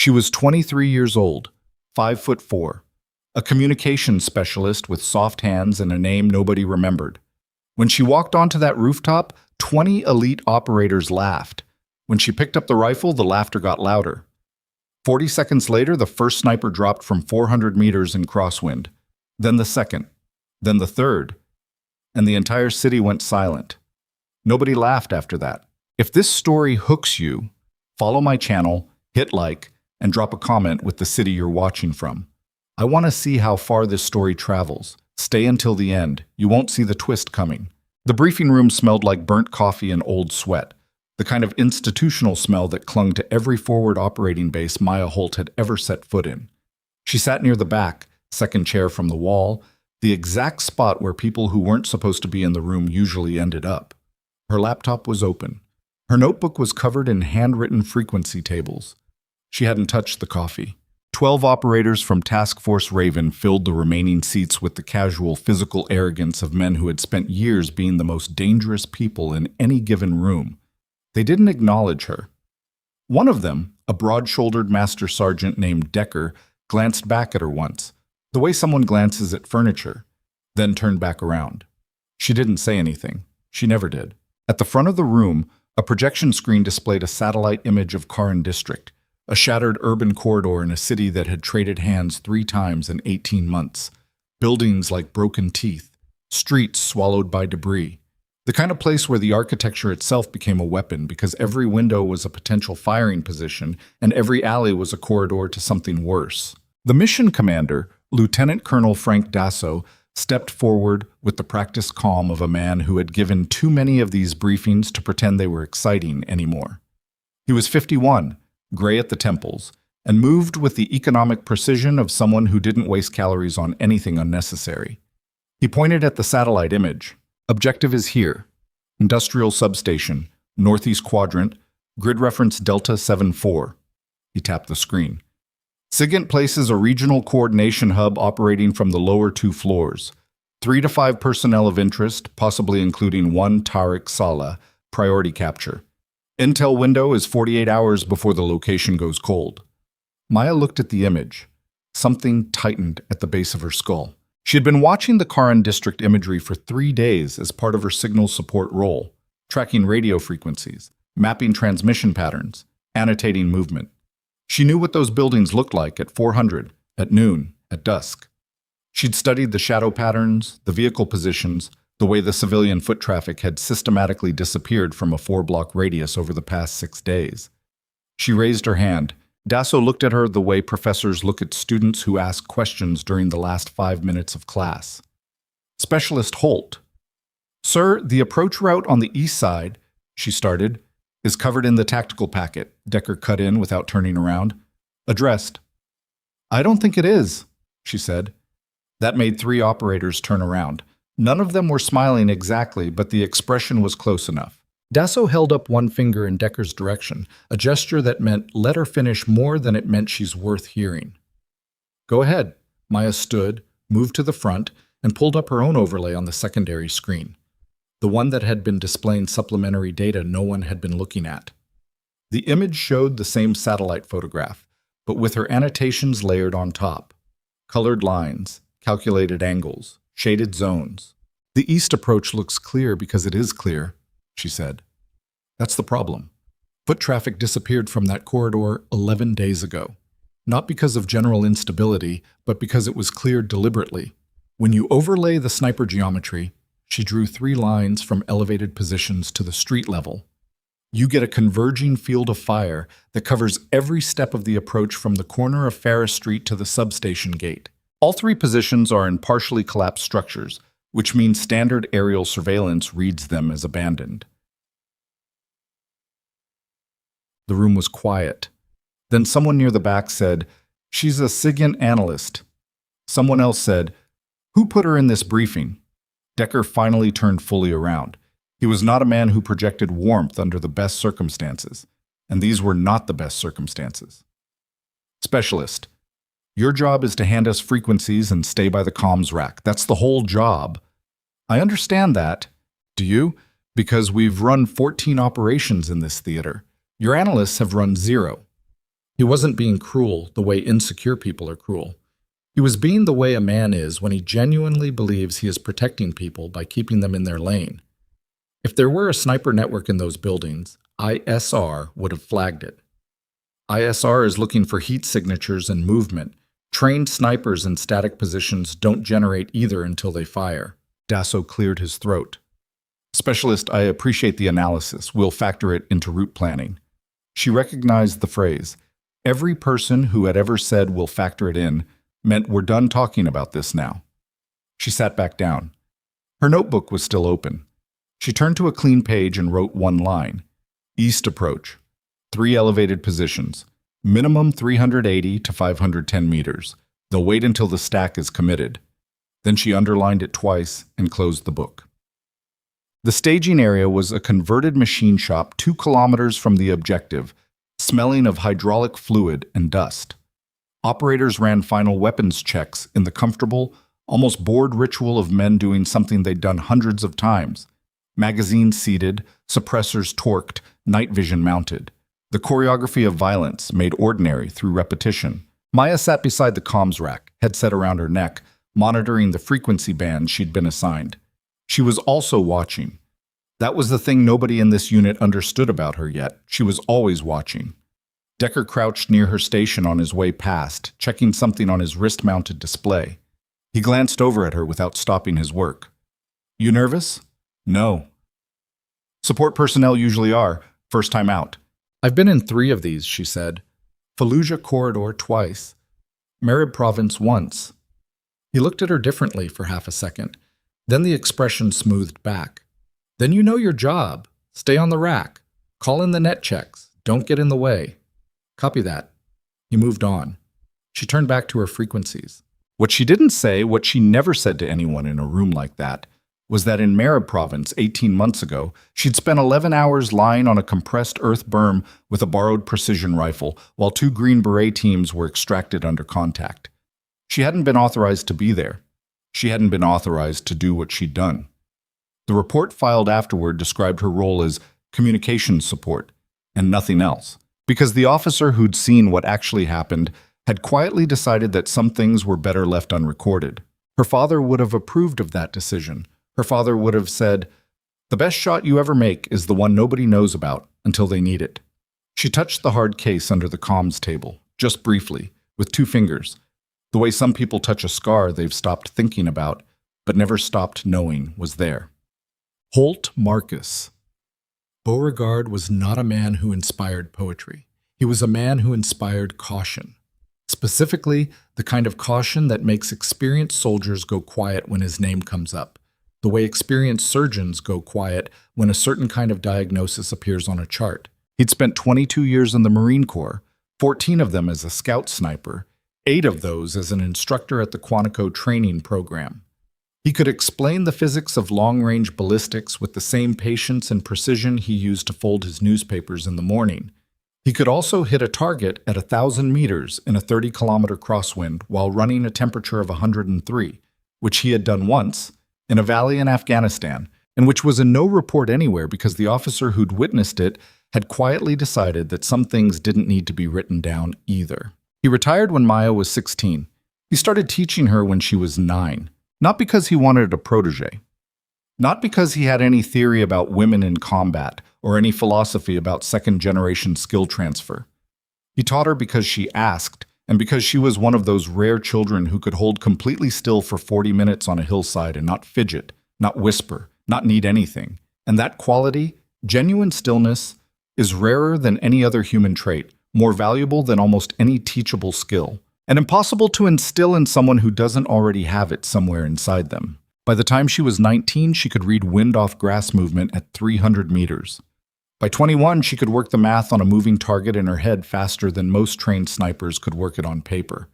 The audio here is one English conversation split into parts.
She was 23 years old, 5'4", a communications specialist with soft hands and a name nobody remembered. When she walked onto that rooftop, 20 elite operators laughed. When she picked up the rifle, the laughter got louder. 40 seconds later, the first sniper dropped from 400 meters in crosswind. Then the second. Then the third. And the entire city went silent. Nobody laughed after that. If this story hooks you, follow my channel, hit like, and drop a comment with the city you're watching from. I want to see how far this story travels. Stay until the end. You won't see the twist coming. The briefing room smelled like burnt coffee and old sweat, the kind of institutional smell that clung to every forward operating base Maya Holt had ever set foot in. She sat near the back, second chair from the wall, the exact spot where people who weren't supposed to be in the room usually ended up. Her laptop was open. Her notebook was covered in handwritten frequency tables. She hadn't touched the coffee. 12 operators from Task Force Raven filled the remaining seats with the casual physical arrogance of men who had spent years being the most dangerous people in any given room. They didn't acknowledge her. One of them, a broad-shouldered master sergeant named Decker, glanced back at her once, the way someone glances at furniture, then turned back around. She didn't say anything. She never did. At the front of the room, a projection screen displayed a satellite image of Karan District, a shattered urban corridor in a city that had traded hands 3 times in 18 months. Buildings like broken teeth, streets swallowed by debris. The kind of place where the architecture itself became a weapon because every window was a potential firing position and every alley was a corridor to something worse. The mission commander, Lieutenant Colonel Frank Dasso, stepped forward with the practiced calm of a man who had given too many of these briefings to pretend they were exciting anymore. He was 51, gray at the temples, and moved with the economic precision of someone who didn't waste calories on anything unnecessary. He pointed at the satellite image. Objective is here. Industrial substation, northeast quadrant, grid reference Delta 74. He tapped the screen. SIGINT places a regional coordination hub operating from the lower 2 floors. 3 to 5 personnel of interest, possibly including 1 Tariq Saleh, priority capture. Intel window is 48 hours before the location goes cold. Maya looked at the image. Something tightened at the base of her skull. She had been watching the Karan District imagery for 3 days as part of her signal support role, tracking radio frequencies, mapping transmission patterns, annotating movement. She knew what those buildings looked like at 400, at noon, at dusk. She'd studied the shadow patterns, the vehicle positions, the way the civilian foot traffic had systematically disappeared from a 4-block radius over the past 6 days. She raised her hand. Dasso looked at her the way professors look at students who ask questions during the last 5 minutes of class. Specialist Holt. Sir, the approach route on the east side, she started, is covered in the tactical packet, Decker cut in without turning around. Addressed. I don't think it is, she said. That made 3 operators turn around. None of them were smiling exactly, but the expression was close enough. Dasso held up one finger in Decker's direction, a gesture that meant let her finish more than it meant she's worth hearing. Go ahead. Maya stood, moved to the front, and pulled up her own overlay on the secondary screen, the one that had been displaying supplementary data no one had been looking at. The image showed the same satellite photograph, but with her annotations layered on top. Colored lines, calculated angles, shaded zones. The east approach looks clear because it is clear, she said. That's the problem. Foot traffic disappeared from that corridor 11 days ago. Not because of general instability, but because it was cleared deliberately. When you overlay the sniper geometry, she drew 3 lines from elevated positions to the street level. You get a converging field of fire that covers every step of the approach from the corner of Ferris Street to the substation gate. All 3 positions are in partially collapsed structures, which means standard aerial surveillance reads them as abandoned. The room was quiet. Then someone near the back said, "She's a SIGINT analyst." Someone else said, "Who put her in this briefing?" Decker finally turned fully around. He was not a man who projected warmth under the best circumstances, and these were not the best circumstances. Specialist, your job is to hand us frequencies and stay by the comms rack. That's the whole job. I understand that. Do you? Because we've run 14 operations in this theater. Your analysts have run 0. He wasn't being cruel the way insecure people are cruel. He was being the way a man is when he genuinely believes he is protecting people by keeping them in their lane. If there were a sniper network in those buildings, ISR would have flagged it. ISR is looking for heat signatures and movement. Trained snipers in static positions don't generate either until they fire. Dasso cleared his throat. Specialist, I appreciate the analysis. We'll factor it into route planning. She recognized the phrase. Every person who had ever said we'll factor it in meant we're done talking about this now. She sat back down. Her notebook was still open. She turned to a clean page and wrote one line. East approach. 3 elevated positions. Minimum 380 to 510 meters. They'll wait until the stack is committed. Then she underlined it twice and closed the book. The staging area was a converted machine shop 2 kilometers from the objective, smelling of hydraulic fluid and dust. Operators ran final weapons checks in the comfortable, almost bored ritual of men doing something they'd done hundreds of times. Magazines seated, suppressors torqued, night vision mounted. The choreography of violence made ordinary through repetition. Maya sat beside the comms rack, headset around her neck, monitoring the frequency band she'd been assigned. She was also watching. That was the thing nobody in this unit understood about her yet. She was always watching. Decker crouched near her station on his way past, checking something on his wrist-mounted display. He glanced over at her without stopping his work. You nervous? No. Support personnel usually are, first time out. I've been in 3 of these, she said. Fallujah Corridor twice. Marib Province once. He looked at her differently for half a second. Then the expression smoothed back. Then you know your job. Stay on the rack. Call in the net checks. Don't get in the way. Copy that. He moved on. She turned back to her frequencies. What she didn't say, what she never said to anyone in a room like that, was that in Marib Province 18 months ago, she'd spent 11 hours lying on a compressed earth berm with a borrowed precision rifle while 2 Green Beret teams were extracted under contact. She hadn't been authorized to be there. She hadn't been authorized to do what she'd done. The report filed afterward described her role as communications support and nothing else, because the officer who'd seen what actually happened had quietly decided that some things were better left unrecorded. Her father would have approved of that decision. Her father would have said, the best shot you ever make is the one nobody knows about until they need it. She touched the hard case under the comms table, just briefly, with 2 fingers, the way some people touch a scar they've stopped thinking about, but never stopped knowing was there. Holt Marcus. Beauregard was not a man who inspired poetry. He was a man who inspired caution. Specifically, the kind of caution that makes experienced soldiers go quiet when his name comes up, the way experienced surgeons go quiet when a certain kind of diagnosis appears on a chart. He'd spent 22 years in the Marine Corps, 14 of them as a scout sniper, 8 of those as an instructor at the Quantico training program. He could explain the physics of long-range ballistics with the same patience and precision he used to fold his newspapers in the morning. He could also hit a target at 1,000 meters in a 30-kilometer crosswind while running a temperature of 103, which he had done once, in a valley in Afghanistan, and which was in no report anywhere because the officer who'd witnessed it had quietly decided that some things didn't need to be written down either. He retired when Maya was 16. He started teaching her when she was 9, not because he wanted a protege, not because he had any theory about women in combat or any philosophy about second-generation skill transfer. He taught her because she asked, and because she was one of those rare children who could hold completely still for 40 minutes on a hillside and not fidget, not whisper, not need anything. And that quality, genuine stillness, is rarer than any other human trait, more valuable than almost any teachable skill, and impossible to instill in someone who doesn't already have it somewhere inside them. By the time she was 19, she could read wind-off grass movement at 300 meters. By 21, she could work the math on a moving target in her head faster than most trained snipers could work it on paper.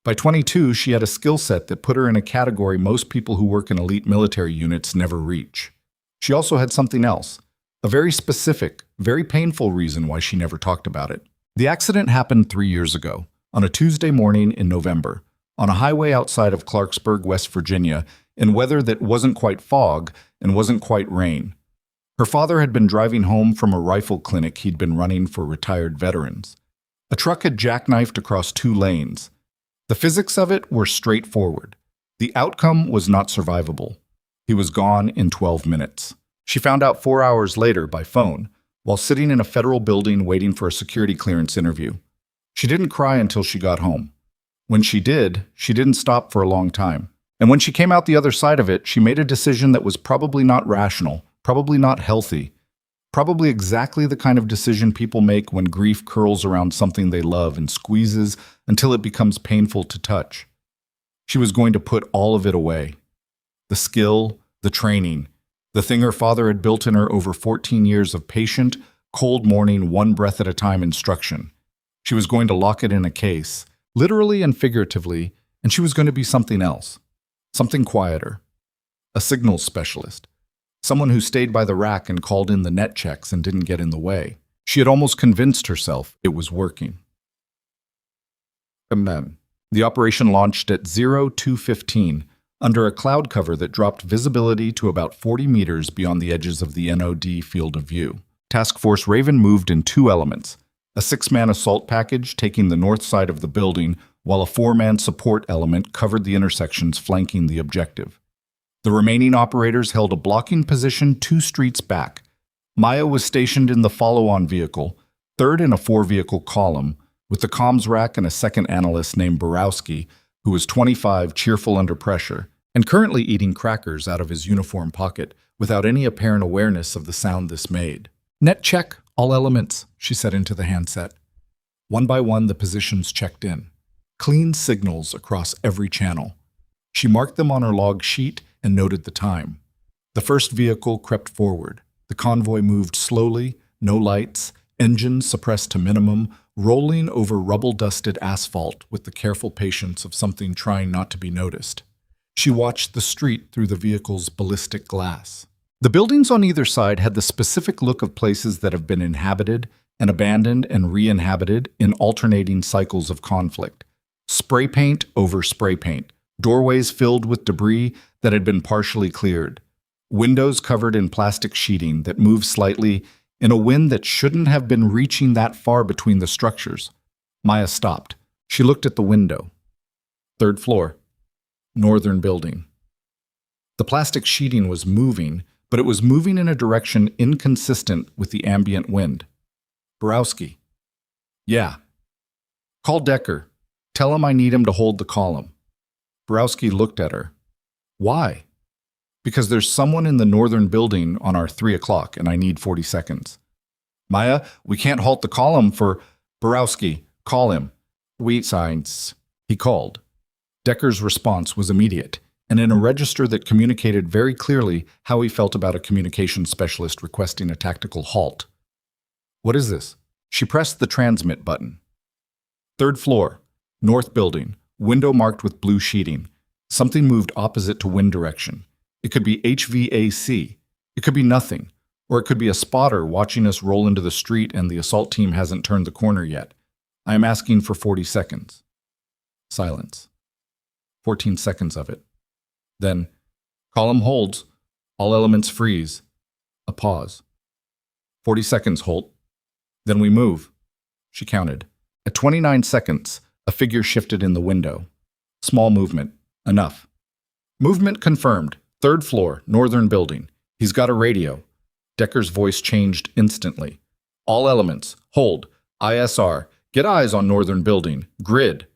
By 22, she had a skill set that put her in a category most people who work in elite military units never reach. She also had something else, a very specific, very painful reason why she never talked about it. The accident happened 3 years ago, on a Tuesday morning in November, on a highway outside of Clarksburg, West Virginia, in weather that wasn't quite fog and wasn't quite rain. Her father had been driving home from a rifle clinic he'd been running for retired veterans. A truck had jackknifed across 2 lanes. The physics of it were straightforward. The outcome was not survivable. He was gone in 12 minutes. She found out 4 hours later by phone, while sitting in a federal building waiting for a security clearance interview. She didn't cry until she got home. When she did, she didn't stop for a long time. And when she came out the other side of it, she made a decision that was probably not rational, probably not healthy, probably exactly the kind of decision people make when grief curls around something they love and squeezes until it becomes painful to touch. She was going to put all of it away. The skill, the training, the thing her father had built in her over 14 years of patient, cold morning, one breath at a time instruction. She was going to lock it in a case, literally and figuratively, and she was going to be something else, something quieter. A signals specialist. Someone who stayed by the rack and called in the net checks and didn't get in the way. She had almost convinced herself it was working. And then, the operation launched at 02:15 under a cloud cover that dropped visibility to about 40 meters beyond the edges of the NOD field of view. Task Force Raven moved in 2 elements, a 6-man assault package taking the north side of the building, while a 4-man support element covered the intersections flanking the objective. The remaining operators held a blocking position 2 streets back. Maya was stationed in the follow-on vehicle, third in a 4-vehicle column, with the comms rack and a second analyst named Borowski, who was 25, cheerful under pressure, and currently eating crackers out of his uniform pocket without any apparent awareness of the sound this made. "Net check, all elements," she said into the handset. One by one, the positions checked in. Clean signals across every channel. She marked them on her log sheet and noted the time. The first vehicle crept forward. The convoy moved slowly, no lights, engines suppressed to minimum, rolling over rubble-dusted asphalt with the careful patience of something trying not to be noticed. She watched the street through the vehicle's ballistic glass. The buildings on either side had the specific look of places that have been inhabited and abandoned and re-inhabited in alternating cycles of conflict. Spray paint over spray paint. Doorways filled with debris that had been partially cleared. Windows covered in plastic sheeting that moved slightly in a wind that shouldn't have been reaching that far between the structures. Maya stopped. She looked at the window. 3rd floor. Northern building. The plastic sheeting was moving, but it was moving in a direction inconsistent with the ambient wind. Borowski. "Yeah. Call Decker. Tell him I need him to hold the column." Borowski looked at her. "Why?" "Because there's someone in the northern building on our 3 o'clock and I need 40 seconds. "Maya, we can't halt the column for—" "Borowski, call him." "We signs." He called. Decker's response was immediate, and in a register that communicated very clearly how he felt about a communications specialist requesting a tactical halt. "What is this?" She pressed the transmit button. 3rd floor, north building. Window marked with blue sheeting. Something moved opposite to wind direction. It could be HVAC. It could be nothing. Or it could be a spotter watching us roll into the street and the assault team hasn't turned the corner yet. I am asking for 40 seconds. Silence. 14 seconds of it. Then, column holds. All elements freeze. A pause. 40 seconds, Holt. Then we move. She counted. At 29 seconds, a figure shifted in the window. Small movement. Enough. Movement confirmed. 3rd floor, northern building. He's got a radio. Decker's voice changed instantly. All elements. Hold. ISR. Get eyes on northern building. Grid.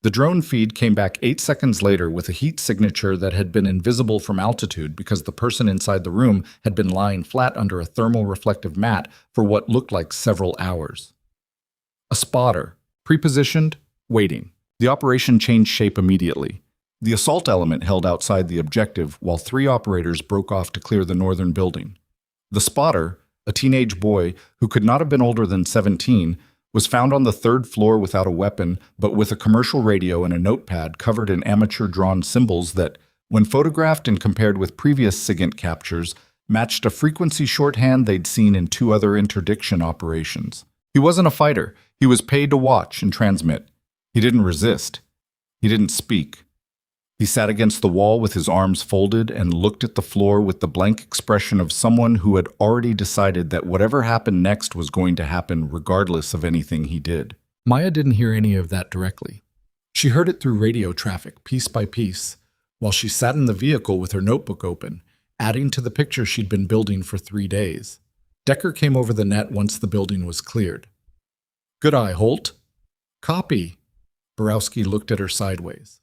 The drone feed came back 8 seconds later with a heat signature that had been invisible from altitude because the person inside the room had been lying flat under a thermal reflective mat for what looked like several hours. A spotter. Prepositioned. Waiting. The operation changed shape immediately. The assault element held outside the objective while 3 operators broke off to clear the northern building. The spotter, a teenage boy who could not have been older than 17, was found on the 3rd floor without a weapon, but with a commercial radio and a notepad covered in amateur-drawn symbols that, when photographed and compared with previous SIGINT captures, matched a frequency shorthand they'd seen in 2 other interdiction operations. He wasn't a fighter. He was paid to watch and transmit. He didn't resist. He didn't speak. He sat against the wall with his arms folded and looked at the floor with the blank expression of someone who had already decided that whatever happened next was going to happen regardless of anything he did. Maya didn't hear any of that directly. She heard it through radio traffic, piece by piece, while she sat in the vehicle with her notebook open, adding to the picture she'd been building for 3 days. Decker came over the net once the building was cleared. "Good eye, Holt." "Copy." Borowski looked at her sideways.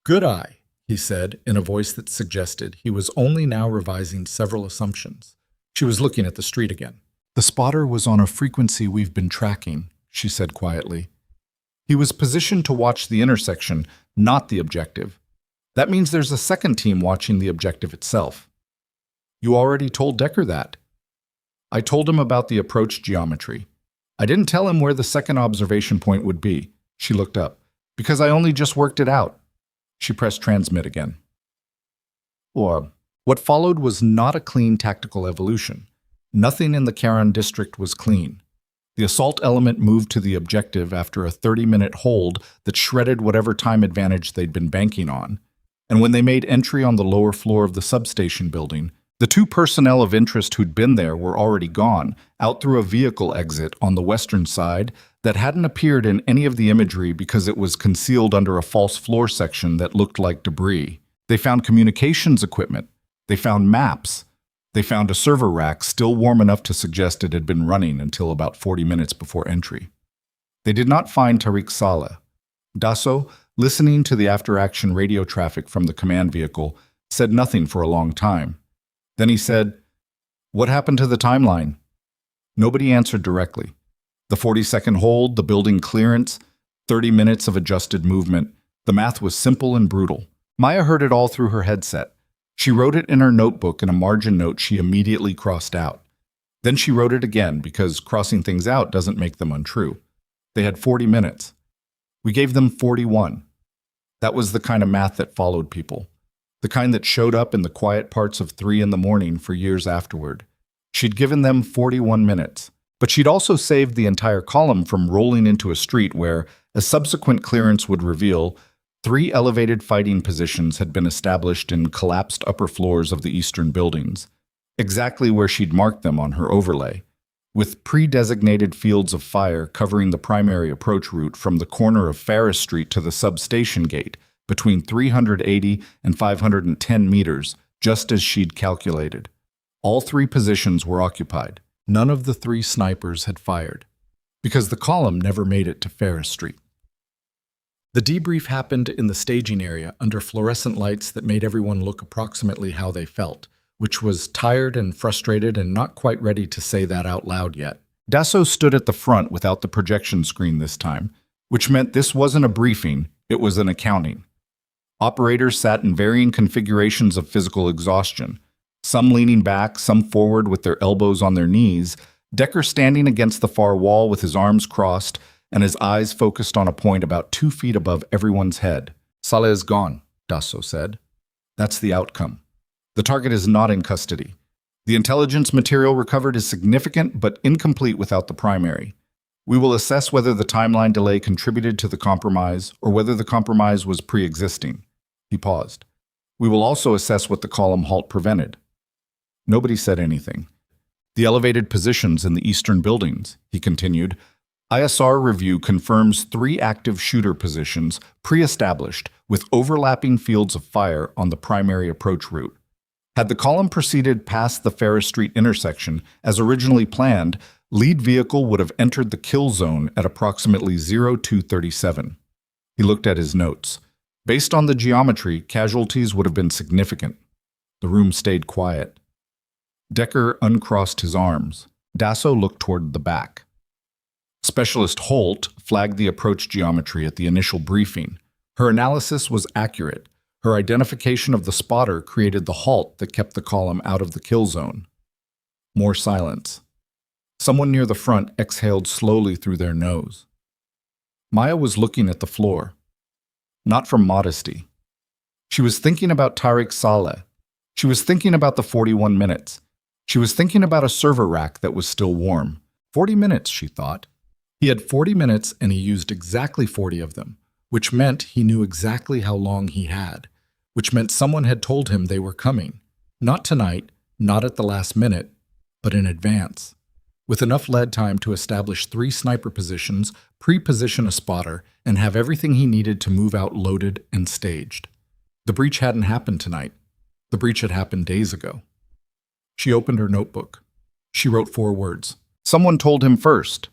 "Good eye," he said in a voice that suggested he was only now revising several assumptions. She was looking at the street again. "The spotter was on a frequency we've been tracking," she said quietly. "He was positioned to watch the intersection, not the objective. That means there's a second team watching the objective itself." "You already told Decker that." "I told him about the approach geometry. I didn't tell him where the second observation point would be." She looked up. "Because I only just worked it out." She pressed transmit again. What followed was not a clean tactical evolution. Nothing in the Karen district was clean. The assault element moved to the objective after a 30-minute hold that shredded whatever time advantage they'd been banking on. And when they made entry on the lower floor of the substation building, the 2 personnel of interest who'd been there were already gone, out through a vehicle exit on the western side that hadn't appeared in any of the imagery because it was concealed under a false floor section that looked like debris. They found communications equipment. They found maps. They found a server rack still warm enough to suggest it had been running until about 40 minutes before entry. They did not find Tariq Saleh. Dasso, listening to the after-action radio traffic from the command vehicle, said nothing for a long time. Then he said, "What happened to the timeline?" Nobody answered directly. The 40-second hold, the building clearance, 30 minutes of adjusted movement. The math was simple and brutal. Maya heard it all through her headset. She wrote it in her notebook in a margin note she immediately crossed out. Then she wrote it again because crossing things out doesn't make them untrue. They had 40 minutes. We gave them 41. That was the kind of math that followed people. The kind that showed up in the quiet parts of 3 in the morning for years afterward. She'd given them 41 minutes, but she'd also saved the entire column from rolling into a street where, as subsequent clearance would reveal, 3 elevated fighting positions had been established in collapsed upper floors of the eastern buildings, exactly where she'd marked them on her overlay, with pre-designated fields of fire covering the primary approach route from the corner of Ferris Street to the substation gate, between 380 and 510 meters, just as she'd calculated. All 3 positions were occupied. None of the 3 snipers had fired, because the column never made it to Ferris Street. The debrief happened in the staging area under fluorescent lights that made everyone look approximately how they felt, which was tired and frustrated and not quite ready to say that out loud yet. Dasso stood at the front without the projection screen this time, which meant this wasn't a briefing, it was an accounting. Operators sat in varying configurations of physical exhaustion, some leaning back, some forward with their elbows on their knees, Decker standing against the far wall with his arms crossed and his eyes focused on a point about 2 feet above everyone's head. "Saleh is gone," Dasso said. "That's the outcome. The target is not in custody. The intelligence material recovered is significant but incomplete without the primary. We will assess whether the timeline delay contributed to the compromise or whether the compromise was pre-existing." He paused. "We will also assess what the column halt prevented." Nobody said anything. "The elevated positions in the eastern buildings," he continued. "ISR review confirms 3 active shooter positions pre-established with overlapping fields of fire on the primary approach route. Had the column proceeded past the Ferris Street intersection as originally planned, lead vehicle would have entered the kill zone at approximately 0237. He looked at his notes. Based on the geometry, casualties would have been significant. The room stayed quiet. Decker uncrossed his arms. Dasso looked toward the back. Specialist Holt flagged the approach geometry at the initial briefing. Her analysis was accurate. Her identification of the spotter created the halt that kept the column out of the kill zone. More silence. Someone near the front exhaled slowly through their nose. Maya was looking at the floor. Not from modesty. She was thinking about Tariq Saleh. She was thinking about the 41 minutes. She was thinking about a server rack that was still warm. 40 minutes, she thought. He had 40 minutes and he used exactly 40 of them, which meant he knew exactly how long he had, which meant someone had told him they were coming. Not tonight, not at the last minute, but in advance. with enough lead time to establish 3 sniper positions, pre-position a spotter, and have everything he needed to move out loaded and staged. The breach hadn't happened tonight. The breach had happened days ago. She opened her notebook. She wrote 4 words. Someone told him first.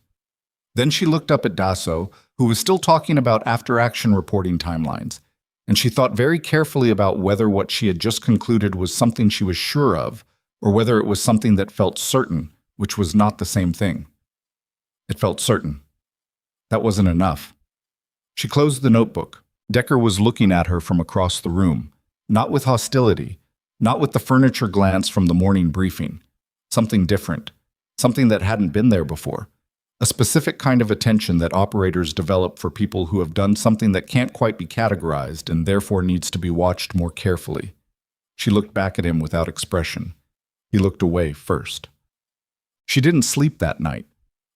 Then she looked up at Dasso, who was still talking about after-action reporting timelines, and she thought very carefully about whether what she had just concluded was something she was sure of, or whether it was something that felt certain, which was not the same thing. It felt certain. That wasn't enough. She closed the notebook. Decker was looking at her from across the room, not with hostility, not with the furniture glance from the morning briefing. Something different, something that hadn't been there before. A specific kind of attention that operators develop for people who have done something that can't quite be categorized and therefore needs to be watched more carefully. She looked back at him without expression. He looked away first. She didn't sleep that night.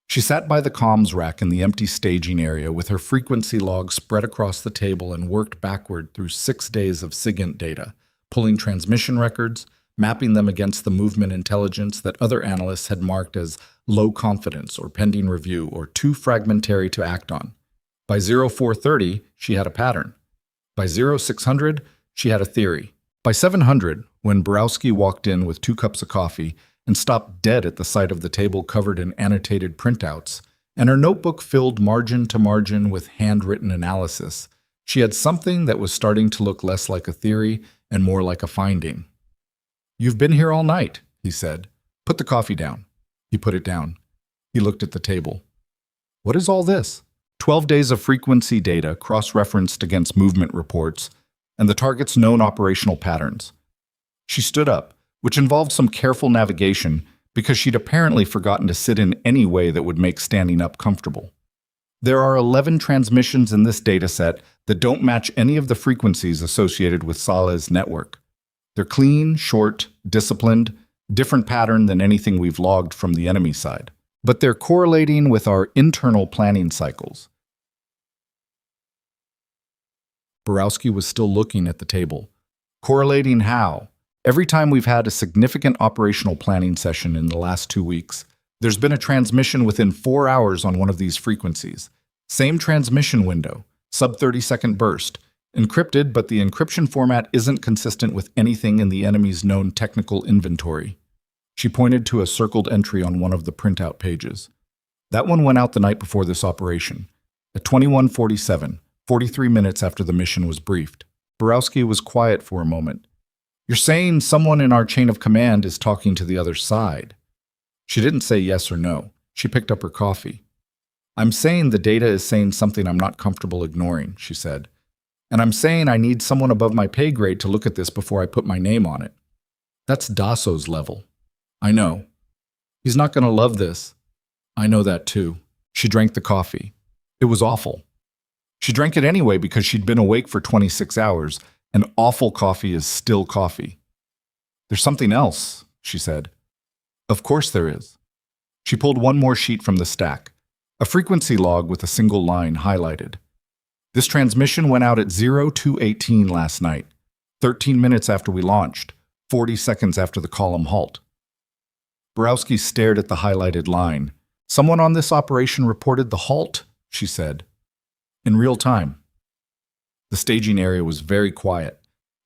She sat by the comms rack in the empty staging area with her frequency log spread across the table and worked backward through 6 days of SIGINT data, pulling transmission records, mapping them against the movement intelligence that other analysts had marked as low confidence or pending review or too fragmentary to act on. By 0430, she had a pattern. By 0600, she had a theory. By 700, when Borowski walked in with 2 cups of coffee and stopped dead at the sight of the table covered in annotated printouts, and her notebook filled margin to margin with handwritten analysis, she had something that was starting to look less like a theory and more like a finding. "You've been here all night," he said. "Put the coffee down." He put it down. He looked at the table. "What is all this?" 12 days of frequency data cross-referenced against movement reports and the target's known operational patterns. She stood up, which involved some careful navigation because she'd apparently forgotten to sit in any way that would make standing up comfortable. There are 11 transmissions in this dataset that don't match any of the frequencies associated with Saleh's network. They're clean, short, disciplined, different pattern than anything we've logged from the enemy side. But they're correlating with our internal planning cycles. Borowski was still looking at the table. Correlating how? Every time we've had a significant operational planning session in the last 2 weeks, there's been a transmission within 4 hours on one of these frequencies. Same transmission window, sub-30-second burst, encrypted, but the encryption format isn't consistent with anything in the enemy's known technical inventory. She pointed to a circled entry on one of the printout pages. That one went out the night before this operation, at 21:47, 43 minutes after the mission was briefed. Borowski was quiet for a moment. "You're saying someone in our chain of command is talking to the other side?" She didn't say yes or no. She picked up her coffee. "I'm saying the data is saying something I'm not comfortable ignoring," she said. "And I'm saying I need someone above my pay grade to look at this before I put my name on it. That's Dasso's level. I know. He's not going to love this. I know that too." She drank the coffee. It was awful. She drank it anyway because she'd been awake for 26 hours, and awful coffee is still coffee. "There's something else," she said. "Of course there is." She pulled one more sheet from the stack, a frequency log with a single line highlighted. "This transmission went out at 0218 last night, 13 minutes after we launched, 40 seconds after the column halt." Borowski stared at the highlighted line. "Someone on this operation reported the halt," she said. "In real time." The staging area was very quiet.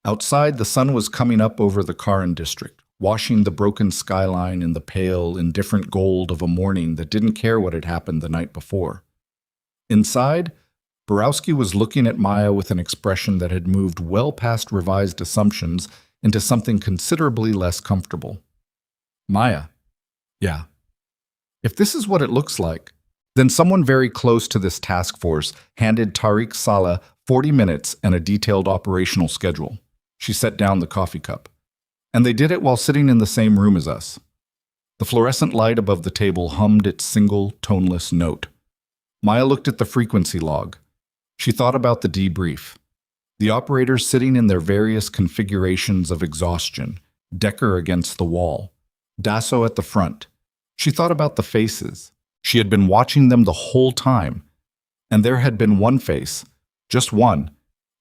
Outside, the sun was coming up over the Karan district, washing the broken skyline in the pale, indifferent gold of a morning that didn't care what had happened the night before. Inside, Borowski was looking at Maya with an expression that had moved well past revised assumptions into something considerably less comfortable. "Maya." "Yeah." "If this is what it looks like," then someone very close to this task force handed Tariq Saleh 40 minutes and a detailed operational schedule. She set down the coffee cup. "And they did it while sitting in the same room as us." The fluorescent light above the table hummed its single, toneless note. Maya looked at the frequency log. She thought about the debrief. The operators sitting in their various configurations of exhaustion, Decker against the wall, Dasso at the front. She thought about the faces. She had been watching them the whole time, and there had been one face, just one,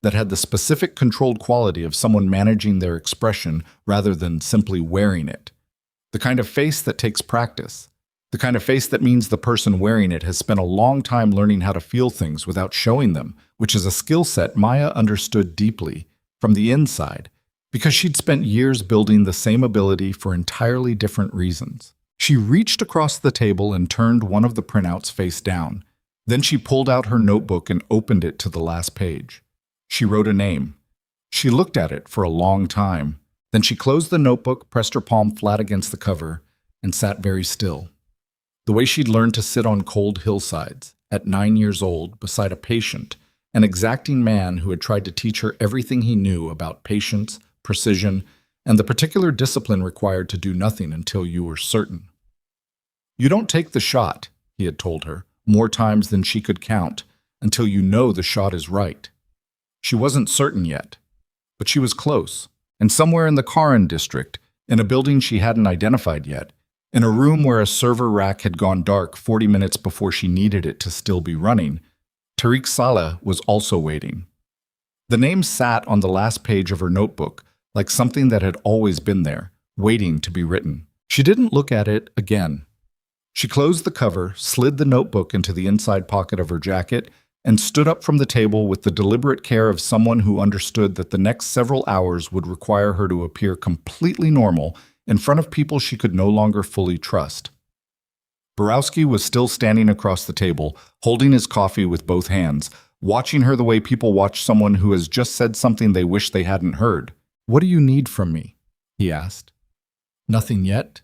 that had the specific controlled quality of someone managing their expression rather than simply wearing it. The kind of face that takes practice. The kind of face that means the person wearing it has spent a long time learning how to feel things without showing them, which is a skill set Maya understood deeply, from the inside, because she'd spent years building the same ability for entirely different reasons. She reached across the table and turned one of the printouts face down. Then she pulled out her notebook and opened it to the last page. She wrote a name. She looked at it for a long time. Then she closed the notebook, pressed her palm flat against the cover, and sat very still. The way she'd learned to sit on cold hillsides, at 9 years old, beside a patient, an exacting man who had tried to teach her everything he knew about patience, precision, and the particular discipline required to do nothing until you were certain. You don't take the shot, he had told her, more times than she could count, until you know the shot is right. She wasn't certain yet, but she was close, and somewhere in the Karan district, in a building she hadn't identified yet, in a room where a server rack had gone dark 40 minutes before she needed it to still be running, Tariq Saleh was also waiting. The name sat on the last page of her notebook, like something that had always been there, waiting to be written. She didn't look at it again. She closed the cover, slid the notebook into the inside pocket of her jacket, and stood up from the table with the deliberate care of someone who understood that the next several hours would require her to appear completely normal in front of people she could no longer fully trust. Borowski was still standing across the table, holding his coffee with both hands, watching her the way people watch someone who has just said something they wish they hadn't heard. "What do you need from me?" he asked. "Nothing yet."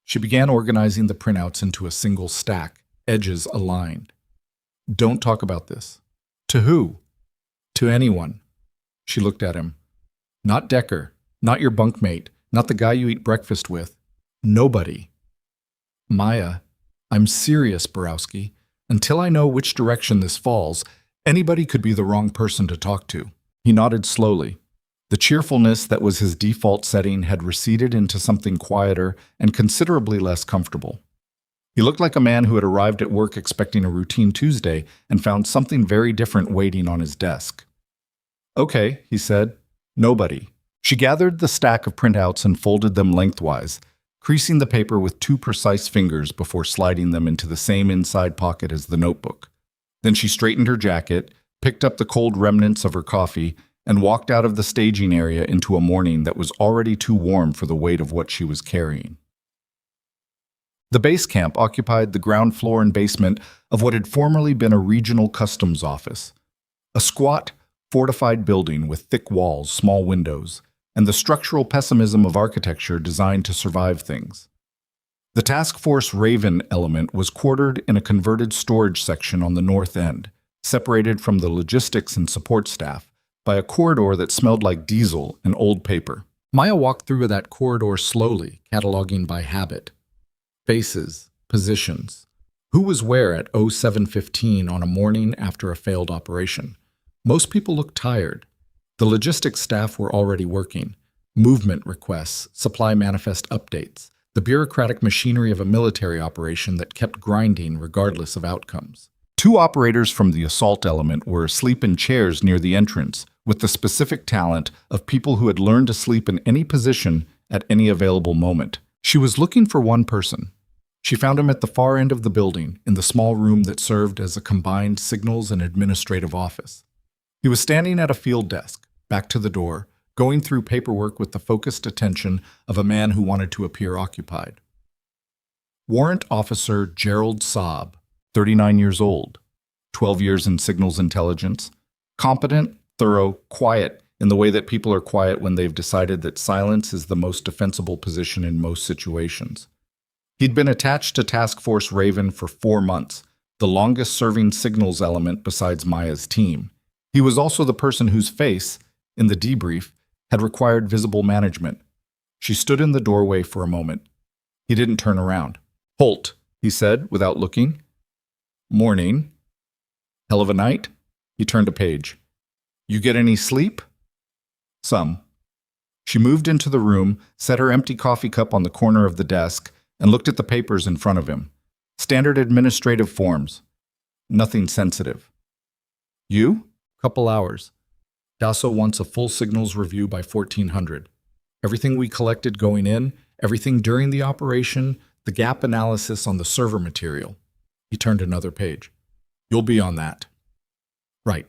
She began organizing the printouts into a single stack, edges aligned. "Don't talk about this." "To who?" "To anyone." She looked at him. "Not Decker, not your bunkmate, not the guy you eat breakfast with. Nobody." "Maya, I'm serious, Borowski. Until I know which direction this falls, anybody could be the wrong person to talk to." He nodded slowly. The cheerfulness that was his default setting had receded into something quieter and considerably less comfortable. He looked like a man who had arrived at work expecting a routine Tuesday and found something very different waiting on his desk. "Okay," he said. "Nobody." She gathered the stack of printouts and folded them lengthwise, creasing the paper with 2 precise fingers before sliding them into the same inside pocket as the notebook. Then she straightened her jacket, picked up the cold remnants of her coffee, and walked out of the staging area into a morning that was already too warm for the weight of what she was carrying. The base camp occupied the ground floor and basement of what had formerly been a regional customs office. A squat, fortified building with thick walls, small windows, and the structural pessimism of architecture designed to survive things. The Task Force Raven element was quartered in a converted storage section on the north end, separated from the logistics and support staff by a corridor that smelled like diesel and old paper. Maya walked through that corridor slowly, cataloging by habit. Faces, positions. Who was where at 07:15 on a morning after a failed operation? Most people looked tired. The logistics staff were already working. Movement requests, supply manifest updates, the bureaucratic machinery of a military operation that kept grinding regardless of outcomes. 2 operators from the assault element were asleep in chairs near the entrance, with the specific talent of people who had learned to sleep in any position at any available moment. She was looking for one person. She found him at the far end of the building, in the small room that served as a combined signals and administrative office. He was standing at a field desk, back to the door, going through paperwork with the focused attention of a man who wanted to appear occupied. Warrant Officer Gerald Saab, 39 years old, 12 years in signals intelligence, competent, thorough, quiet in the way that people are quiet when they've decided that silence is the most defensible position in most situations. He'd been attached to Task Force Raven for 4 months, the longest-serving signals element besides Maya's team. He was also the person whose face, in the debrief, had required visible management. She stood in the doorway for a moment. He didn't turn around. "Holt," he said, without looking. "Morning." "Hell of a night?" He turned a page. "You get any sleep?" "Some." She moved into the room, set her empty coffee cup on the corner of the desk, and looked at the papers in front of him. Standard administrative forms. Nothing sensitive. "You?" "Couple hours. Dasso wants a full signals review by 1400. Everything we collected going in, everything during the operation, The gap analysis on the server material. He turned another page. You'll be on that. Right.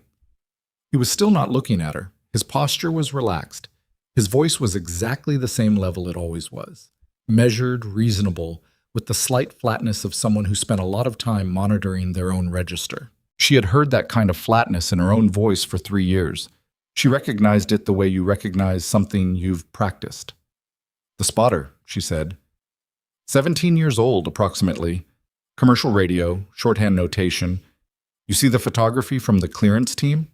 He was still not looking at her. His posture was relaxed. His voice was exactly the same level it always was. Measured, reasonable, with the slight flatness of someone who spent a lot of time monitoring their own register. She had heard that kind of flatness in her own voice for 3 years. She recognized it the way you recognize something you've practiced. The spotter, she said. 17 years old, approximately. Commercial radio, shorthand notation. You see the photography from the clearance team?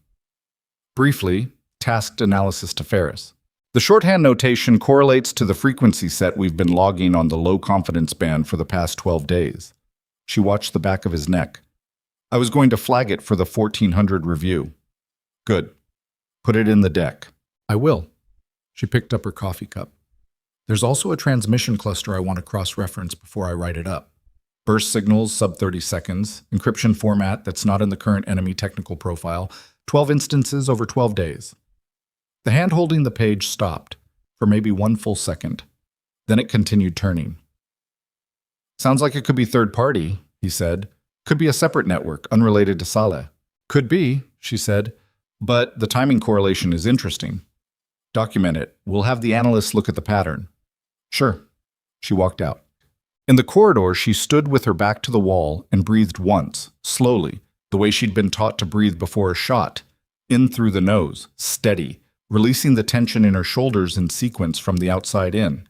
Briefly, tasked analysis to Ferris. The shorthand notation correlates to the frequency set we've been logging on the low confidence band for the past 12 days. She watched the back of his neck. I was going to flag it for the 1400 review. Good. Put it in the deck. I will. She picked up her coffee cup. There's also a transmission cluster I want to cross-reference before I write it up. Burst signals sub 30 seconds, encryption format that's not in the current enemy technical profile, 12 instances over 12 days. The hand holding the page stopped for maybe 1 full second. Then it continued turning. Sounds like it could be third party, he said. Could be a separate network, unrelated to Saleh. Could be, she said, but the timing correlation is interesting. Document it. We'll have the analysts look at the pattern. Sure. She walked out. In the corridor, she stood with her back to the wall and breathed once, slowly, the way she'd been taught to breathe before a shot, in through the nose, steady, releasing the tension in her shoulders in sequence from the outside in.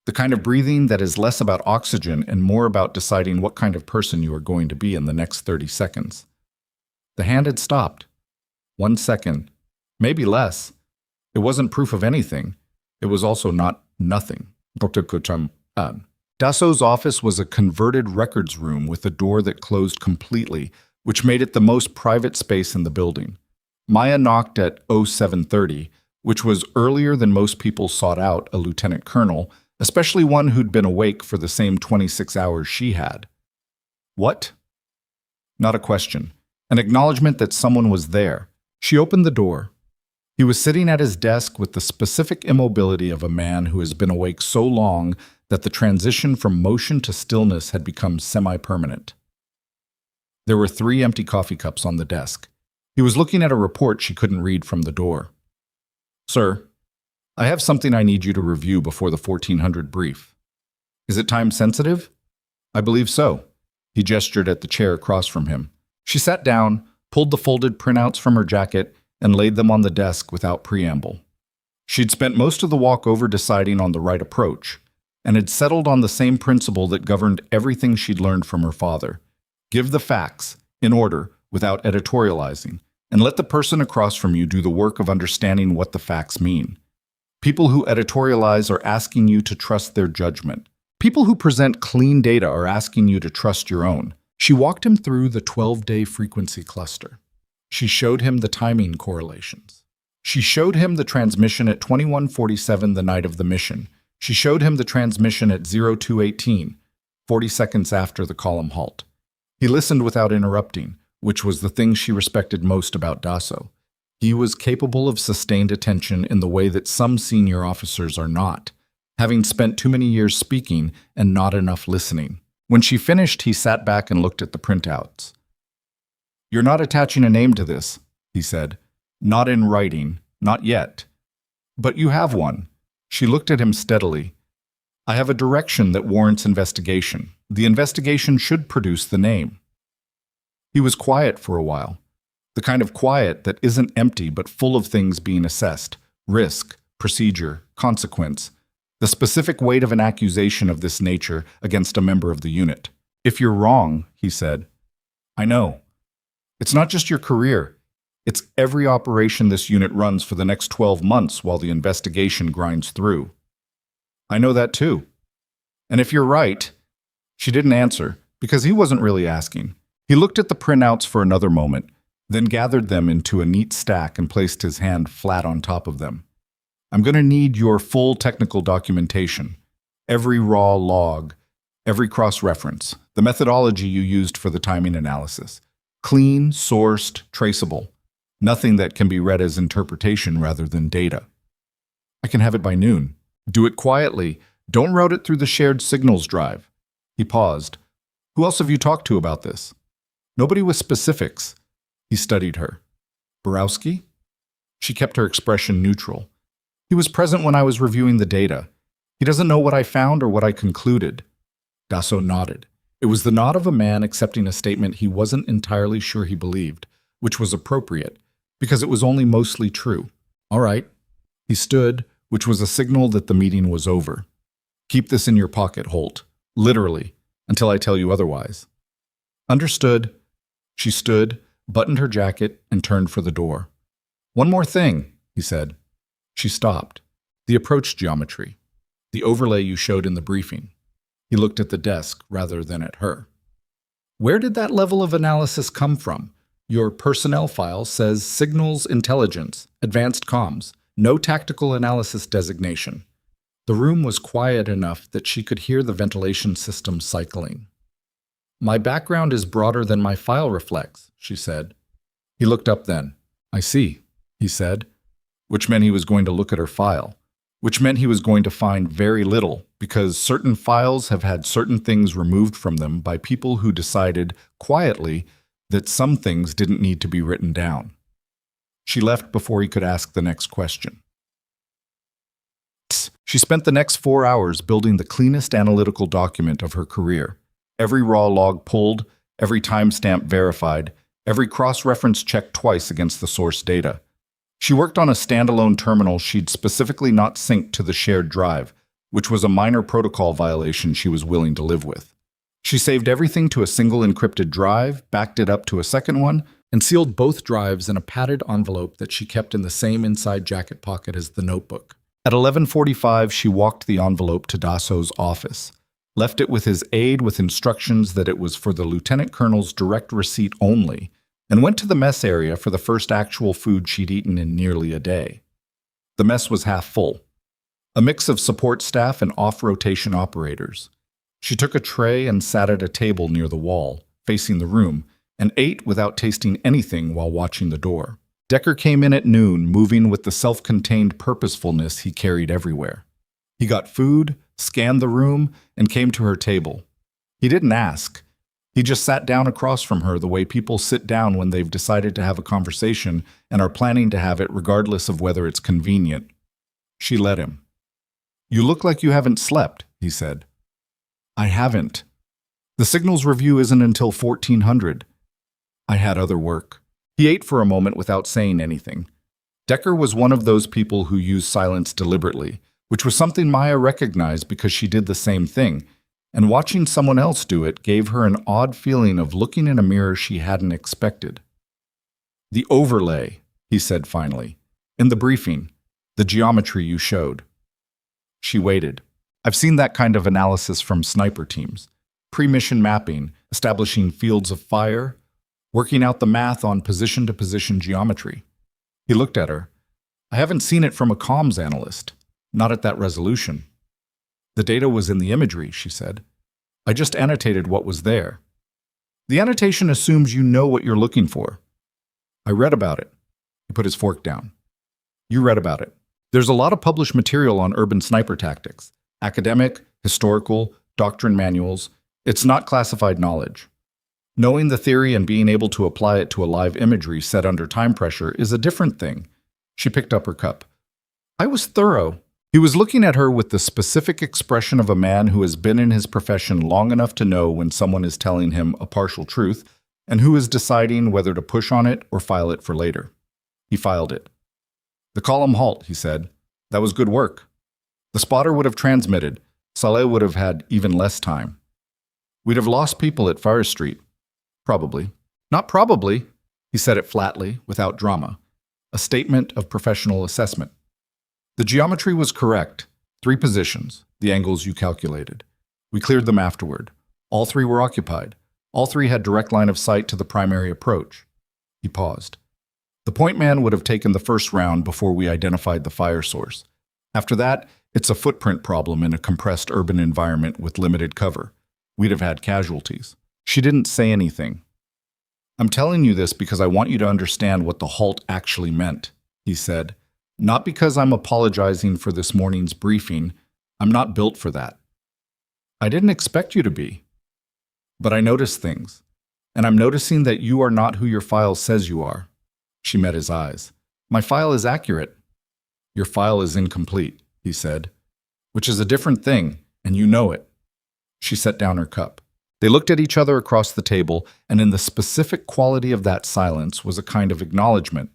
The kind of breathing that is less about oxygen and more about deciding what kind of person you are going to be in the next 30 seconds. The hand had stopped. 1 second, maybe less. It wasn't proof of anything. It was also not nothing. Dr. Kucham. Dasso's office was a converted records room with a door that closed completely, which made it the most private space in the building. Maya knocked at 0730, which was earlier than most people sought out a lieutenant colonel, especially one who'd been awake for the same 26 hours she had. What? Not a question. An acknowledgement that someone was there. She opened the door. He was sitting at his desk with the specific immobility of a man who has been awake so long that the transition from motion to stillness had become semi-permanent. There were 3 empty coffee cups on the desk. He was looking at a report she couldn't read from the door. Sir, I have something I need you to review before the 1400 brief. Is it time sensitive? I believe so. He gestured at the chair across from him. She sat down, pulled the folded printouts from her jacket, and laid them on the desk without preamble. She'd spent most of the walk over deciding on the right approach, and had settled on the same principle that governed everything she'd learned from her father. Give the facts, in order, without editorializing, and let the person across from you do the work of understanding what the facts mean. People who editorialize are asking you to trust their judgment. People who present clean data are asking you to trust your own. She walked him through the 12-day frequency cluster. She showed him the timing correlations. She showed him the transmission at 21:47 the night of the mission. She showed him the transmission at 02:18, 40 seconds after the column halt. He listened without interrupting, which was the thing she respected most about Dasso. He was capable of sustained attention in the way that some senior officers are not, having spent too many years speaking and not enough listening. When she finished, he sat back and looked at the printouts. You're not attaching a name to this, he said. Not in writing, not yet. But you have one. She looked at him steadily. I have a direction that warrants investigation. The investigation should produce the name. He was quiet for a while. The kind of quiet that isn't empty but full of things being assessed. Risk, procedure, consequence. The specific weight of an accusation of this nature against a member of the unit. If you're wrong, he said. I know. It's not just your career. It's every operation this unit runs for the next 12 months while the investigation grinds through. I know that too. And if you're right, she didn't answer, because he wasn't really asking. He looked at the printouts for another moment, then gathered them into a neat stack and placed his hand flat on top of them. I'm going to need your full technical documentation, every raw log, every cross-reference, the methodology you used for the timing analysis. Clean, sourced, traceable. Nothing that can be read as interpretation rather than data. I can have it by noon. Do it quietly. Don't route it through the shared signals drive. He paused. Who else have you talked to about this? Nobody with specifics. He studied her. Borowski? She kept her expression neutral. He was present when I was reviewing the data. He doesn't know what I found or what I concluded. Dasso nodded. It was the nod of a man accepting a statement he wasn't entirely sure he believed, which was appropriate, because it was only mostly true. All right. He stood, which was a signal that the meeting was over. Keep this in your pocket, Holt. Literally, until I tell you otherwise. Understood. She stood, buttoned her jacket, and turned for the door. One more thing, he said. She stopped. The approach geometry. The overlay you showed in the briefing. He looked at the desk rather than at her. Where did that level of analysis come from? Your personnel file says signals intelligence, advanced comms, no tactical analysis designation. The room was quiet enough that she could hear the ventilation system cycling. My background is broader than my file reflects, she said. He looked up then. I see, he said, which meant he was going to look at her file, which meant he was going to find very little because certain files have had certain things removed from them by people who decided, quietly, that some things didn't need to be written down. She left before he could ask the next question. She spent the next 4 hours building the cleanest analytical document of her career. Every raw log pulled, every timestamp verified, every cross-reference checked twice against the source data. She worked on a standalone terminal she'd specifically not synced to the shared drive, which was a minor protocol violation she was willing to live with. She saved everything to a single encrypted drive, backed it up to a second one, and sealed both drives in a padded envelope that she kept in the same inside jacket pocket as the notebook. At 11:45, she walked the envelope to Dasso's office, left it with his aide with instructions that it was for the lieutenant colonel's direct receipt only, and went to the mess area for the first actual food she'd eaten in nearly a day. The mess was half full, a mix of support staff and off-rotation operators. She took a tray and sat at a table near the wall, facing the room, and ate without tasting anything while watching the door. Decker came in at noon, moving with the self-contained purposefulness he carried everywhere. He got food, scanned the room, and came to her table. He didn't ask. He just sat down across from her the way people sit down when they've decided to have a conversation and are planning to have it regardless of whether it's convenient. She let him. You look like you haven't slept, he said. I haven't. The signals review isn't until 1400. I had other work. He ate for a moment without saying anything. Decker was one of those people who use silence deliberately, which was something Maya recognized because she did the same thing, and watching someone else do it gave her an odd feeling of looking in a mirror she hadn't expected. The overlay, he said finally. In the briefing, the geometry you showed. She waited. I've seen that kind of analysis from sniper teams. Pre-mission mapping, establishing fields of fire, working out the math on position-to-position geometry. He looked at her. I haven't seen it from a comms analyst. Not at that resolution. The data was in the imagery, she said. I just annotated what was there. The annotation assumes you know what you're looking for. I read about it. He put his fork down. You read about it. There's a lot of published material on urban sniper tactics. Academic, historical, doctrine manuals. It's not classified knowledge. Knowing the theory and being able to apply it to a live imagery set under time pressure is a different thing. She picked up her cup. I was thorough. He was looking at her with the specific expression of a man who has been in his profession long enough to know when someone is telling him a partial truth and who is deciding whether to push on it or file it for later. He filed it. The column halt, he said. That was good work. The spotter would have transmitted. Saleh would have had even less time. We'd have lost people at Fire Street. Probably. Not probably, he said it flatly, without drama. A statement of professional assessment. The geometry was correct. 3 positions, the angles you calculated. We cleared them afterward. All 3 were occupied. All 3 had direct line of sight to the primary approach. He paused. The point man would have taken the first round before we identified the fire source. After that, it's a footprint problem in a compressed urban environment with limited cover. We'd have had casualties. She didn't say anything. I'm telling you this because I want you to understand what the halt actually meant, he said. Not because I'm apologizing for this morning's briefing. I'm not built for that. I didn't expect you to be. But I notice things, and I'm noticing that you are not who your file says you are. She met his eyes. My file is accurate. Your file is incomplete, he said, which is a different thing, and you know it. She set down her cup. They looked at each other across the table, and in the specific quality of that silence was a kind of acknowledgement,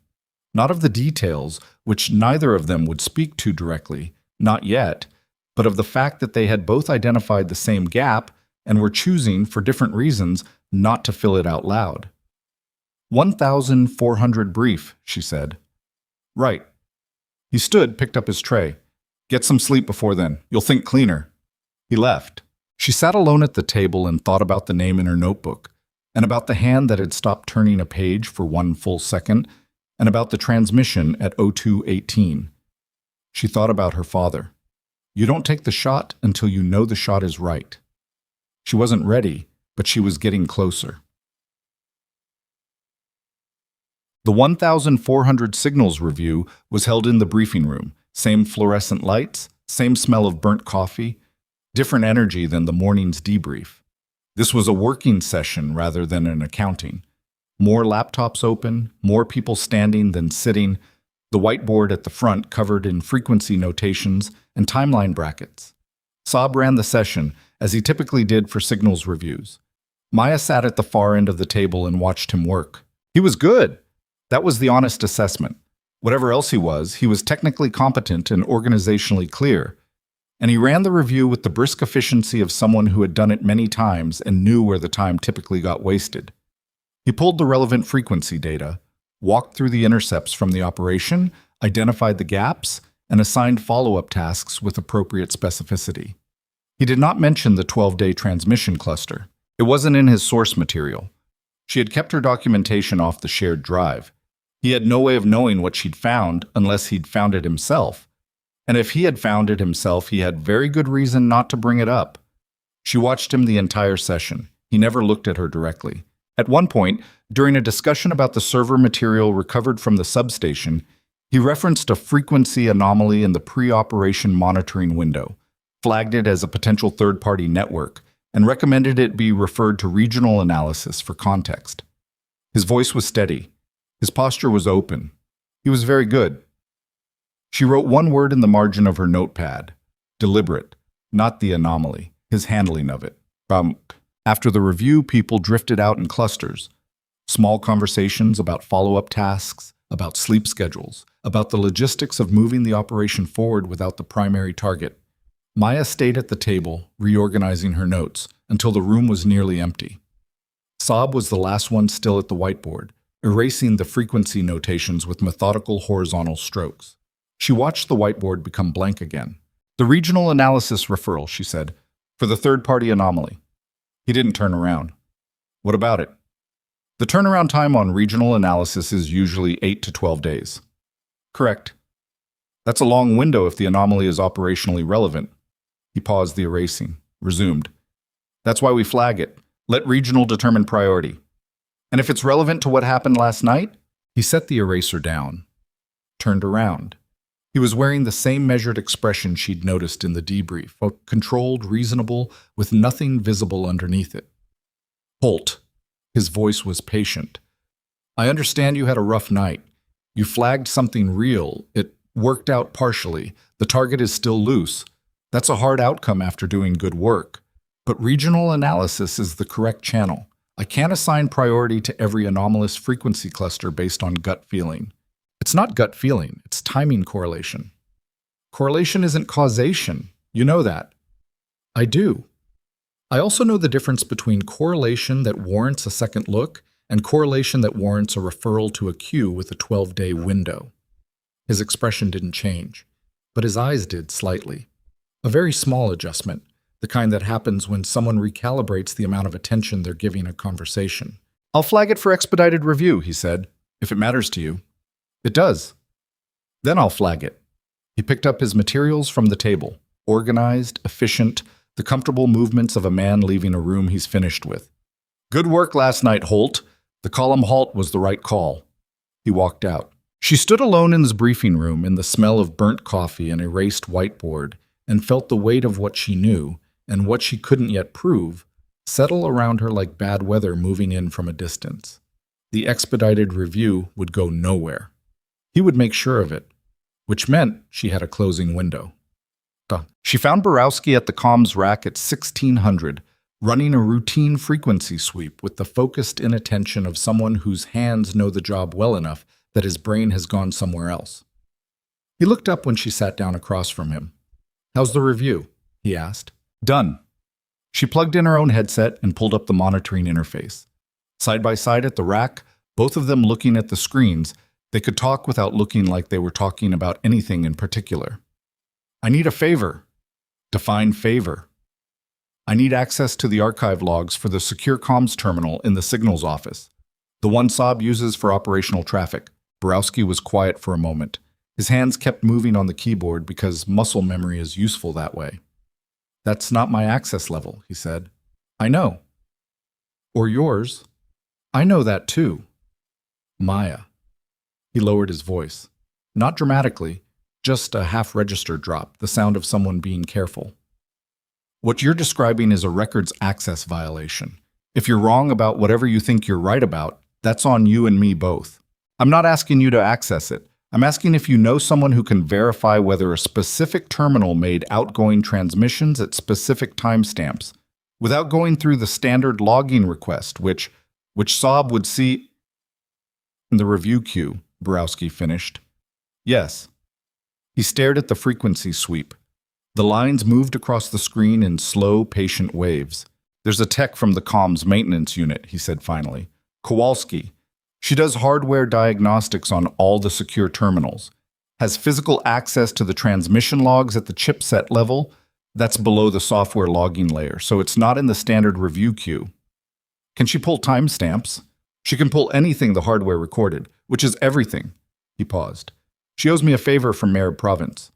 not of the details, which neither of them would speak to directly, not yet, but of the fact that they had both identified the same gap and were choosing, for different reasons, not to fill it out loud. 1,400 brief, she said. Right. He stood, picked up his tray. Get some sleep before then. You'll think cleaner. He left. She sat alone at the table and thought about the name in her notebook, and about the hand that had stopped turning a page for 1 full second, and about the transmission at 02:18. She thought about her father. You don't take the shot until you know the shot is right. She wasn't ready, but she was getting closer. The 1,400 signals review was held in the briefing room. Same fluorescent lights, same smell of burnt coffee, different energy than the morning's debrief. This was a working session rather than an accounting. More laptops open, more people standing than sitting, the whiteboard at the front covered in frequency notations and timeline brackets. Saab ran the session, as he typically did for signals reviews. Maya sat at the far end of the table and watched him work. He was good. That was the honest assessment. Whatever else he was technically competent and organizationally clear. And he ran the review with the brisk efficiency of someone who had done it many times and knew where the time typically got wasted. He pulled the relevant frequency data, walked through the intercepts from the operation, identified the gaps, and assigned follow-up tasks with appropriate specificity. He did not mention the 12-day transmission cluster. It wasn't in his source material. She had kept her documentation off the shared drive. He had no way of knowing what she'd found unless he'd found it himself. And if he had found it himself, he had very good reason not to bring it up. She watched him the entire session. He never looked at her directly. At one point, during a discussion about the server material recovered from the substation, he referenced a frequency anomaly in the pre-operation monitoring window, flagged it as a potential third-party network, and recommended it be referred to regional analysis for context. His voice was steady. His posture was open. He was very good. She wrote one word in the margin of her notepad. Deliberate, not the anomaly, his handling of it. After the review, people drifted out in clusters. Small conversations about follow-up tasks, about sleep schedules, about the logistics of moving the operation forward without the primary target. Maya stayed at the table, reorganizing her notes, until the room was nearly empty. Saab was the last one still at the whiteboard, erasing the frequency notations with methodical horizontal strokes. She watched the whiteboard become blank again. The regional analysis referral, she said, for the third-party anomaly. He didn't turn around. What about it? The turnaround time on regional analysis is usually 8 to 12 days. Correct. That's a long window if the anomaly is operationally relevant. He paused the erasing, resumed. That's why we flag it. Let regional determine priority. And if it's relevant to what happened last night? He set the eraser down, turned around. He was wearing the same measured expression she'd noticed in the debrief, controlled, reasonable, with nothing visible underneath it. Holt. His voice was patient. I understand you had a rough night. You flagged something real. It worked out partially. The target is still loose. That's a hard outcome after doing good work. But regional analysis is the correct channel. I can't assign priority to every anomalous frequency cluster based on gut feeling. It's not gut feeling, it's timing correlation. Correlation isn't causation. You know that. I do. I also know the difference between correlation that warrants a second look and correlation that warrants a referral to a queue with a 12-day window. His expression didn't change, but his eyes did slightly. A very small adjustment, the kind that happens when someone recalibrates the amount of attention they're giving a conversation. I'll flag it for expedited review, he said, if it matters to you. It does. Then I'll flag it. He picked up his materials from the table, organized, efficient, the comfortable movements of a man leaving a room he's finished with. Good work last night, Holt. The column halt was the right call. He walked out. She stood alone in his briefing room in the smell of burnt coffee and erased whiteboard and felt the weight of what she knew and what she couldn't yet prove settle around her like bad weather moving in from a distance. The expedited review would go nowhere. He would make sure of it, which meant she had a closing window. She found Borowski at the comms rack at 1600, running a routine frequency sweep with the focused inattention of someone whose hands know the job well enough that his brain has gone somewhere else. He looked up when she sat down across from him. "How's the review?" he asked. "Done." She plugged in her own headset and pulled up the monitoring interface. Side by side at the rack, both of them looking at the screens, they could talk without looking like they were talking about anything in particular. "I need a favor." Define favor. "I need access to the archive logs for the secure comms terminal in the signals office, the one Saab uses for operational traffic." Borowski was quiet for a moment. His hands kept moving on the keyboard because muscle memory is useful that way. "That's not my access level," he said. "I know." "Or yours." "I know that too." "Maya." He lowered his voice. Not dramatically, just a half-register drop, the sound of someone being careful. "What you're describing is a records access violation. If you're wrong about whatever you think you're right about, that's on you and me both. I'm not asking you to access it. I'm asking if you know someone who can verify whether a specific terminal made outgoing transmissions at specific timestamps, without going through the standard logging request, which Saab would see in the review queue," Borowski finished. "Yes." He stared at the frequency sweep. The lines moved across the screen in slow, patient waves. "There's a tech from the comms maintenance unit," he said finally. "Kowalski. She does hardware diagnostics on all the secure terminals. Has physical access to the transmission logs at the chipset level. That's below the software logging layer, so it's not in the standard review queue. Can she pull timestamps? She can pull anything the hardware recorded, which is everything." He paused. "She owes me a favor from Merib Province.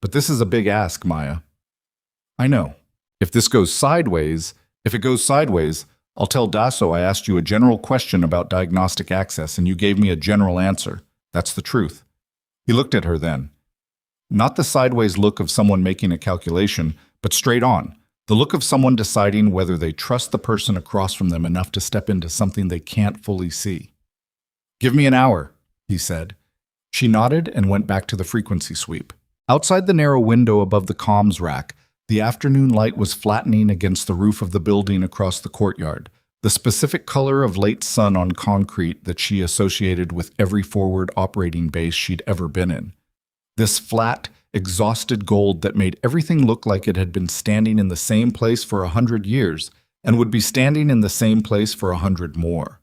But this is a big ask, Maya." "I know. If it goes sideways, I'll tell Dasso I asked you a general question about diagnostic access and you gave me a general answer. That's the truth." He looked at her then. Not the sideways look of someone making a calculation, but straight on, the look of someone deciding whether they trust the person across from them enough to step into something they can't fully see. "Give me an hour," he said. She nodded and went back to the frequency sweep. Outside the narrow window above the comms rack, the afternoon light was flattening against the roof of the building across the courtyard, the specific color of late sun on concrete that she associated with every forward operating base she'd ever been in. This flat, exhausted gold that made everything look like it had been standing in the same place for 100 years and would be standing in the same place for 100 more.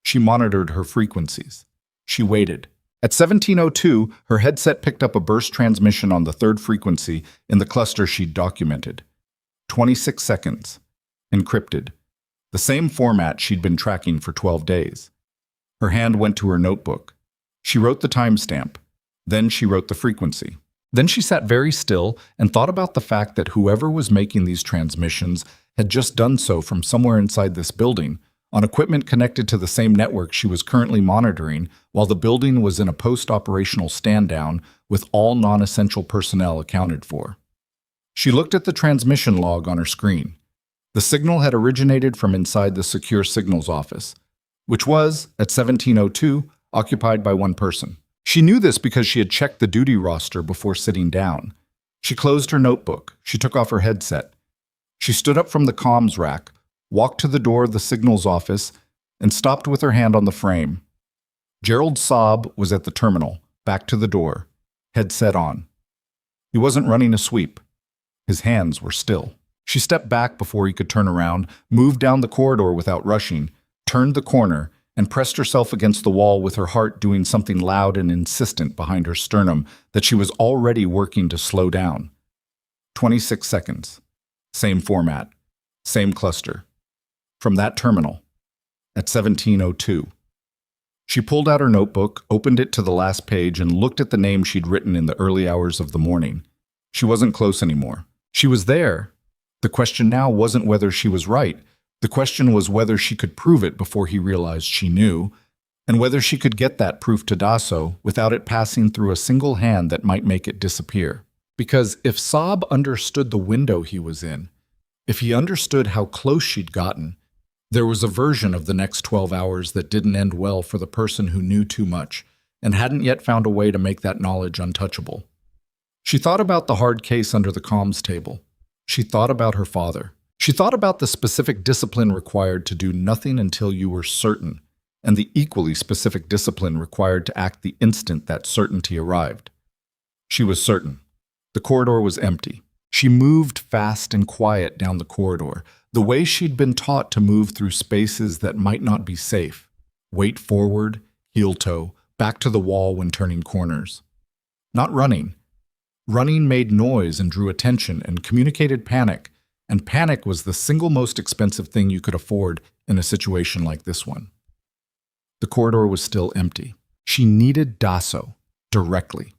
She monitored her frequencies. She waited. At 1702, her headset picked up a burst transmission on the third frequency in the cluster she'd documented. 26 seconds. Encrypted. The same format she'd been tracking for 12 days. Her hand went to her notebook. She wrote the timestamp. Then she wrote the frequency. Then she sat very still and thought about the fact that whoever was making these transmissions had just done so from somewhere inside this building, on equipment connected to the same network she was currently monitoring, while the building was in a post-operational stand-down with all non-essential personnel accounted for. She looked at the transmission log on her screen. The signal had originated from inside the secure signals office, which was, at 1702, occupied by one person. She knew this because she had checked the duty roster before sitting down. She closed her notebook. She took off her headset. She stood up from the comms rack, walked to the door of the signals office, and stopped with her hand on the frame. Gerald Saab was at the terminal, back to the door, headset on. He wasn't running a sweep. His hands were still. She stepped back before he could turn around, moved down the corridor without rushing, turned the corner, and pressed herself against the wall with her heart doing something loud and insistent behind her sternum that she was already working to slow down. 26 seconds. Same format. Same cluster. From that terminal. At 1702. She pulled out her notebook, opened it to the last page, and looked at the name she'd written in the early hours of the morning. She wasn't close anymore. She was there. The question now wasn't whether she was right. The question was whether she could prove it before he realized she knew, and whether she could get that proof to Dasso without it passing through a single hand that might make it disappear. Because if Saab understood the window he was in, If he understood how close she'd gotten, there was a version of the next 12 hours that didn't end well for the person who knew too much and hadn't yet found a way to make that knowledge untouchable. She thought about the hard case under the comms table. She thought about her father. She thought about the specific discipline required to do nothing until you were certain, and the equally specific discipline required to act the instant that certainty arrived. She was certain. The corridor was empty. She moved fast and quiet down the corridor, the way she'd been taught to move through spaces that might not be safe. Weight forward, heel toe, back to the wall when turning corners. Not running. Running made noise and drew attention and communicated panic, and panic was the single most expensive thing you could afford in a situation like this one. The corridor was still empty. She needed Dasso, directly.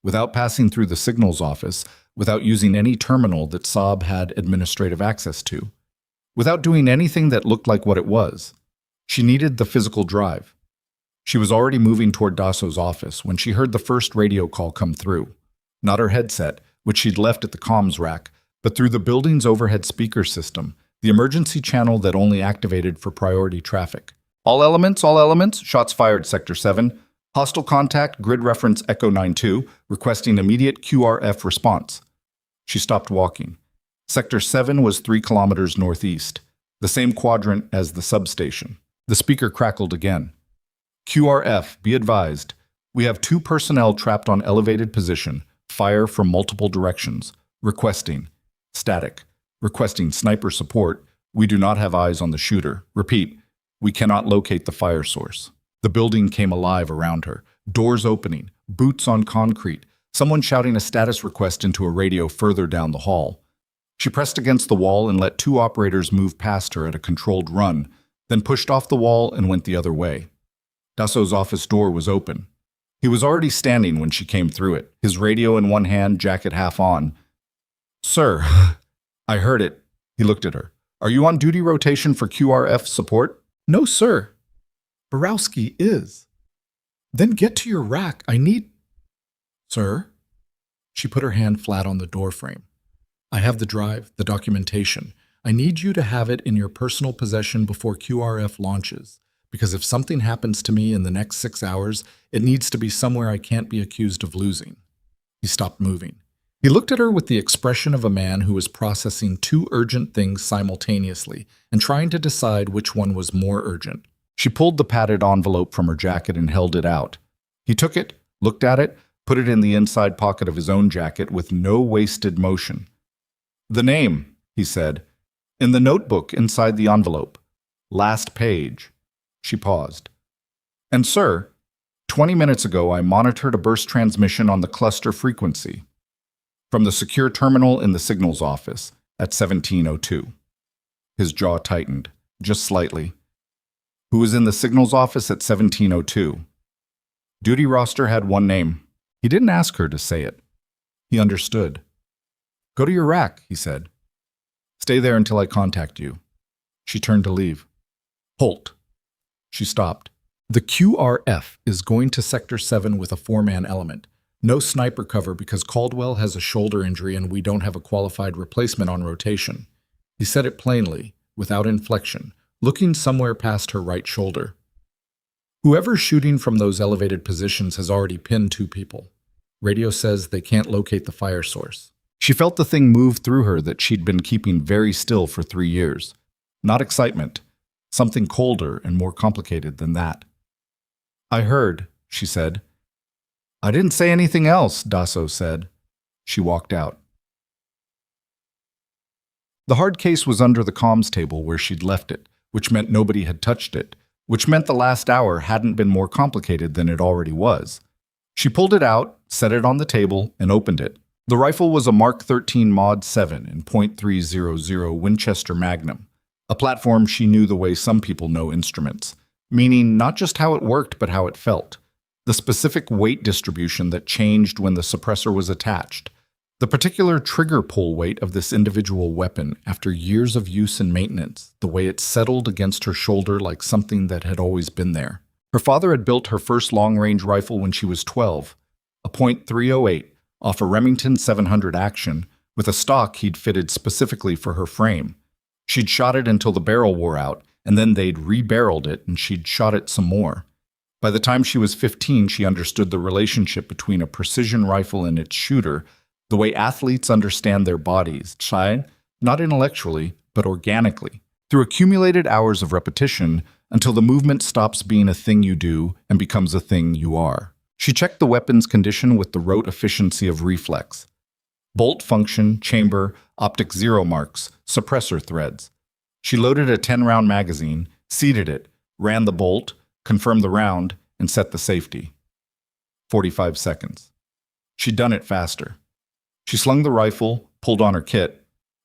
Without passing through the signals office, without using any terminal that Saab had administrative access to, without doing anything that looked like what it was, she needed the physical drive. She was already moving toward Dasso's office when she heard the first radio call come through. Not her headset, which she'd left at the comms rack, but through the building's overhead speaker system, the emergency channel that only activated for priority traffic. All elements, shots fired, Sector 7. Hostile contact, grid reference Echo 92, requesting immediate QRF response. She stopped walking. Sector 7 was 3 kilometers northeast, the same quadrant as the substation. The speaker crackled again. QRF, be advised. We have 2 personnel trapped on elevated position. Fire from multiple directions. Requesting. Static. Requesting sniper support. We do not have eyes on the shooter. Repeat. We cannot locate the fire source. The building came alive around her. Doors opening. Boots on concrete. Someone shouting a status request into a radio further down the hall. She pressed against the wall and let 2 operators move past her at a controlled run, then pushed off the wall and went the other way. Dasso's office door was open. He was already standing when she came through it, his radio in one hand, jacket half on. Sir, I heard it. He looked at her. Are you on duty rotation for QRF support? No, sir. Borowski is. Then get to your rack. I need... Sir? She put her hand flat on the doorframe. I have the drive, the documentation. I need you to have it in your personal possession before QRF launches, because if something happens to me in the next 6 hours, it needs to be somewhere I can't be accused of losing. He stopped moving. He looked at her with the expression of a man who was processing 2 urgent things simultaneously and trying to decide which one was more urgent. She pulled the padded envelope from her jacket and held it out. He took it, looked at it, put it in the inside pocket of his own jacket with no wasted motion. The name, he said, in the notebook inside the envelope. Last page. She paused. And sir, 20 minutes ago I monitored a burst transmission on the cluster frequency from the secure terminal in the signals office at 1702. His jaw tightened, just slightly. Who was in the signals office at 1702? Duty roster had one name. He didn't ask her to say it. He understood. Go to your rack, he said. Stay there until I contact you. She turned to leave. Holt. She stopped. The QRF is going to Sector 7 with a 4-man element. No sniper cover because Caldwell has a shoulder injury and we don't have a qualified replacement on rotation. He said it plainly, without inflection, looking somewhere past her right shoulder. Whoever's shooting from those elevated positions has already pinned 2 people. Radio says they can't locate the fire source. She felt the thing move through her that she'd been keeping very still for 3 years. Not excitement. Something colder and more complicated than that. I heard, she said. I didn't say anything else, Dasso said. She walked out. The hard case was under the comms table where she'd left it, which meant nobody had touched it, which meant the last hour hadn't been more complicated than it already was. She pulled it out, set it on the table, and opened it. The rifle was a Mark 13 Mod 7 in .300 Winchester Magnum, a platform she knew the way some people know instruments, meaning not just how it worked but how it felt. The specific weight distribution that changed when the suppressor was attached, the particular trigger pull weight of this individual weapon after years of use and maintenance, the way it settled against her shoulder like something that had always been there. Her father had built her first long-range rifle when she was 12, a .308, off a Remington 700 Action, with a stock he'd fitted specifically for her frame. She'd shot it until the barrel wore out, and then they'd re-barreled it and she'd shot it some more. By the time she was 15, she understood the relationship between a precision rifle and its shooter, the way athletes understand their bodies, not intellectually, but organically, through accumulated hours of repetition until the movement stops being a thing you do and becomes a thing you are. She checked the weapon's condition with the rote efficiency of reflex. Bolt function, chamber, optic zero marks, suppressor threads. She loaded a 10-round magazine, seated it, ran the bolt, confirmed the round, and set the safety. 45 seconds. She'd done it faster. She slung the rifle, pulled on her kit,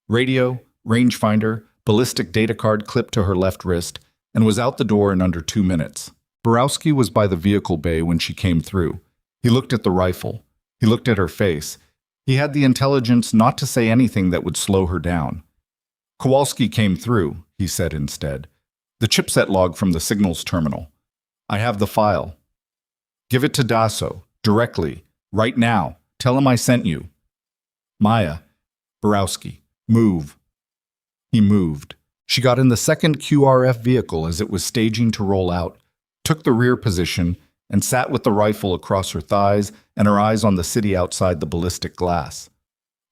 radio, rangefinder, ballistic data card clipped to her left wrist, and was out the door in under 2 minutes. Borowski was by the vehicle bay when she came through. He looked at the rifle. He looked at her face. He had the intelligence not to say anything that would slow her down. Kowalski came through, he said instead. The chipset log from the signals terminal. I have the file. Give it to Dasso, directly, right now. Tell him I sent you. Maya. Borowski. Move. He moved. She got in the second QRF vehicle as it was staging to roll out, took the rear position, and sat with the rifle across her thighs and her eyes on the city outside the ballistic glass.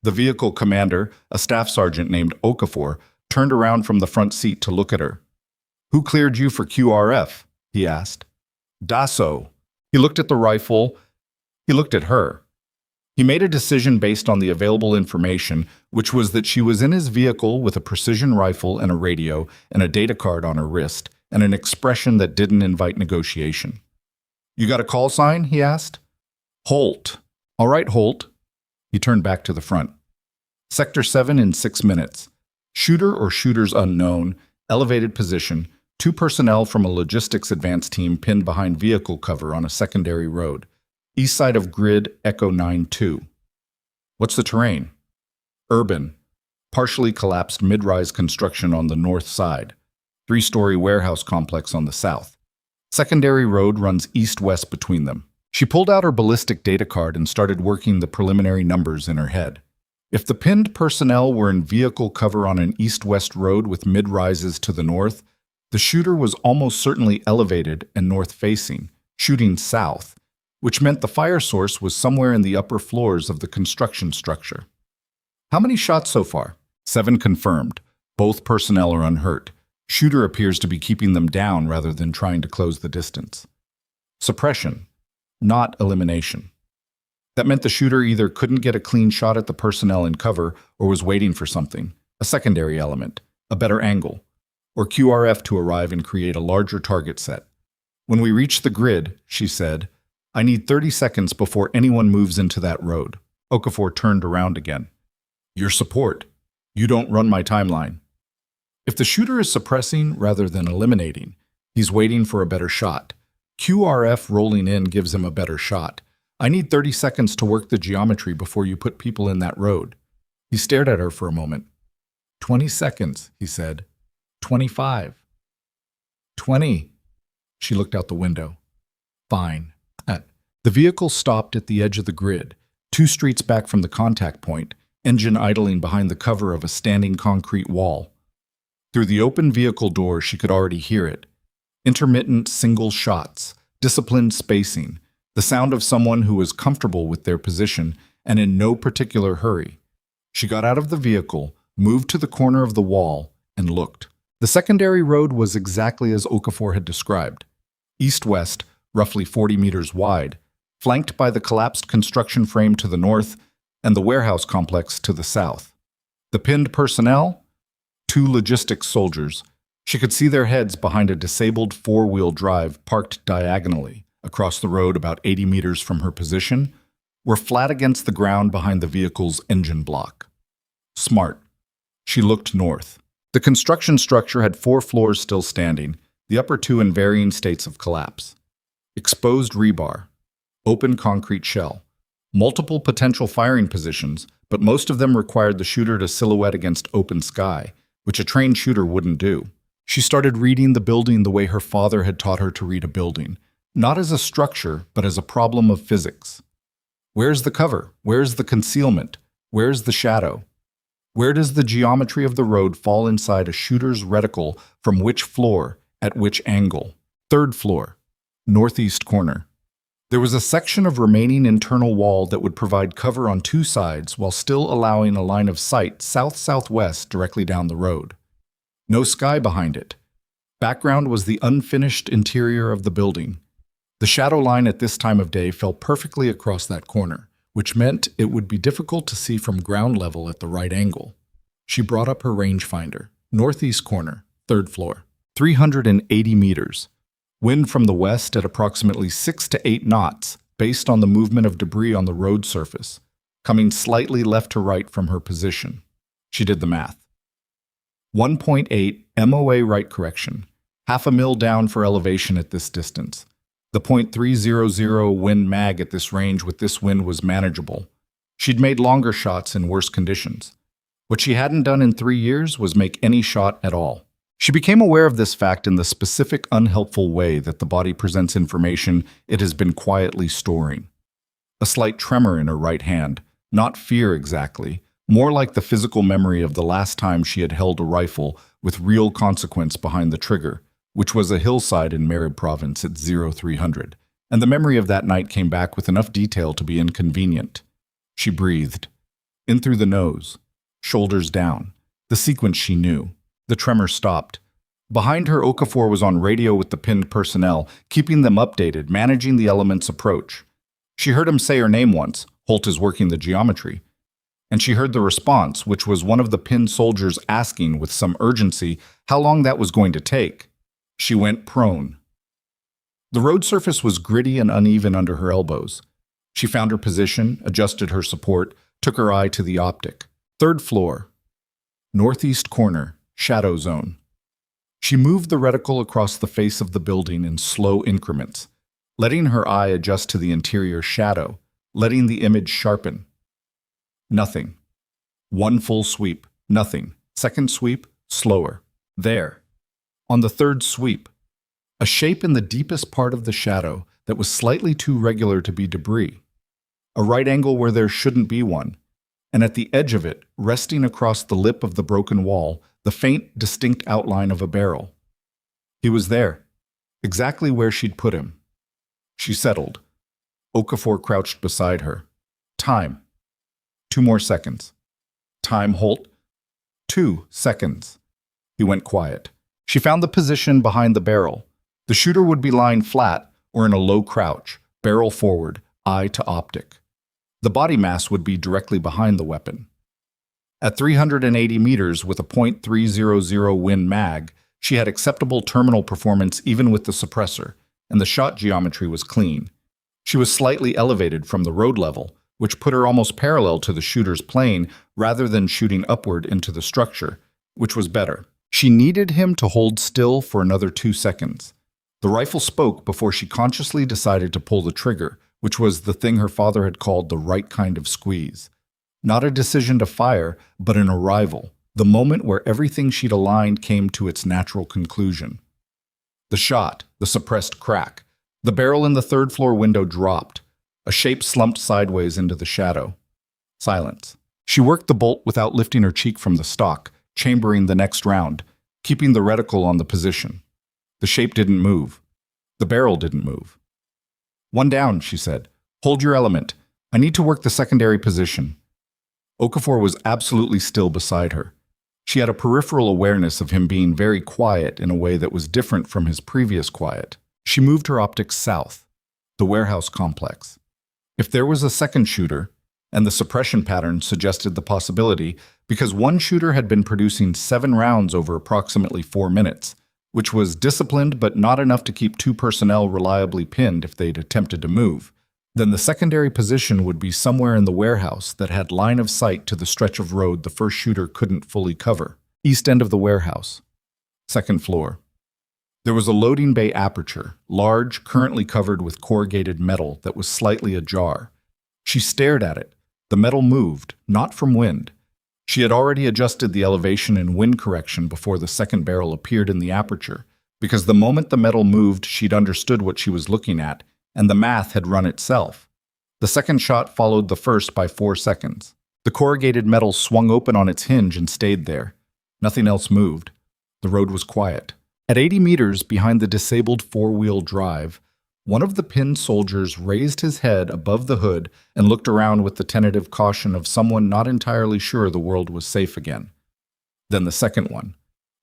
The vehicle commander, a staff sergeant named Okafor, turned around from the front seat to look at her. Who cleared you for QRF? He asked. Dasso. He looked at the rifle. He looked at her. He made a decision based on the available information, which was that she was in his vehicle with a precision rifle and a radio and a data card on her wrist, and an expression that didn't invite negotiation. You got a call sign? He asked. Holt. All right, Holt. He turned back to the front. Sector 7 in 6 minutes. Shooter or shooters unknown, elevated position, 2 personnel from a logistics advance team pinned behind vehicle cover on a secondary road. East side of grid Echo 9-2. What's the terrain? Urban. Partially collapsed mid-rise construction on the north side. 3-story warehouse complex on the south. Secondary road runs east-west between them. She pulled out her ballistic data card and started working the preliminary numbers in her head. If the pinned personnel were in vehicle cover on an east-west road with mid-rises to the north, the shooter was almost certainly elevated and north-facing, shooting south, which meant the fire source was somewhere in the upper floors of the construction structure. How many shots so far? 7 confirmed. Both personnel are unhurt. Shooter appears to be keeping them down rather than trying to close the distance. Suppression, not elimination. That meant the shooter either couldn't get a clean shot at the personnel in cover or was waiting for something, a secondary element, a better angle, or QRF to arrive and create a larger target set. When we reach the grid, she said, I need 30 seconds before anyone moves into that road. Okafor turned around again. Your support. You don't run my timeline. If the shooter is suppressing rather than eliminating, he's waiting for a better shot. QRF rolling in gives him a better shot. I need 30 seconds to work the geometry before you put people in that road. He stared at her for a moment. 20 seconds, he said. 25. 20. She looked out the window. Fine. The vehicle stopped at the edge of the grid, 2 streets back from the contact point, engine idling behind the cover of a standing concrete wall. Through the open vehicle door, she could already hear it. Intermittent single shots, disciplined spacing, the sound of someone who was comfortable with their position and in no particular hurry. She got out of the vehicle, moved to the corner of the wall, and looked. The secondary road was exactly as Okafor had described. East-west, roughly 40 meters wide, flanked by the collapsed construction frame to the north and the warehouse complex to the south. The pinned personnel? 2 logistics soldiers. She could see their heads behind a disabled 4-wheel drive parked diagonally across the road about 80 meters from her position, were flat against the ground behind the vehicle's engine block. Smart. She looked north. The construction structure had 4 floors still standing, the upper 2 in varying states of collapse. Exposed rebar. Open concrete shell. Multiple potential firing positions, but most of them required the shooter to silhouette against open sky, which a trained shooter wouldn't do. She started reading the building the way her father had taught her to read a building, not as a structure, but as a problem of physics. Where's the cover? Where's the concealment? Where's the shadow? Where does the geometry of the road fall inside a shooter's reticle from which floor, at which angle? Third floor, northeast corner. There was a section of remaining internal wall that would provide cover on two sides while still allowing a line of sight south-southwest directly down the road. No sky behind it. Background was the unfinished interior of the building. The shadow line at this time of day fell perfectly across that corner, which meant it would be difficult to see from ground level at the right angle. She brought up her rangefinder. Northeast corner, third floor. 380 meters. Wind from the west at approximately 6 to 8 knots, based on the movement of debris on the road surface, coming slightly left to right from her position. She did the math. 1.8 MOA right correction, half a mil down for elevation at this distance. The .300 wind mag at this range with this wind was manageable. She'd made longer shots in worse conditions. What she hadn't done in 3 years was make any shot at all. She became aware of this fact in the specific, unhelpful way that the body presents information it has been quietly storing. A slight tremor in her right hand, not fear exactly, more like the physical memory of the last time she had held a rifle with real consequence behind the trigger, which was a hillside in Marib province at 0300, and the memory of that night came back with enough detail to be inconvenient. She breathed. In through the nose, shoulders down, the sequence she knew. The tremor stopped. Behind her, Okafor was on radio with the pinned personnel, keeping them updated, managing the element's approach. She heard him say her name once, Holt is working the geometry. And she heard the response, which was one of the pinned soldiers asking with some urgency how long that was going to take. She went prone. The road surface was gritty and uneven under her elbows. She found her position, adjusted her support, took her eye to the optic. Third floor. Northeast corner. Shadow zone. She moved the reticle across the face of the building in slow increments, letting her eye adjust to the interior shadow, letting the image sharpen. Nothing. One full sweep. Nothing. Second sweep. Slower. There. On the third sweep. A shape in the deepest part of the shadow that was slightly too regular to be debris. A right angle where there shouldn't be one. And at the edge of it, resting across the lip of the broken wall, the faint, distinct outline of a barrel. He was there, exactly where she'd put him. She settled. Okafor crouched beside her. Time. 2 more seconds. Time, Holt. 2 seconds. He went quiet. She found the position behind the barrel. The shooter would be lying flat or in a low crouch, barrel forward, eye to optic. The body mass would be directly behind the weapon. At 380 meters with a .300 Win mag, she had acceptable terminal performance even with the suppressor, and the shot geometry was clean. She was slightly elevated from the road level, which put her almost parallel to the shooter's plane rather than shooting upward into the structure, which was better. She needed him to hold still for another 2 seconds. The rifle spoke before she consciously decided to pull the trigger, which was the thing her father had called the right kind of squeeze. Not a decision to fire, but an arrival, the moment where everything she'd aligned came to its natural conclusion. The shot, the suppressed crack. The barrel in the third-floor window dropped. A shape slumped sideways into the shadow. Silence. She worked the bolt without lifting her cheek from the stock, chambering the next round, keeping the reticle on the position. The shape didn't move. The barrel didn't move. One down, she said. Hold your element. I need to work the secondary position. Okafor was absolutely still beside her. She had a peripheral awareness of him being very quiet in a way that was different from his previous quiet. She moved her optics south, the warehouse complex. If there was a second shooter, and the suppression pattern suggested the possibility, because one shooter had been producing 7 rounds over approximately 4 minutes, which was disciplined but not enough to keep 2 personnel reliably pinned if they'd attempted to move, then the secondary position would be somewhere in the warehouse that had line of sight to the stretch of road the first shooter couldn't fully cover. East end of the warehouse. Second floor. There was a loading bay aperture, large, currently covered with corrugated metal that was slightly ajar. She stared at it. The metal moved, not from wind. She had already adjusted the elevation and wind correction before the second barrel appeared in the aperture, because the moment the metal moved, she'd understood what she was looking at, and the math had run itself. The second shot followed the first by 4 seconds. The corrugated metal swung open on its hinge and stayed there. Nothing else moved. The road was quiet. At 80 meters behind the disabled four-wheel drive, one of the pinned soldiers raised his head above the hood and looked around with the tentative caution of someone not entirely sure the world was safe again. Then the second one.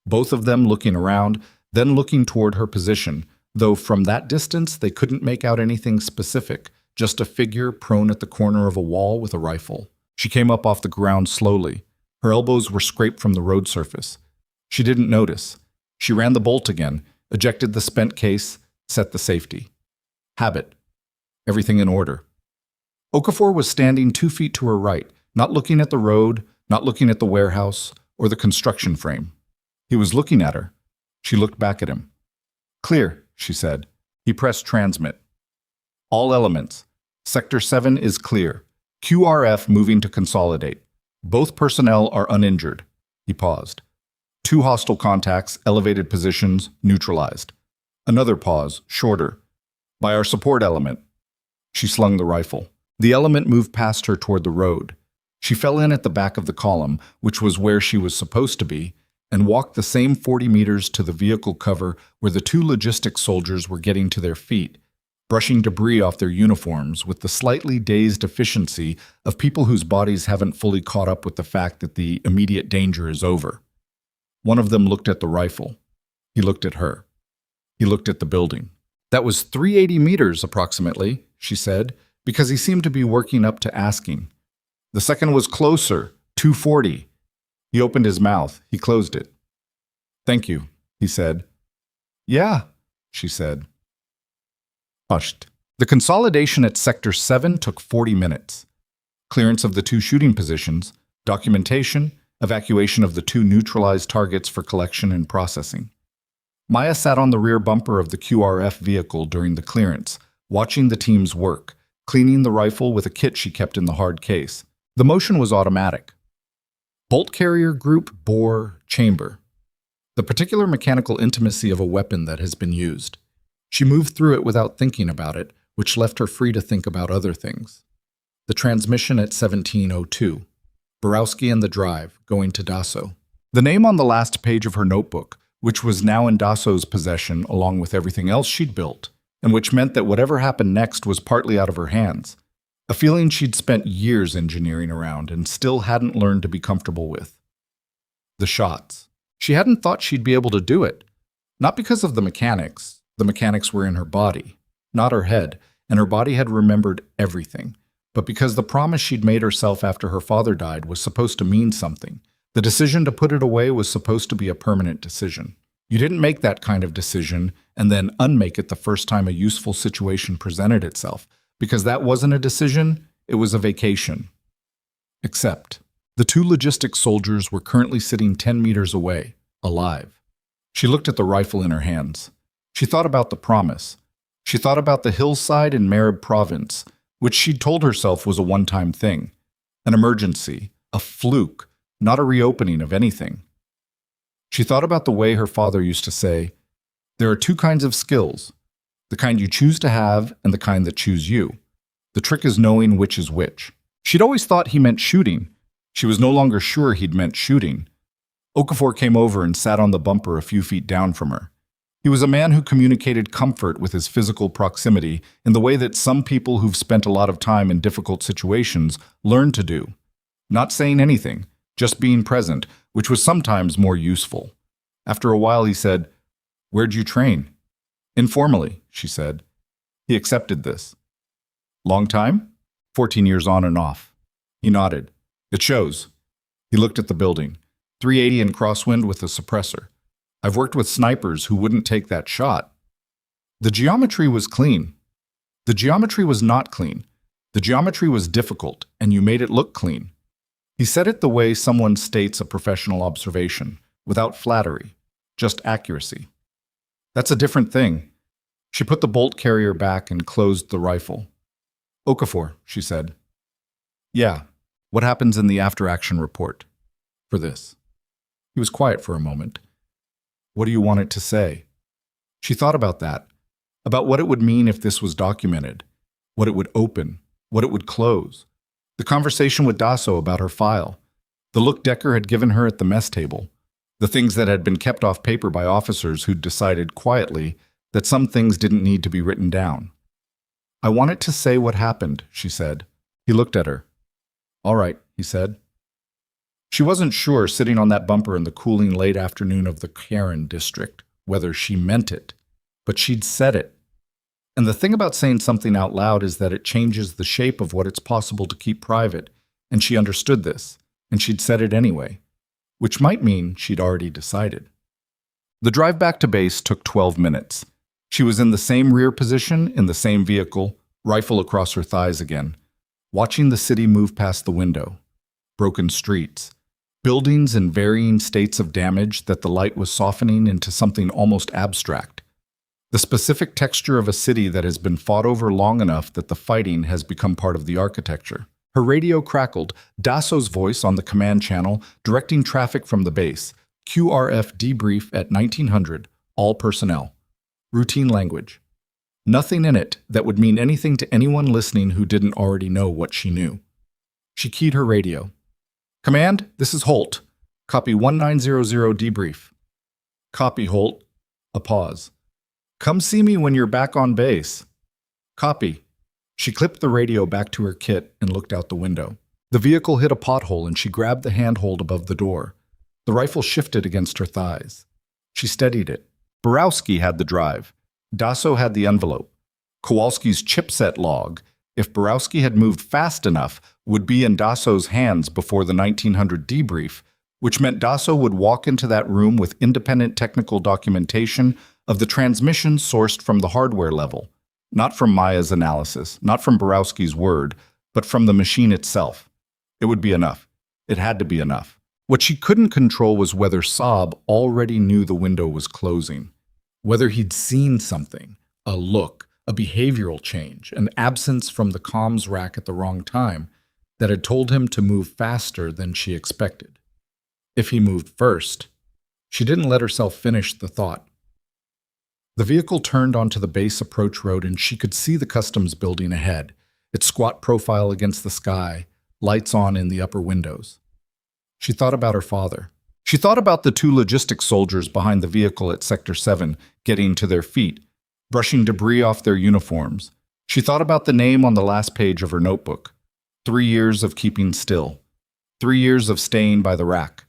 Both of them looking around, then looking toward her position, though from that distance they couldn't make out anything specific, just a figure prone at the corner of a wall with a rifle. She came up off the ground slowly. Her elbows were scraped from the road surface. She didn't notice. She ran the bolt again, ejected the spent case, set the safety. Habit. Everything in order. Okafor was standing 2 feet to her right, not looking at the road, not looking at the warehouse, or the construction frame. He was looking at her. She looked back at him. "Clear," she said. He pressed transmit. "All elements. Sector 7 is clear. QRF moving to consolidate. Both personnel are uninjured." He paused. 2 hostile contacts, elevated positions, neutralized. Another pause, shorter. "By our support element." She slung the rifle. The element moved past her toward the road. She fell in at the back of the column, which was where she was supposed to be, and walked the same 40 meters to the vehicle cover where the 2 logistics soldiers were getting to their feet, brushing debris off their uniforms with the slightly dazed efficiency of people whose bodies haven't fully caught up with the fact that the immediate danger is over. One of them looked at the rifle. He looked at her. He looked at the building. "That was 380 meters approximately," she said, because he seemed to be working up to asking. "The second was closer, 240. He opened his mouth. He closed it. "Thank you," he said. "Yeah," she said. Hushed. The consolidation at Sector 7 took 40 minutes. Clearance of the 2 shooting positions, documentation, evacuation of the 2 neutralized targets for collection and processing. Maya sat on the rear bumper of the QRF vehicle during the clearance, watching the team's work, cleaning the rifle with a kit she kept in the hard case. The motion was automatic. Bolt carrier group, bore, chamber. The particular mechanical intimacy of a weapon that has been used. She moved through it without thinking about it, which left her free to think about other things. The transmission at 1702. Borowski and the drive, going to Dasso. The name on the last page of her notebook, which was now in Dasso's possession along with everything else she'd built, and which meant that whatever happened next was partly out of her hands. A feeling she'd spent years engineering around and still hadn't learned to be comfortable with. The shots. She hadn't thought she'd be able to do it. Not because of the mechanics. The mechanics were in her body, not her head, and her body had remembered everything. But because the promise she'd made herself after her father died was supposed to mean something. The decision to put it away was supposed to be a permanent decision. You didn't make that kind of decision and then unmake it the first time a useful situation presented itself, because that wasn't a decision, it was a vacation. Except, the 2 logistics soldiers were currently sitting 10 meters away, alive. She looked at the rifle in her hands. She thought about the promise. She thought about the hillside in Marib province, which she'd told herself was a one-time thing. An emergency, a fluke, not a reopening of anything. She thought about the way her father used to say, "There are 2 kinds of skills, the kind you choose to have and the kind that choose you. The trick is knowing which is which." She'd always thought he meant shooting. She was no longer sure he'd meant shooting. Okafor came over and sat on the bumper a few feet down from her. He was a man who communicated comfort with his physical proximity in the way that some people who've spent a lot of time in difficult situations learn to do. Not saying anything, just being present, which was sometimes more useful. After a while he said, "Where'd you train?" "Informally," she said. He accepted this. "Long time?" 14 years on and off. He nodded. "It shows." He looked at the building. 380 in crosswind with a suppressor. "I've worked with snipers who wouldn't take that shot." The geometry was clean. The geometry was not clean. The geometry was difficult, and you made it look clean. He said it the way someone states a professional observation, without flattery, just accuracy. "That's a different thing." She put the bolt carrier back and closed the rifle. "Okafor," she said. "Yeah, what happens in the after-action report for this?" He was quiet for a moment. "What do you want it to say?" She thought about that, about what it would mean if this was documented, what it would open, what it would close. The conversation with Dasso about her file. The look Decker had given her at the mess table. The things that had been kept off paper by officers who'd decided quietly that some things didn't need to be written down. "I wanted to say what happened," she said. He looked at her. "All right," he said. She wasn't sure, sitting on that bumper in the cooling late afternoon of the Karen district, whether she meant it. But she'd said it. And the thing about saying something out loud is that it changes the shape of what it's possible to keep private, and she understood this, and she'd said it anyway, which might mean she'd already decided. The drive back to base took 12 minutes. She was in the same rear position, in the same vehicle, rifle across her thighs again, watching the city move past the window. Broken streets. Buildings in varying states of damage that the light was softening into something almost abstract. The specific texture of a city that has been fought over long enough that the fighting has become part of the architecture. Her radio crackled, Dasso's voice on the command channel, directing traffic from the base. QRF debrief at 1900, all personnel. Routine language. Nothing in it that would mean anything to anyone listening who didn't already know what she knew. She keyed her radio. "Command, this is Holt. Copy 1900 debrief." "Copy, Holt." A pause. "Come see me when you're back on base." "Copy." She clipped the radio back to her kit and looked out the window. The vehicle hit a pothole and she grabbed the handhold above the door. The rifle shifted against her thighs. She steadied it. Borowski had the drive. Dasso had the envelope. Kowalski's chipset log, if Borowski had moved fast enough, would be in Dasso's hands before the 1900 debrief, which meant Dasso would walk into that room with independent technical documentation of the transmission sourced from the hardware level, not from Maya's analysis, not from Borowski's word, but from the machine itself. It would be enough. It had to be enough. What she couldn't control was whether Saab already knew the window was closing, whether he'd seen something, a look, a behavioral change, an absence from the comms rack at the wrong time that had told him to move faster than she expected. If he moved first, she didn't let herself finish the thought. The vehicle turned onto the base approach road and she could see the customs building ahead, its squat profile against the sky, lights on in the upper windows. She thought about her father. She thought about the two logistics soldiers behind the vehicle at Sector 7 getting to their feet, brushing debris off their uniforms. She thought about the name on the last page of her notebook. 3 years of keeping still. 3 years of staying by the rack.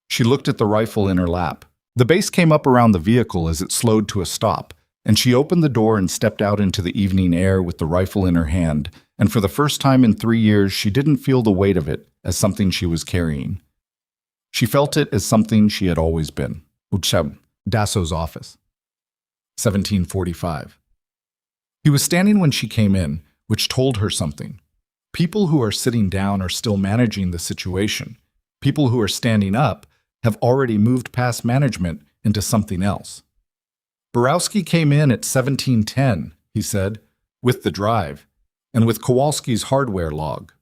She looked at the rifle in her lap. The base came up around the vehicle as it slowed to a stop, and she opened the door and stepped out into the evening air with the rifle in her hand, and for the first time in 3 years she didn't feel the weight of it as something she was carrying. She felt it as something she had always been. Dasso's office. 1745. He was standing when she came in, which told her something. People who are sitting down are still managing the situation. People who are standing up have already moved past management into something else. Borowski came in at 1710, he said, with the drive, and with Kowalski's hardware log.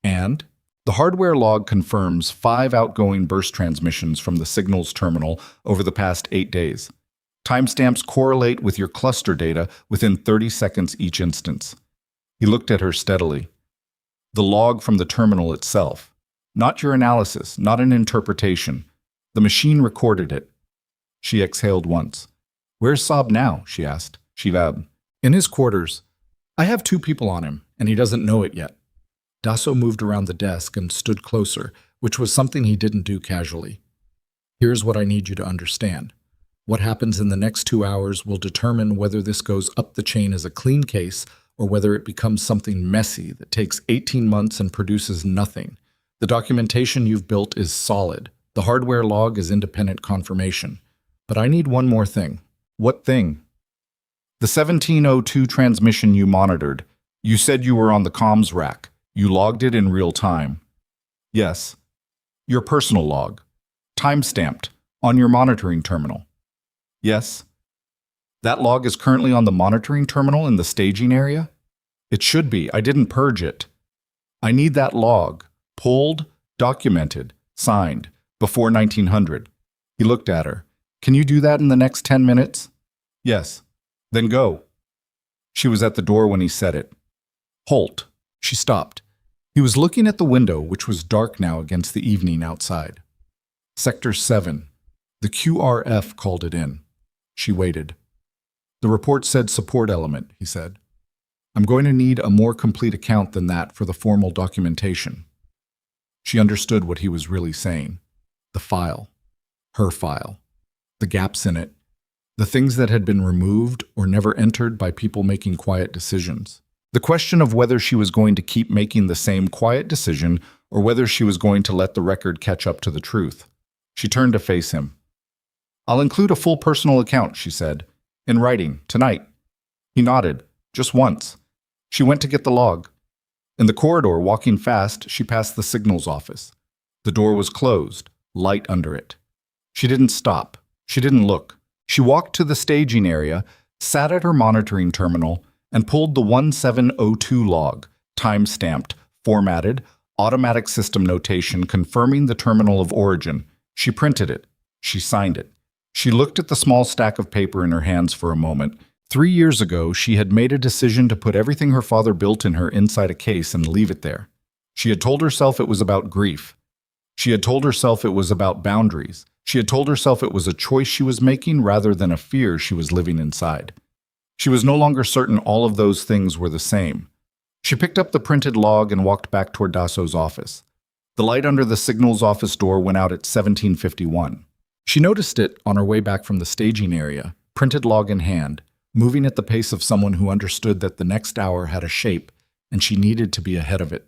And the hardware log confirms 5 outgoing burst transmissions from the signals terminal over the past 8 days. Timestamps correlate with your cluster data within 30 seconds each instance. He looked at her steadily. The log from the terminal itself. Not your analysis, not an interpretation. The machine recorded it. She exhaled once. "Where's Saab now?" she asked. "In his quarters. I have 2 people on him, and he doesn't know it yet." Dasso moved around the desk and stood closer, which was something he didn't do casually. "Here's what I need you to understand. What happens in the next 2 hours will determine whether this goes up the chain as a clean case or whether it becomes something messy that takes 18 months and produces nothing. The documentation you've built is solid. The hardware log is independent confirmation. But I need one more thing." "What thing?" "The 1702 transmission you monitored. You said you were on the comms rack. You logged it in real time." "Yes." "Your personal log. Time-stamped. On your monitoring terminal." "Yes." "That log is currently on the monitoring terminal in the staging area?" "It should be. I didn't purge it." "I need that log. Pulled, documented, signed, before 1900. He looked at her. "Can you do that in the next 10 minutes? "Yes." "Then go." She was at the door when he said it. "Holt." She stopped. He was looking at the window, which was dark now against the evening outside. Sector 7. The QRF called it in. She waited. The report said support element, he said. I'm going to need a more complete account than that for the formal documentation. She understood what he was really saying. The file. Her file. The gaps in it. The things that had been removed or never entered by people making quiet decisions. The question of whether she was going to keep making the same quiet decision or whether she was going to let the record catch up to the truth. She turned to face him. I'll include a full personal account, she said. In writing, tonight. He nodded, just once. She went to get the log. In the corridor, walking fast, she passed the signals office. The door was closed, light under it. She didn't stop. She didn't look. She walked to the staging area, sat at her monitoring terminal, and pulled the 1702 log, time-stamped, formatted, automatic system notation confirming the terminal of origin. She printed it. She signed it. She looked at the small stack of paper in her hands for a moment. 3 years ago, she had made a decision to put everything her father built in her inside a case and leave it there. She had told herself it was about grief. She had told herself it was about boundaries. She had told herself it was a choice she was making rather than a fear she was living inside. She was no longer certain all of those things were the same. She picked up the printed log and walked back toward Dasso's office. The light under the signals office door went out at 17:51. She noticed it on her way back from the staging area, printed log in hand, moving at the pace of someone who understood that the next hour had a shape and she needed to be ahead of it.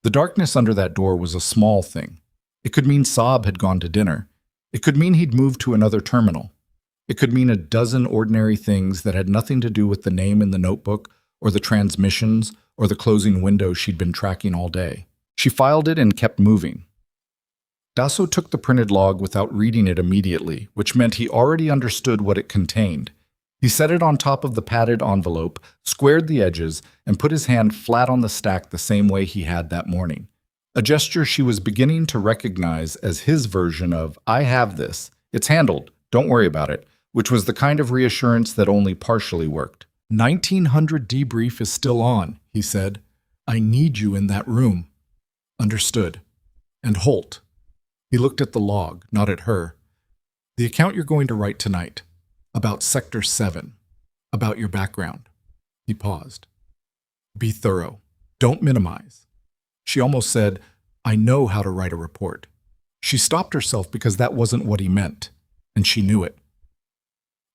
The darkness under that door was a small thing. It could mean Saab had gone to dinner. It could mean he'd moved to another terminal. It could mean a dozen ordinary things that had nothing to do with the name in the notebook or the transmissions or the closing window she'd been tracking all day. She filed it and kept moving. Dasso took the printed log without reading it immediately, which meant he already understood what it contained. He set it on top of the padded envelope, squared the edges, and put his hand flat on the stack the same way he had that morning. A gesture she was beginning to recognize as his version of, I have this. It's handled. Don't worry about it, which was the kind of reassurance that only partially worked. 1900 debrief is still on, he said. I need you in that room. Understood. And Holt. He looked at the log, not at her. The account you're going to write tonight. About Sector 7. About your background. He paused. Be thorough. Don't minimize. She almost said, I know how to write a report. She stopped herself because that wasn't what he meant, and she knew it.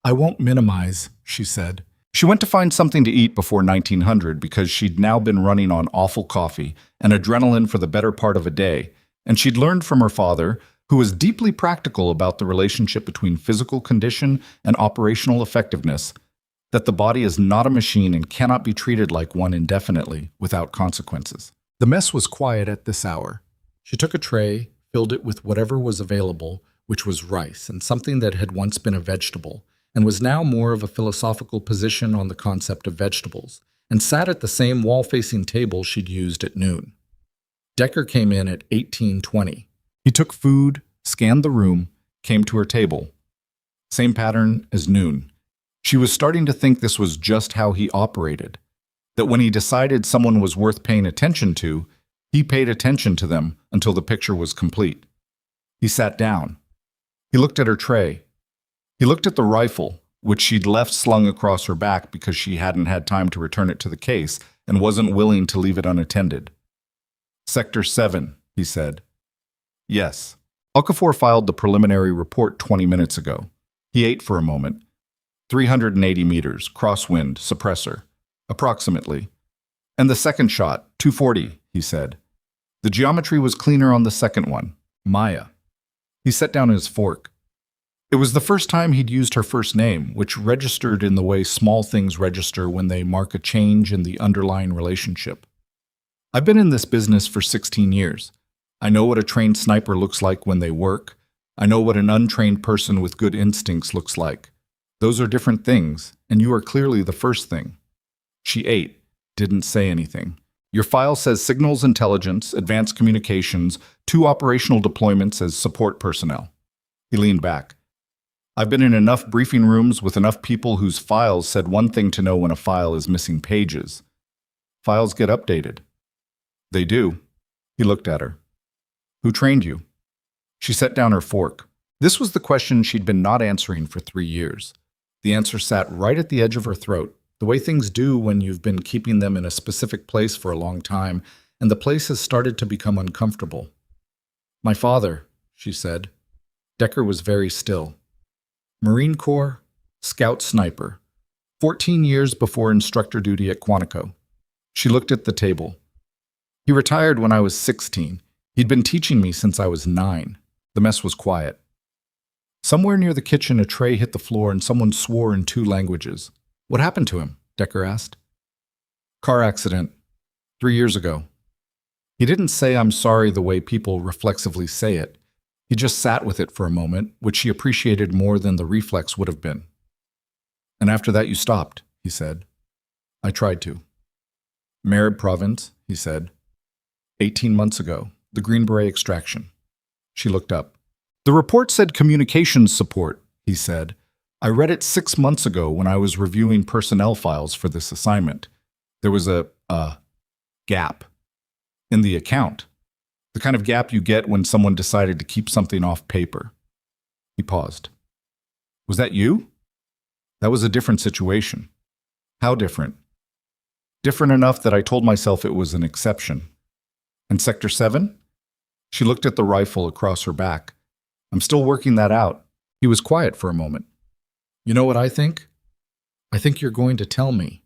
I won't minimize, she said. She went to find something to eat before 1900 because she'd now been running on awful coffee and adrenaline for the better part of a day, and she'd learned from her father, who was deeply practical about the relationship between physical condition and operational effectiveness, that the body is not a machine and cannot be treated like one indefinitely without consequences. The mess was quiet at this hour. She took a tray, filled it with whatever was available, which was rice and something that had once been a vegetable, and was now more of a philosophical position on the concept of vegetables, and sat at the same wall-facing table she'd used at noon. Decker came in at 18:20. He took food, scanned the room, came to her table. Same pattern as noon. She was starting to think this was just how he operated, that when he decided someone was worth paying attention to, he paid attention to them until the picture was complete. He sat down. He looked at her tray. He looked at the rifle, which she'd left slung across her back because she hadn't had time to return it to the case and wasn't willing to leave it unattended. Sector 7, he said. Yes. Okafor filed the preliminary report 20 minutes ago. He ate for a moment. 380 meters, crosswind, suppressor. Approximately. And the second shot, 240, he said. The geometry was cleaner on the second one, Maya. He set down his fork. It was the first time he'd used her first name, which registered in the way small things register when they mark a change in the underlying relationship. I've been in this business for 16 years. I know what a trained sniper looks like when they work. I know what an untrained person with good instincts looks like. Those are different things, and you are clearly the first thing. She ate, didn't say anything. Your file says signals intelligence, advanced communications, 2 operational deployments as support personnel. He leaned back. I've been in enough briefing rooms with enough people whose files said one thing to know when a file is missing pages. Files get updated. They do. He looked at her. Who trained you? She set down her fork. This was the question she'd been not answering for 3 years. The answer sat right at the edge of her throat, the way things do when you've been keeping them in a specific place for a long time, and the place has started to become uncomfortable. My father, she said. Decker was very still. Marine Corps, Scout Sniper. 14 years before instructor duty at Quantico. She looked at the table. He retired when I was 16. He'd been teaching me since I was 9. The mess was quiet. Somewhere near the kitchen, a tray hit the floor and someone swore in 2 languages. What happened to him? Decker asked. Car accident. 3 years ago. He didn't say I'm sorry the way people reflexively say it. He just sat with it for a moment, which she appreciated more than the reflex would have been. And after that you stopped, he said. I tried to. Marib Province, he said. 18 months ago, the Green Beret extraction. She looked up. The report said communications support, he said. I read it 6 months ago when I was reviewing personnel files for this assignment. There was a gap in the account. The kind of gap you get when someone decided to keep something off paper. He paused. Was that you? That was a different situation. How different? Different enough that I told myself it was an exception. And Sector 7? She looked at the rifle across her back. I'm still working that out. He was quiet for a moment. You know what I think? I think you're going to tell me.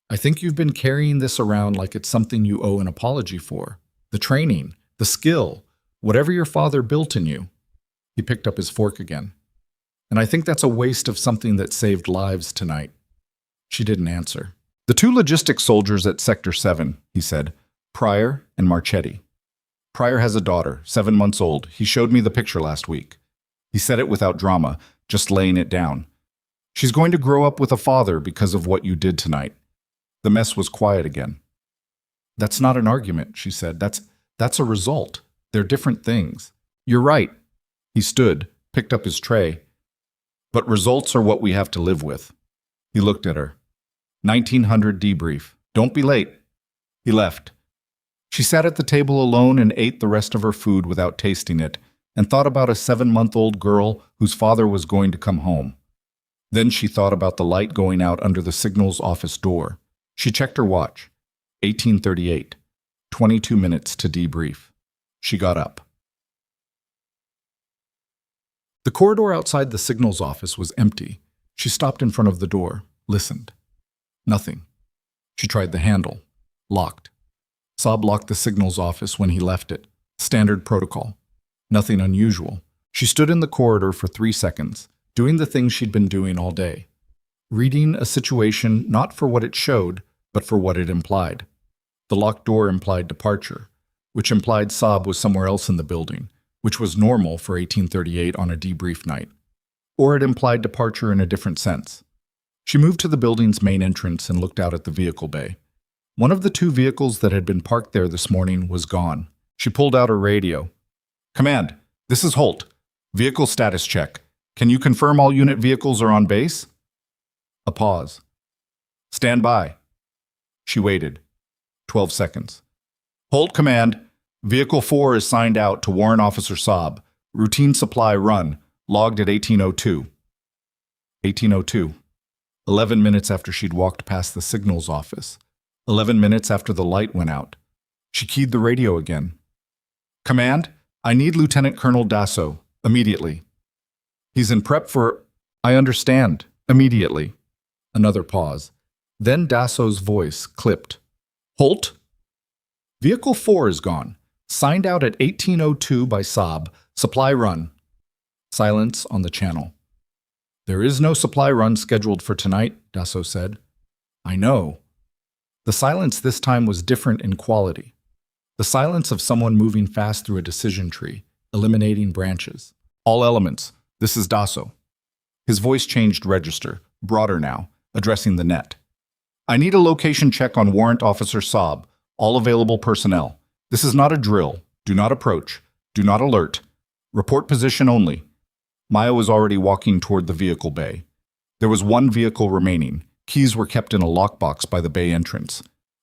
I think you've been carrying this around like it's something you owe an apology for. The training, the skill, whatever your father built in you. He picked up his fork again. And I think that's a waste of something that saved lives tonight. She didn't answer. The 2 logistics soldiers at Sector 7, he said, Pryor and Marchetti. Pryor has a daughter, 7 months old. He showed me the picture last week. He said it without drama, just laying it down. She's going to grow up with a father because of what you did tonight. The mess was quiet again. That's not an argument, she said. That's a result. They're different things. You're right. He stood, picked up his tray. But results are what we have to live with. He looked at her. 1900 debrief. Don't be late. He left. She sat at the table alone and ate the rest of her food without tasting it, and thought about a 7-month-old girl whose father was going to come home. Then she thought about the light going out under the signals office door. She checked her watch. 1838. 22 minutes to debrief. She got up. The corridor outside the signals office was empty. She stopped in front of the door, listened. Nothing. She tried the handle. Locked. Saab locked the signals office when he left it. Standard protocol. Nothing unusual. She stood in the corridor for 3 seconds, doing the things she'd been doing all day. Reading a situation not for what it showed, but for what it implied. The locked door implied departure, which implied Saab was somewhere else in the building, which was normal for 1838 on a debrief night. Or it implied departure in a different sense. She moved to the building's main entrance and looked out at the vehicle bay. One of the 2 vehicles that had been parked there this morning was gone. She pulled out her radio. Command, this is Holt. Vehicle status check. Can you confirm all unit vehicles are on base? A pause. Stand by. She waited. 12 seconds. Holt command. Vehicle 4 is signed out to Warrant Officer Saab. Routine supply run. Logged at 1802. 1802. 11 minutes after she'd walked past the signals office. 11 minutes after the light went out. She keyed the radio again. Command, I need Lieutenant Colonel Dasso. Immediately. He's in prep for... I understand. Immediately. Another pause. Then Dasso's voice clipped. Holt? Vehicle 4 is gone. Signed out at 1802 by Saab. Supply run. Silence on the channel. There is no supply run scheduled for tonight, Dasso said. I know. The silence this time was different in quality. The silence of someone moving fast through a decision tree, eliminating branches. All elements. This is Dasso. His voice changed register, broader now, addressing the net. I need a location check on Warrant Officer Saab. All available personnel. This is not a drill. Do not approach. Do not alert. Report position only. Maya was already walking toward the vehicle bay. There was 1 vehicle remaining. Keys were kept in a lockbox by the bay entrance.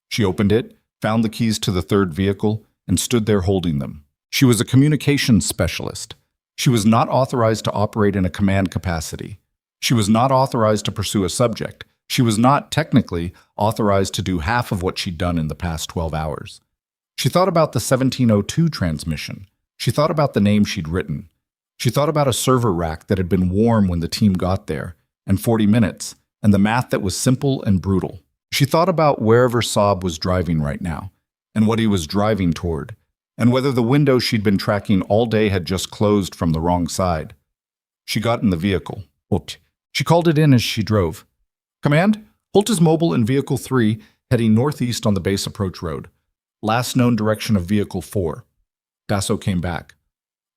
She opened it, found the keys to the third vehicle, and stood there holding them. She was a communications specialist. She was not authorized to operate in a command capacity. She was not authorized to pursue a subject. She was not, technically, authorized to do half of what she'd done in the past 12 hours. She thought about the 1702 transmission. She thought about the name she'd written. She thought about a server rack that had been warm when the team got there, and 40 minutes, and the math that was simple and brutal. She thought about wherever Saab was driving right now, and what he was driving toward, and whether the window she'd been tracking all day had just closed from the wrong side. She got in the vehicle. Holt. She called it in as she drove. Command, Holt is mobile in Vehicle 3, heading northeast on the base approach road. Last known direction of Vehicle 4. Dasso came back.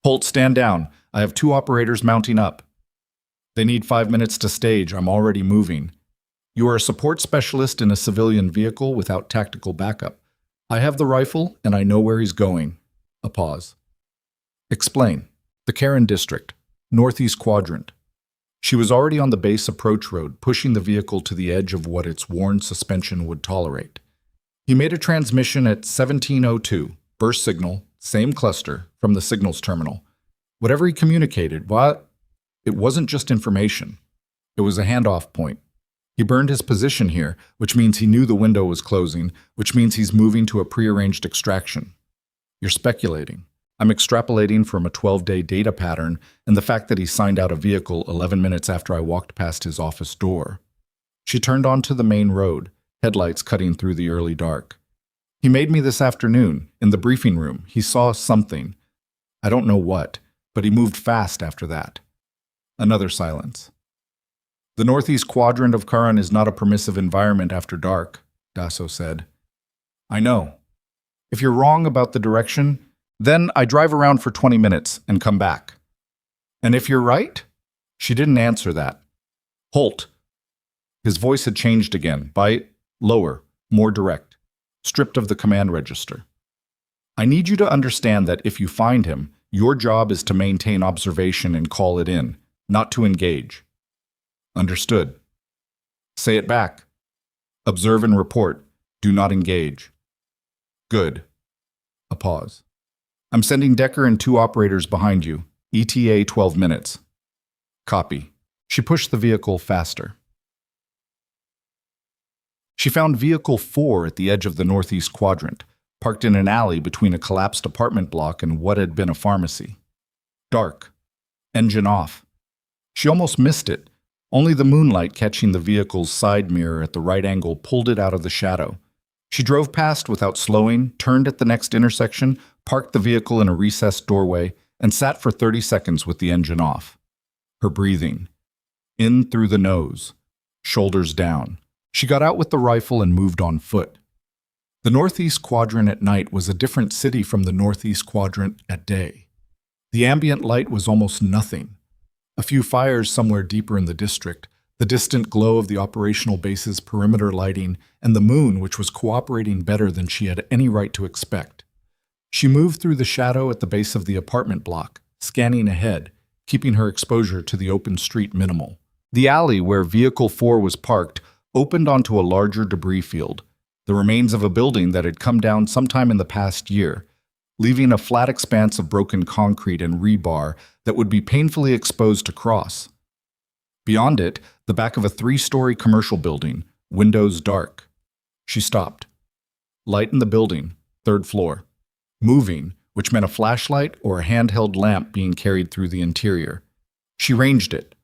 Holt, stand down. I have 2 operators mounting up. They need 5 minutes to stage. I'm already moving. You are a support specialist in a civilian vehicle without tactical backup. I have the rifle, and I know where he's going. A pause. Explain. The Karen District, Northeast Quadrant. She was already on the base approach road, pushing the vehicle to the edge of what its worn suspension would tolerate. He made a transmission at 1702, burst signal, same cluster, from the signals terminal. Whatever he communicated, it wasn't just information. It was a handoff point. He burned his position here, which means he knew the window was closing, which means he's moving to a prearranged extraction. You're speculating. I'm extrapolating from a 12-day data pattern and the fact that he signed out a vehicle 11 minutes after I walked past his office door. She turned onto the main road, headlights cutting through the early dark. He made me this afternoon, in the briefing room. He saw something. I don't know what, but he moved fast after that. Another silence. The northeast quadrant of Karan is not a permissive environment after dark, Dasso said. I know. If you're wrong about the direction, then I drive around for 20 minutes and come back. And if you're right? She didn't answer that. Holt. His voice had changed again, lower, more direct, stripped of the command register. I need you to understand that if you find him, your job is to maintain observation and call it in, not to engage. Understood. Say it back. Observe and report. Do not engage. Good. A pause. I'm sending Decker and 2 operators behind you. ETA 12 minutes. Copy. She pushed the vehicle faster. She found Vehicle 4 at the edge of the northeast quadrant, parked in an alley between a collapsed apartment block and what had been a pharmacy. Dark. Engine off. She almost missed it. Only the moonlight catching the vehicle's side mirror at the right angle pulled it out of the shadow. She drove past without slowing, turned at the next intersection, parked the vehicle in a recessed doorway, and sat for 30 seconds with the engine off. Her breathing. In through the nose. Shoulders down. She got out with the rifle and moved on foot. The northeast quadrant at night was a different city from the northeast quadrant at day. The ambient light was almost nothing. A few fires somewhere deeper in the district, the distant glow of the operational base's perimeter lighting, and the moon, which was cooperating better than she had any right to expect. She moved through the shadow at the base of the apartment block, scanning ahead, keeping her exposure to the open street minimal. The alley where Vehicle 4 was parked opened onto a larger debris field, the remains of a building that had come down sometime in the past year, leaving a flat expanse of broken concrete and rebar that would be painfully exposed to cross. Beyond it, the back of a 3-story commercial building, windows dark. She stopped. Light in the building, 3rd floor. Moving, which meant a flashlight or a handheld lamp being carried through the interior. She ranged it,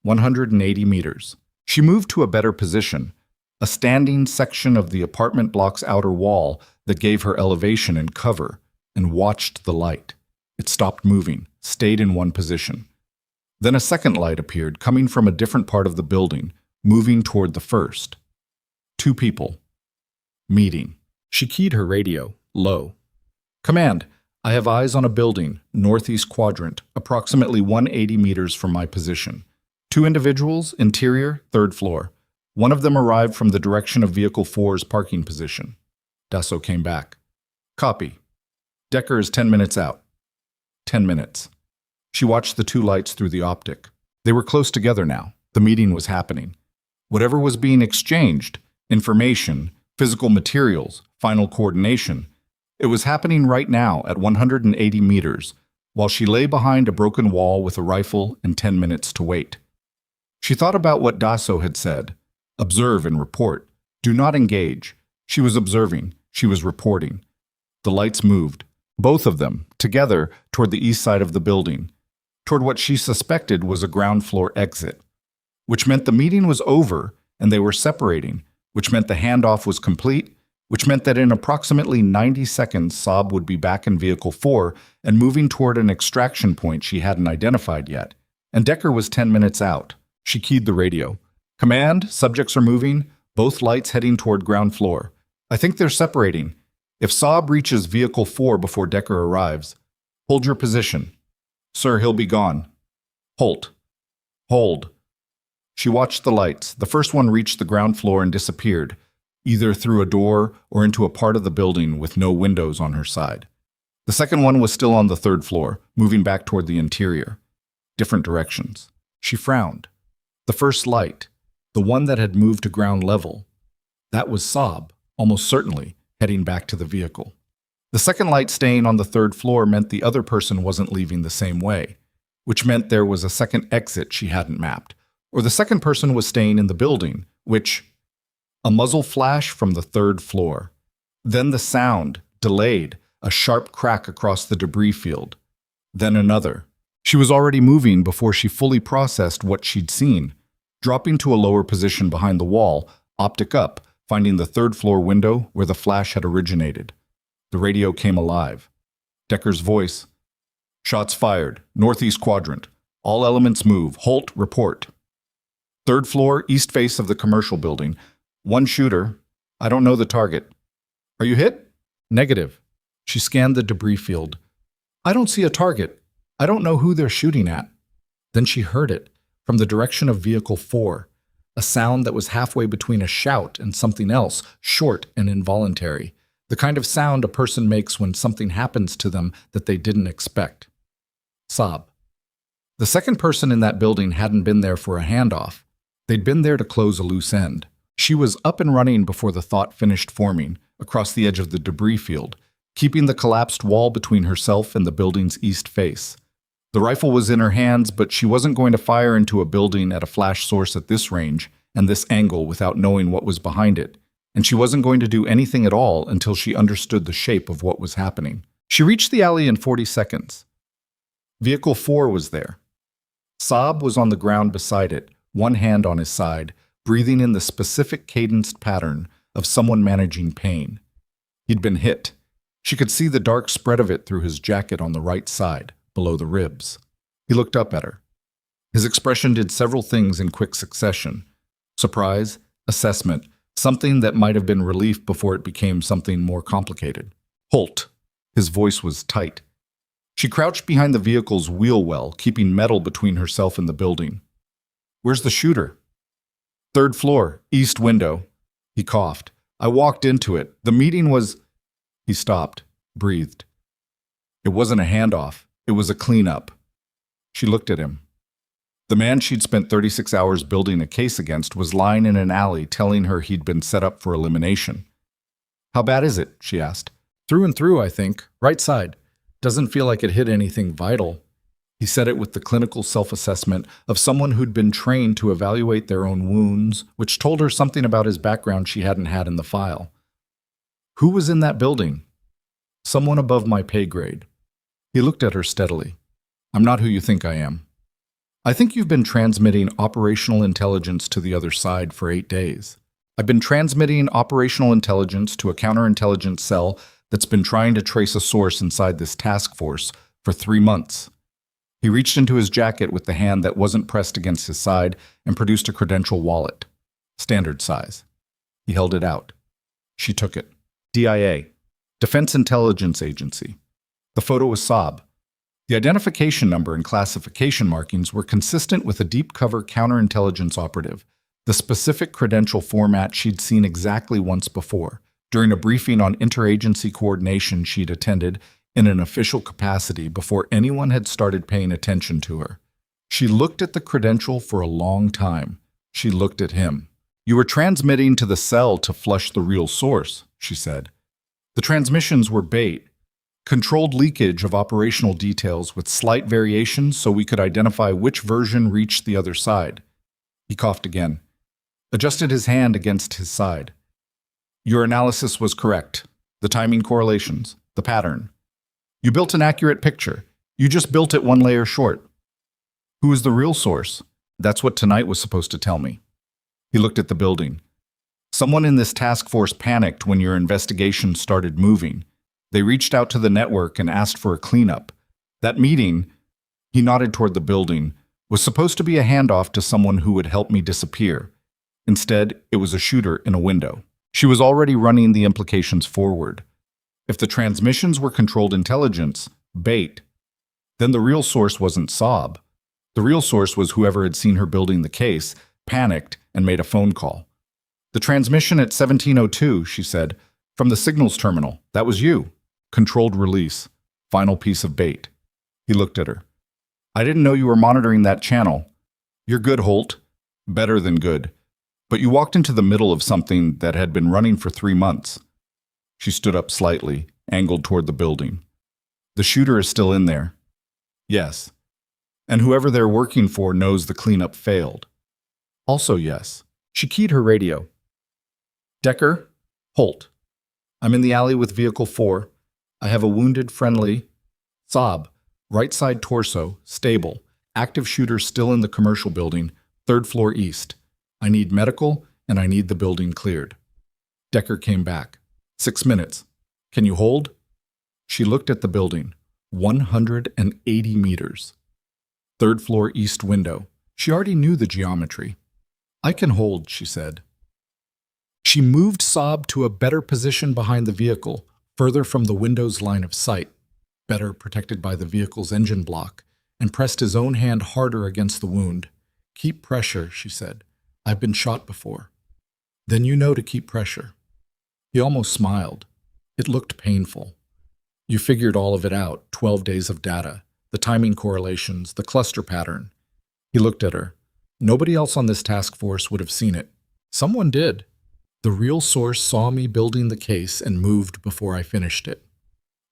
180 meters. She moved to a better position, a standing section of the apartment block's outer wall that gave her elevation and cover, and watched the light. It stopped moving, stayed in one position. Then a second light appeared, coming from a different part of the building, moving toward the first. 2 people. Meeting. She keyed her radio, low. Command, I have eyes on a building, northeast quadrant, approximately 180 meters from my position. 2 individuals, interior, 3rd floor. One of them arrived from the direction of Vehicle 4's parking position. Dasso came back. Copy. Decker is 10 minutes out. 10 minutes. She watched the 2 lights through the optic. They were close together now. The meeting was happening. Whatever was being exchanged, information, physical materials, Final coordination. It was happening right now at 180 meters, while she lay behind a broken wall with a rifle and 10 minutes to wait. She thought about what Dasso had said. Observe and report. Do not engage. She was observing. She was reporting. The lights moved, both of them, together toward the east side of the building, toward what she suspected was a ground floor exit, which meant the meeting was over and they were separating, which meant the handoff was complete, which meant that in approximately 90 seconds, Saab would be back in Vehicle 4 and moving toward an extraction point she hadn't identified yet. And Decker was 10 minutes out. She keyed the radio. Command, subjects are moving, both lights heading toward ground floor. I think they're separating. If Saab reaches Vehicle 4 before Decker arrives, hold your position. Sir, he'll be gone. Holt. Hold. She watched the lights. The first one reached the ground floor and disappeared, either through a door or into a part of the building with no windows on her side. The second one was still on the third floor, moving back toward the interior. Different directions. She frowned. The first light, the one that had moved to ground level, that was Saab, almost certainly, heading back to the vehicle. The second light staying on the third floor meant the other person wasn't leaving the same way, which meant there was a second exit she hadn't mapped, or the second person was staying in the building, which... A muzzle flash from the third floor. Then the sound, delayed, a sharp crack across the debris field. Then another. She was already moving before she fully processed what she'd seen, dropping to a lower position behind the wall, optic up, finding the third floor window where the flash had originated. The radio came alive. Decker's voice. Shots fired. Northeast quadrant. All elements move. Holt, report. Third floor, east face of the commercial building. One shooter. I don't know the target. Are you hit? Negative. She scanned the debris field. I don't see a target. I don't know who they're shooting at. Then she heard it, from the direction of Vehicle 4, a sound that was halfway between a shout and something else, short and involuntary, the kind of sound a person makes when something happens to them that they didn't expect. Saab. The second person in that building hadn't been there for a handoff. They'd been there to close a loose end. She was up and running before the thought finished forming, across the edge of the debris field, keeping the collapsed wall between herself and the building's east face. The rifle was in her hands, but she wasn't going to fire into a building at a flash source at this range and this angle without knowing what was behind it, and she wasn't going to do anything at all until she understood the shape of what was happening. She reached the alley in 40 seconds. Vehicle 4 was there. Saab was on the ground beside it, one hand on his side, breathing in the specific cadenced pattern of someone managing pain. He'd been hit. She could see the dark spread of it through his jacket on the right side, below the ribs. He looked up at her. His expression did several things in quick succession. Surprise, assessment, something that might have been relief before it became something more complicated. Holt. His voice was tight. She crouched behind the vehicle's wheel well, keeping metal between herself and the building. Where's the shooter? Third floor, east window. He coughed. I walked into it. The meeting was... He stopped, breathed. It wasn't a handoff. It was a cleanup. She looked at him. The man she'd spent 36 hours building a case against was lying in an alley telling her he'd been set up for elimination. How bad is it? She asked. Through and through, I think. Right side. Doesn't feel like it hit anything vital. He said it with the clinical self-assessment of someone who'd been trained to evaluate their own wounds, which told her something about his background she hadn't had in the file. Who was in that building? Someone above my pay grade. He looked at her steadily. I'm not who you think I am. I think you've been transmitting operational intelligence to the other side for 8 days. I've been transmitting operational intelligence to a counterintelligence cell that's been trying to trace a source inside this task force for 3 months. He reached into his jacket with the hand that wasn't pressed against his side and produced a credential wallet. Standard size. He held it out. She took it. DIA. Defense Intelligence Agency. The photo was Saab. The identification number and classification markings were consistent with a deep-cover counterintelligence operative, the specific credential format she'd seen exactly once before, during a briefing on interagency coordination she'd attended in an official capacity before anyone had started paying attention to her. She looked at the credential for a long time. She looked at him. You were transmitting to the cell to flush the real source, she said. The transmissions were bait, controlled leakage of operational details with slight variations so we could identify which version reached the other side. He coughed again, adjusted his hand against his side. Your analysis was correct. The timing correlations, the pattern. You built an accurate picture. You just built it one layer short. Who is the real source? That's what tonight was supposed to tell me. He looked at the building. Someone in this task force panicked when your investigation started moving. They reached out to the network and asked for a cleanup. That meeting, he nodded toward the building, was supposed to be a handoff to someone who would help me disappear. Instead, it was a shooter in a window. She was already running the implications forward. If the transmissions were controlled intelligence, bait, then the real source wasn't Saab. The real source was whoever had seen her building the case, panicked, and made a phone call. The transmission at 1702, she said, from the signals terminal. That was you. Controlled release. Final piece of bait. He looked at her. I didn't know you were monitoring that channel. You're good, Holt. Better than good. But you walked into the middle of something that had been running for 3 months. She stood up slightly, angled toward the building. The shooter is still in there. Yes. And whoever they're working for knows the cleanup failed. Also yes. She keyed her radio. Decker, Holt. I'm in the alley with Vehicle 4. I have a wounded friendly. Saab, right side torso, stable. Active shooter still in the commercial building, 3rd floor east. I need medical, and I need the building cleared. Decker came back. 6 minutes. Can you hold? She looked at the building. 180 meters. 3rd floor east window. She already knew the geometry. I can hold, she said. She moved Saab to a better position behind the vehicle, further from the window's line of sight, better protected by the vehicle's engine block, and pressed his own hand harder against the wound. Keep pressure, she said. I've been shot before. Then you know to keep pressure. He almost smiled. It looked painful. You figured all of it out, 12 days of data, the timing correlations, the cluster pattern. He looked at her. Nobody else on this task force would have seen it. Someone did. The real source saw me building the case and moved before I finished it.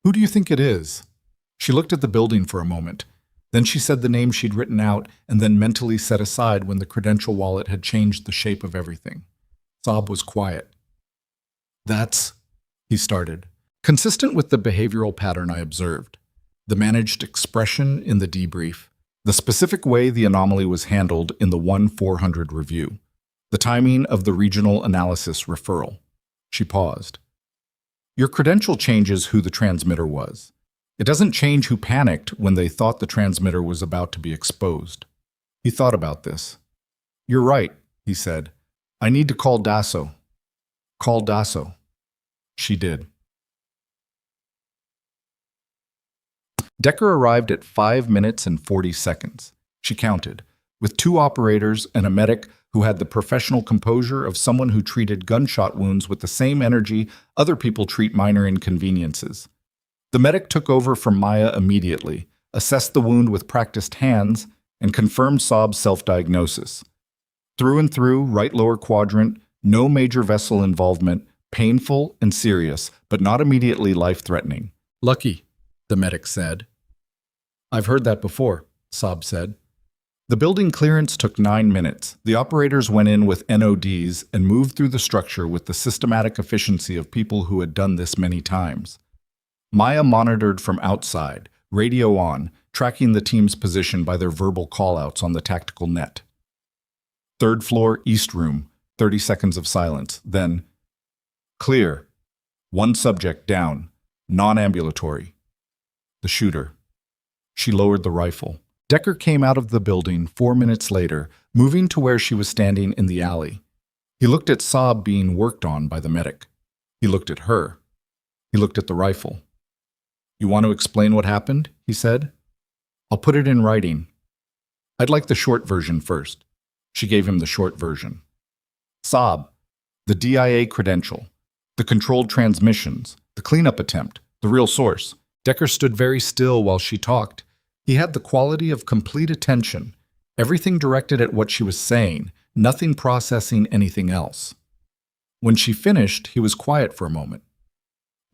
Who do you think it is? She looked at the building for a moment. Then she said the name she'd written out and then mentally set aside when the credential wallet had changed the shape of everything. Saab was quiet. That's, he started, consistent with the behavioral pattern I observed. The managed expression in the debrief, the specific way the anomaly was handled in the 1-400 review, the timing of the regional analysis referral. She paused. Your credential changes who the transmitter was. It doesn't change who panicked when they thought the transmitter was about to be exposed. He thought about this. You're right, he said. I need to call Dasso. Call Dasso. She did. Decker arrived at 5 minutes and 40 seconds. She counted, with 2 operators and a medic who had the professional composure of someone who treated gunshot wounds with the same energy other people treat minor inconveniences. The medic took over from Maya immediately, assessed the wound with practiced hands, and confirmed Saab's self-diagnosis. Through and through, right lower quadrant, no major vessel involvement, painful and serious, but not immediately life-threatening. Lucky, the medic said. I've heard that before, Saab said. The building clearance took 9 minutes. The operators went in with NODs and moved through the structure with the systematic efficiency of people who had done this many times. Maya monitored from outside, radio on, tracking the team's position by their verbal callouts on the tactical net. 3rd floor, east room, 30 seconds of silence. Then, clear. 1 subject down, non-ambulatory. The shooter. She lowered the rifle. Decker came out of the building 4 minutes later, moving to where she was standing in the alley. He looked at Saab being worked on by the medic. He looked at her. He looked at the rifle. You want to explain what happened? He said. I'll put it in writing. I'd like the short version first. She gave him the short version. Saab, the DIA credential, the controlled transmissions, the cleanup attempt, the real source. Decker stood very still while she talked. He had the quality of complete attention, everything directed at what she was saying, nothing processing anything else. When she finished, he was quiet for a moment.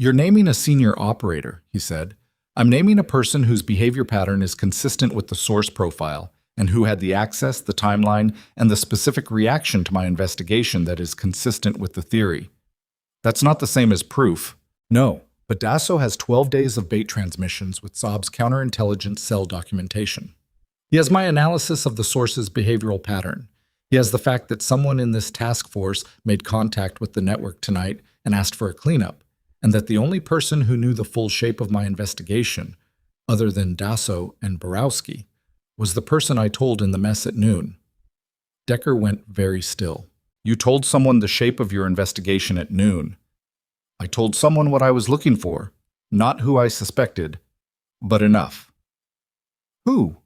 You're naming a senior operator, he said. I'm naming a person whose behavior pattern is consistent with the source profile, and who had the access, the timeline, and the specific reaction to my investigation that is consistent with the theory. That's not the same as proof. No, but Dasso has 12 days of bait transmissions with Saab's counterintelligence cell documentation. He has my analysis of the source's behavioral pattern. He has the fact that someone in this task force made contact with the network tonight and asked for a cleanup, and that the only person who knew the full shape of my investigation, other than Dasso and Borowski, was the person I told in the mess at noon. Decker went very still. You told someone the shape of your investigation at noon. I told someone what I was looking for, not who I suspected, but enough. Who?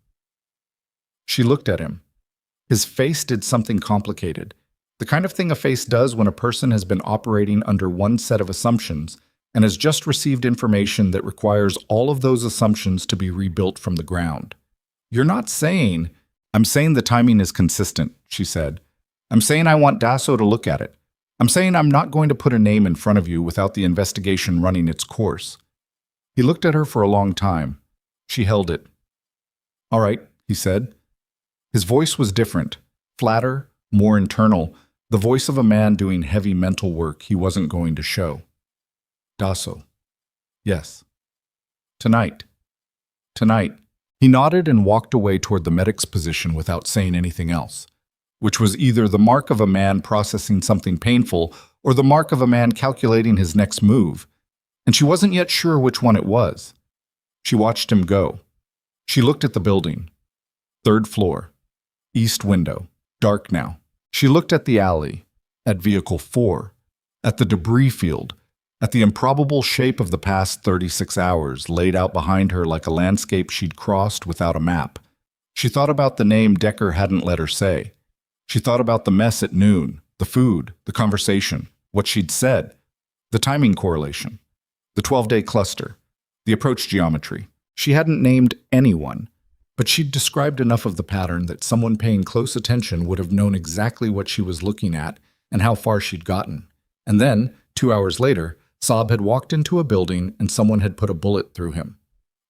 She looked at him. His face did something complicated, the kind of thing a face does when a person has been operating under one set of assumptions and has just received information that requires all of those assumptions to be rebuilt from the ground. You're not saying, I'm saying the timing is consistent, she said. I'm saying I want Dasso to look at it. I'm saying I'm not going to put a name in front of you without the investigation running its course. He looked at her for a long time. She held it. All right, he said. His voice was different, flatter, more internal, the voice of a man doing heavy mental work he wasn't going to show. Dasso. Yes. Tonight. Tonight. He nodded and walked away toward the medic's position without saying anything else, which was either the mark of a man processing something painful or the mark of a man calculating his next move, and she wasn't yet sure which one it was. She watched him go. She looked at the building. 3rd floor. East window. Dark now. She looked at the alley, at Vehicle 4, at the debris field, at the improbable shape of the past 36 hours laid out behind her like a landscape she'd crossed without a map. She thought about the name Decker hadn't let her say. She thought about the mess at noon, the food, the conversation, what she'd said, the timing correlation, the 12-day cluster, the approach geometry. She hadn't named anyone, but she'd described enough of the pattern that someone paying close attention would have known exactly what she was looking at and how far she'd gotten. And then, 2 hours later, Saab had walked into a building and someone had put a bullet through him.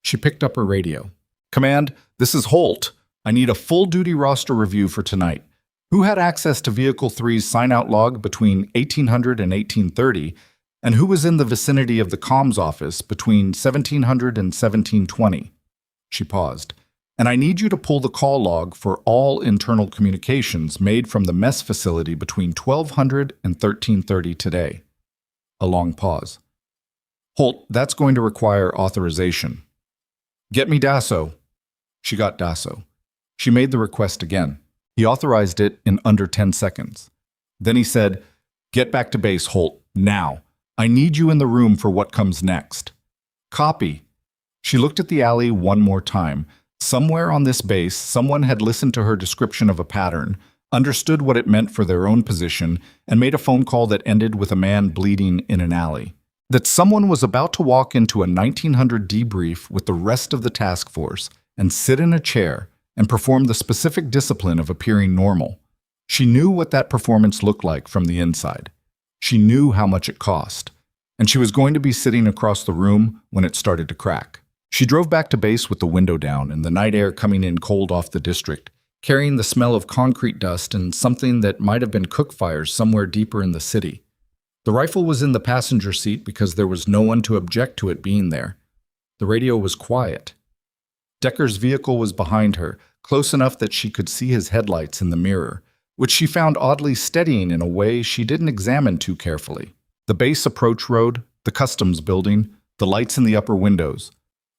She picked up her radio. Command, this is Holt. I need a full-duty roster review for tonight. Who had access to Vehicle 3's sign-out log between 1800 and 1830, and who was in the vicinity of the comms office between 1700 and 1720? She paused. And I need you to pull the call log for all internal communications made from the mess facility between 1200 and 1330 today. A long pause. Holt, that's going to require authorization. Get me Dasso. She got Dasso. She made the request again. He authorized it in under 10 seconds. Then he said, get back to base, Holt, now. I need you in the room for what comes next. Copy. She looked at the alley one more time. Somewhere on this base, someone had listened to her description of a pattern, understood what it meant for their own position, and made a phone call that ended with a man bleeding in an alley. That someone was about to walk into a 1900 debrief with the rest of the task force and sit in a chair and perform the specific discipline of appearing normal. She knew what that performance looked like from the inside. She knew how much it cost, and she was going to be sitting across the room when it started to crack. She drove back to base with the window down and the night air coming in cold off the district, carrying the smell of concrete dust and something that might have been cook fires somewhere deeper in the city. The rifle was in the passenger seat because there was no one to object to it being there. The radio was quiet. Decker's vehicle was behind her, close enough that she could see his headlights in the mirror, which she found oddly steadying in a way she didn't examine too carefully. The base approach road, the customs building, the lights in the upper windows.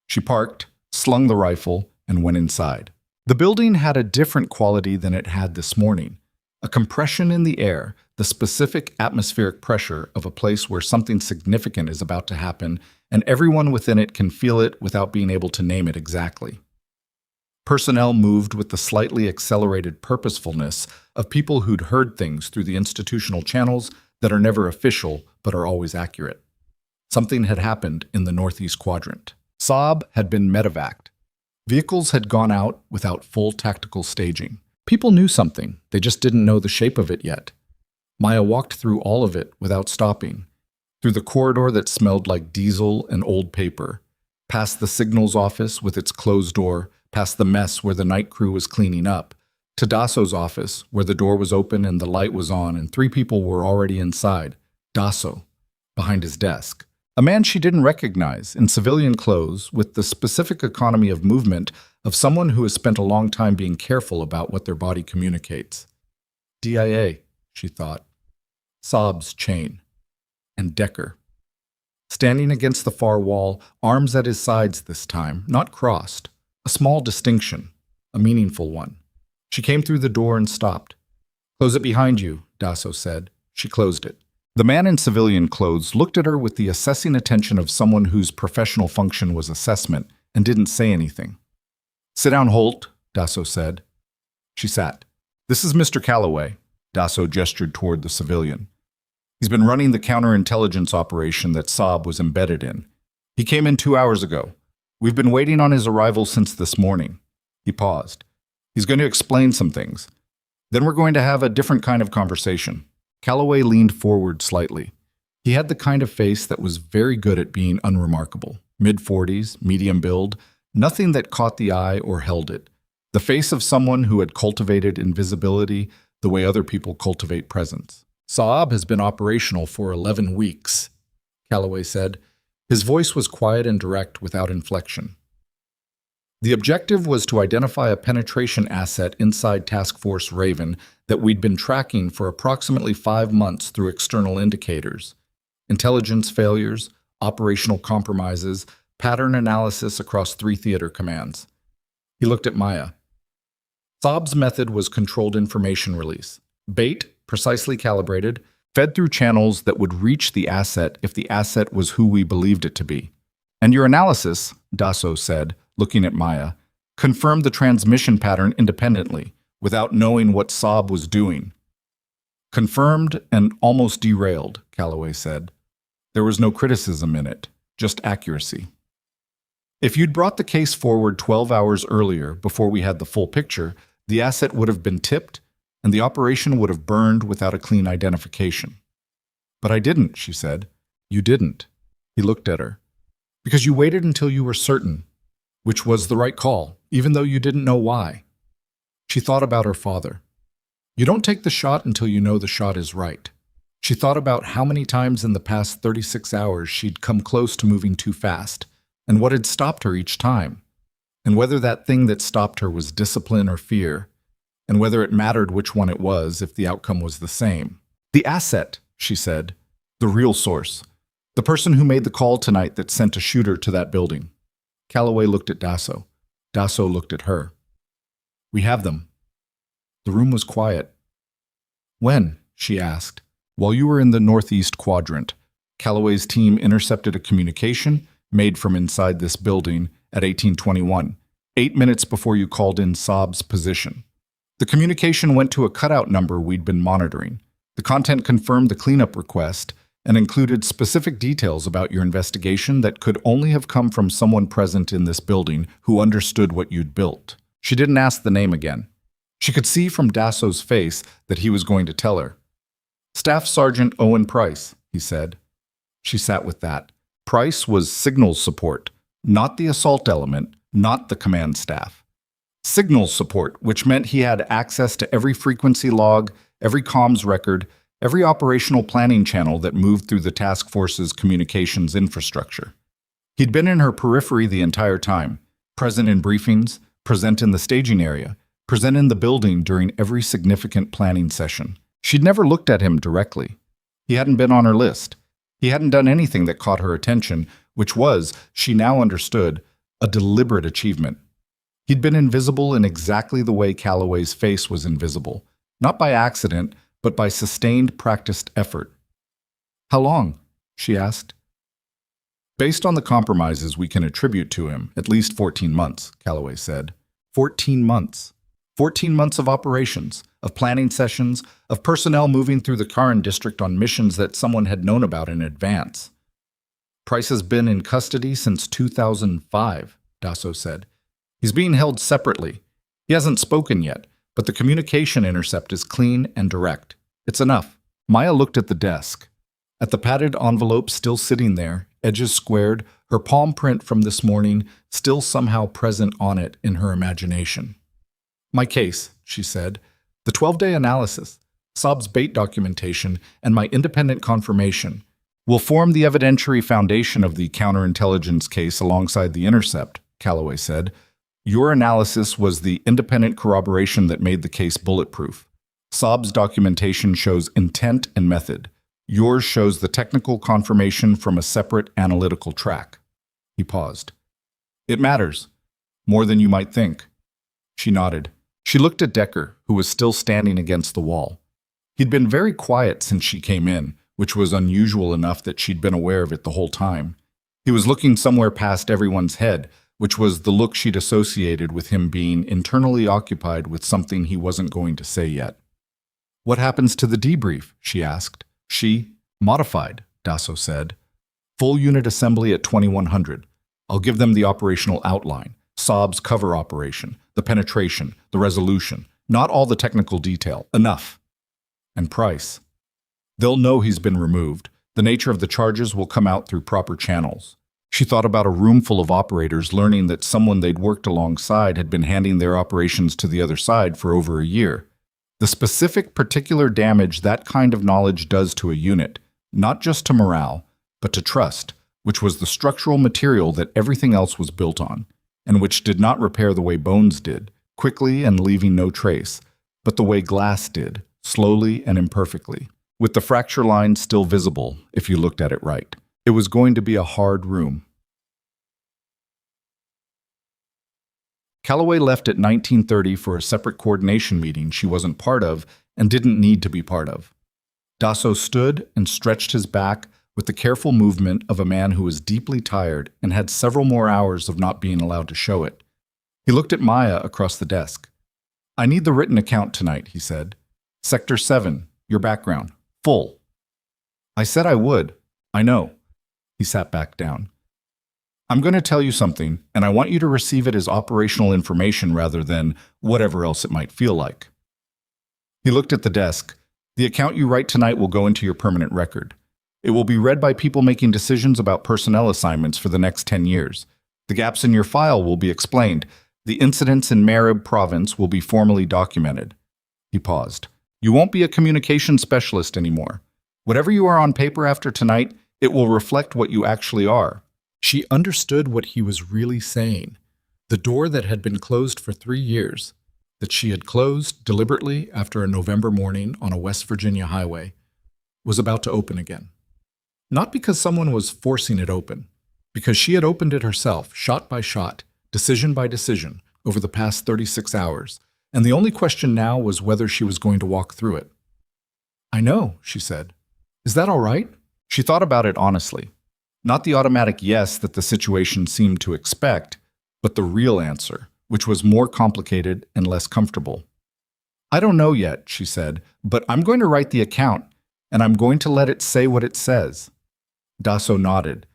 She parked, slung the rifle, and went inside. The building had a different quality than it had this morning. A compression in the air, the specific atmospheric pressure of a place where something significant is about to happen, and everyone within it can feel it without being able to name it exactly. Personnel moved with the slightly accelerated purposefulness of people who'd heard things through the institutional channels that are never official but are always accurate. Something had happened in the northeast quadrant. Saab had been medevaced. Vehicles had gone out without full tactical staging. People knew something, they just didn't know the shape of it yet. Maya walked through all of it without stopping. through the corridor that smelled like diesel and old paper, past the signals office with its closed door, past the mess where the night crew was cleaning up, to Dasso's office where the door was open and the light was on and 3 people were already inside. Dasso, behind his desk. A man she didn't recognize, in civilian clothes, with the specific economy of movement of someone who has spent a long time being careful about what their body communicates. DIA, she thought. Saab's chain. And Decker. Standing against the far wall, arms at his sides this time, not crossed. A small distinction, a meaningful one. She came through the door and stopped. "Close it behind you," Dasso said. She closed it. The man in civilian clothes looked at her with the assessing attention of someone whose professional function was assessment and didn't say anything. "Sit down, Holt," Dasso said. She sat. "This is Mr. Calloway," Dasso gestured toward the civilian. "He's been running the counterintelligence operation that Saab was embedded in. He came in 2 hours ago. We've been waiting on his arrival since this morning." He paused. "He's going to explain some things. Then we're going to have a different kind of conversation." Calloway leaned forward slightly. He had the kind of face that was very good at being unremarkable. Mid-40s, medium build, nothing that caught the eye or held it. The face of someone who had cultivated invisibility the way other people cultivate presence. "Saab has been operational for 11 weeks, Calloway said. His voice was quiet and direct without inflection. The objective was to identify a penetration asset inside Task Force Raven that we'd been tracking for approximately 5 months through external indicators. Intelligence failures, operational compromises, pattern analysis across 3 theater commands. He looked at Maya. Saab's method was controlled information release. Bait, precisely calibrated, fed through channels that would reach the asset if the asset was who we believed it to be. And your analysis, Dasso said, looking at Maya, confirmed the transmission pattern independently, without knowing what Saab was doing. Confirmed and almost derailed, Calloway said. There was no criticism in it, just accuracy. If you'd brought the case forward 12 hours earlier, before we had the full picture, the asset would have been tipped, and the operation would have burned without a clean identification. But I didn't, she said. You didn't. He looked at her. Because you waited until you were certain, which was the right call, even though you didn't know why. She thought about her father. You don't take the shot until you know the shot is right. She thought about how many times in the past 36 hours she'd come close to moving too fast, and what had stopped her each time, and whether that thing that stopped her was discipline or fear, and whether it mattered which one it was if the outcome was the same. The asset, she said, the real source, the person who made the call tonight that sent a shooter to that building. Calloway looked at Dasso. Dasso looked at her. We have them. The room was quiet. When? She asked. While you were in the northeast quadrant, Calloway's team intercepted a communication made from inside this building at 1821, 8 minutes before you called in Saab's position. The communication went to a cutout number we'd been monitoring. The content confirmed the cleanup request and included specific details about your investigation that could only have come from someone present in this building who understood what you'd built. She didn't ask the name again. She could see from Dasso's face that he was going to tell her. Staff Sergeant Owen Price, he said. She sat with that. Price was signals support, not the assault element, not the command staff. Signals support, which meant he had access to every frequency log, every comms record, every operational planning channel that moved through the task force's communications infrastructure. He'd been in her periphery the entire time, present in briefings, present in the staging area, present in the building during every significant planning session. She'd never looked at him directly. He hadn't been on her list. He hadn't done anything that caught her attention, which was, she now understood, a deliberate achievement. He'd been invisible in exactly the way Calloway's face was invisible, not by accident, but by sustained, practiced effort. How long? She asked. Based on the compromises we can attribute to him, at least 14 months, Calloway said. 14 months. 14 months of operations, of planning sessions, of personnel moving through the Karan district on missions that someone had known about in advance. Price has been in custody since 2005, Dasso said. He's being held separately. He hasn't spoken yet, but the communication intercept is clean and direct. It's enough. Maya looked at the desk. At the padded envelope still sitting there, edges squared, her palm print from this morning still somehow present on it in her imagination. "My case," she said, "the 12-day analysis, Saab's bait documentation, and my independent confirmation will form the evidentiary foundation of the counterintelligence case alongside the intercept," Calloway said. "Your analysis was the independent corroboration that made the case bulletproof. Saab's documentation shows intent and method. Yours shows the technical confirmation from a separate analytical track." He paused. "It matters. More than you might think." She nodded. She looked at Decker, who was still standing against the wall. He'd been very quiet since she came in, which was unusual enough that she'd been aware of it the whole time. He was looking somewhere past everyone's head, which was the look she'd associated with him being internally occupied with something he wasn't going to say yet. "What happens to the debrief?" she asked. "Modified," Dasso said. "Full unit assembly at 2100. I'll give them the operational outline, Saab's cover operation, the penetration, the resolution, not all the technical detail. Enough. And price. They'll know he's been removed. The nature of the charges will come out through proper channels." She thought about a room full of operators learning that someone they'd worked alongside had been handing their operations to the other side for over a year. The specific particular damage that kind of knowledge does to a unit, not just to morale, but to trust, which was the structural material that everything else was built on, and which did not repair the way bones did, quickly and leaving no trace, but the way glass did, slowly and imperfectly, with the fracture lines still visible if you looked at it right. It was going to be a hard room. Calloway left at 19:30 for a separate coordination meeting she wasn't part of and didn't need to be part of. Dasso stood and stretched his back with the careful movement of a man who was deeply tired and had several more hours of not being allowed to show it. He looked at Maya across the desk. "I need the written account tonight," he said. "Sector 7, your background, full." "I said I would. I know." He sat back down. "I'm going to tell you something, and I want you to receive it as operational information rather than whatever else it might feel like." He looked at the desk. "The account you write tonight will go into your permanent record. It will be read by people making decisions about personnel assignments for the next 10 years. The gaps in your file will be explained. The incidents in Marib province will be formally documented." He paused. "You won't be a communication specialist anymore. Whatever you are on paper after tonight, it will reflect what you actually are." She understood what he was really saying. The door that had been closed for 3 years, that she had closed deliberately after a November morning on a West Virginia highway, was about to open again. Not because someone was forcing it open, because she had opened it herself, shot by shot, decision by decision, over the past 36 hours, and the only question now was whether she was going to walk through it. "I know," she said. "Is that all right?" She thought about it honestly. Not the automatic yes that the situation seemed to expect, but the real answer, which was more complicated and less comfortable. "I don't know yet," she said, "but I'm going to write the account, and I'm going to let it say what it says." Dasso nodded,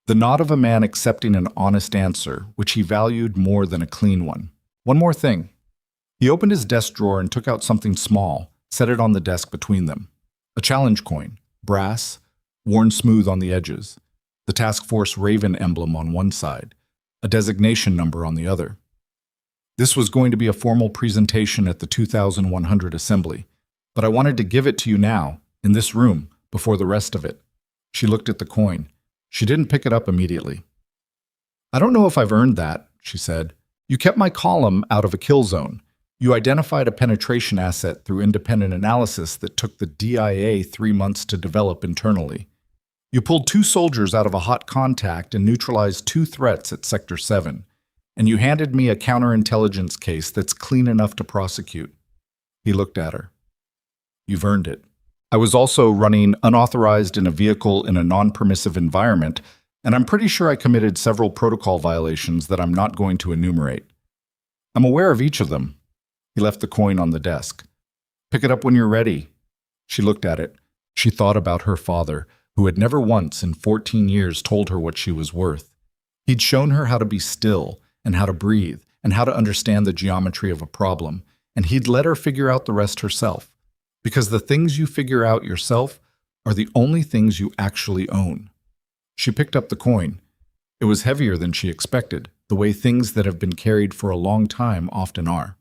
the nod of a man accepting an honest answer, which he valued more than a clean one. "One more thing." He opened his desk drawer and took out something small, set it on the desk between them. A challenge coin, brass, worn smooth on the edges, the Task Force Raven emblem on one side, a designation number on the other. This was going to be a formal presentation at the 2100 assembly, but I wanted to give it to you now, in this room, before the rest of it. She looked at the coin. She didn't pick it up immediately. "I don't know if I've earned that," she said. "You kept my column out of a kill zone. You identified a penetration asset through independent analysis that took the DIA 3 months to develop internally. You pulled 2 soldiers out of a hot contact and neutralized 2 threats at Sector 7. And you handed me a counterintelligence case that's clean enough to prosecute." He looked at her. "You've earned it. I was also running unauthorized in a vehicle in a non-permissive environment, and I'm pretty sure I committed several protocol violations that I'm not going to enumerate. I'm aware of each of them." He left the coin on the desk. "Pick it up when you're ready." She looked at it. She thought about her father, who had never once in 14 years told her what she was worth. He'd shown her how to be still, and how to breathe, and how to understand the geometry of a problem, and he'd let her figure out the rest herself. Because the things you figure out yourself are the only things you actually own. She picked up the coin. It was heavier than she expected, the way things that have been carried for a long time often are.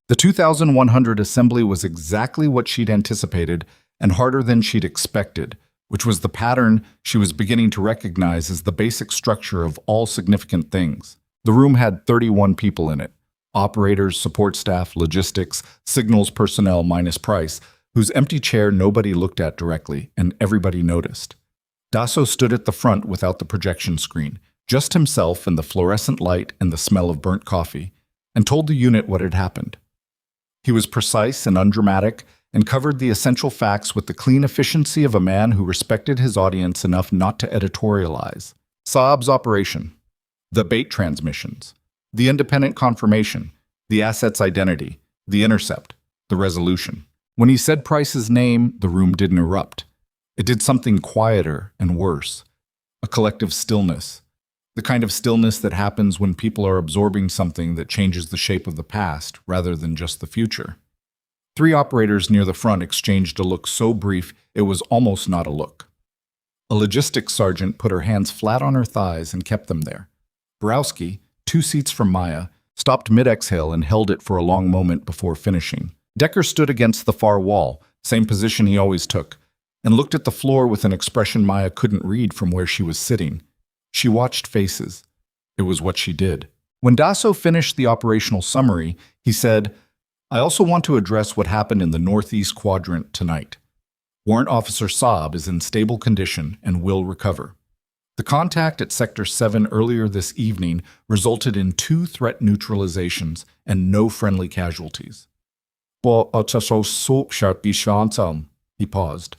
The 2100 assembly was exactly what she'd anticipated and harder than she'd expected, which was the pattern she was beginning to recognize as the basic structure of all significant things. The room had 31 people in it: operators, support staff, logistics, signals personnel minus Price, whose empty chair nobody looked at directly, and everybody noticed. Dasso stood at the front without the projection screen, just himself and the fluorescent light and the smell of burnt coffee, and told the unit what had happened. He was precise and undramatic and covered the essential facts with the clean efficiency of a man who respected his audience enough not to editorialize. Saab's operation, the bait transmissions, the independent confirmation, the asset's identity, the intercept, the resolution. When he said Price's name, the room didn't erupt. It did something quieter and worse. A collective stillness. The kind of stillness that happens when people are absorbing something that changes the shape of the past rather than just the future. 3 operators near the front exchanged a look so brief it was almost not a look. A logistics sergeant put her hands flat on her thighs and kept them there. Borowski, 2 seats from Maya, stopped mid-exhale and held it for a long moment before finishing. Decker stood against the far wall, same position he always took, and looked at the floor with an expression Maya couldn't read from where she was sitting. She watched faces. It was what she did. When Dasso finished the operational summary, he said, "I also want to address what happened in the northeast quadrant tonight. Warrant Officer Saab is in stable condition and will recover. The contact at Sector 7 earlier this evening resulted in 2 threat neutralizations and no friendly casualties." He paused.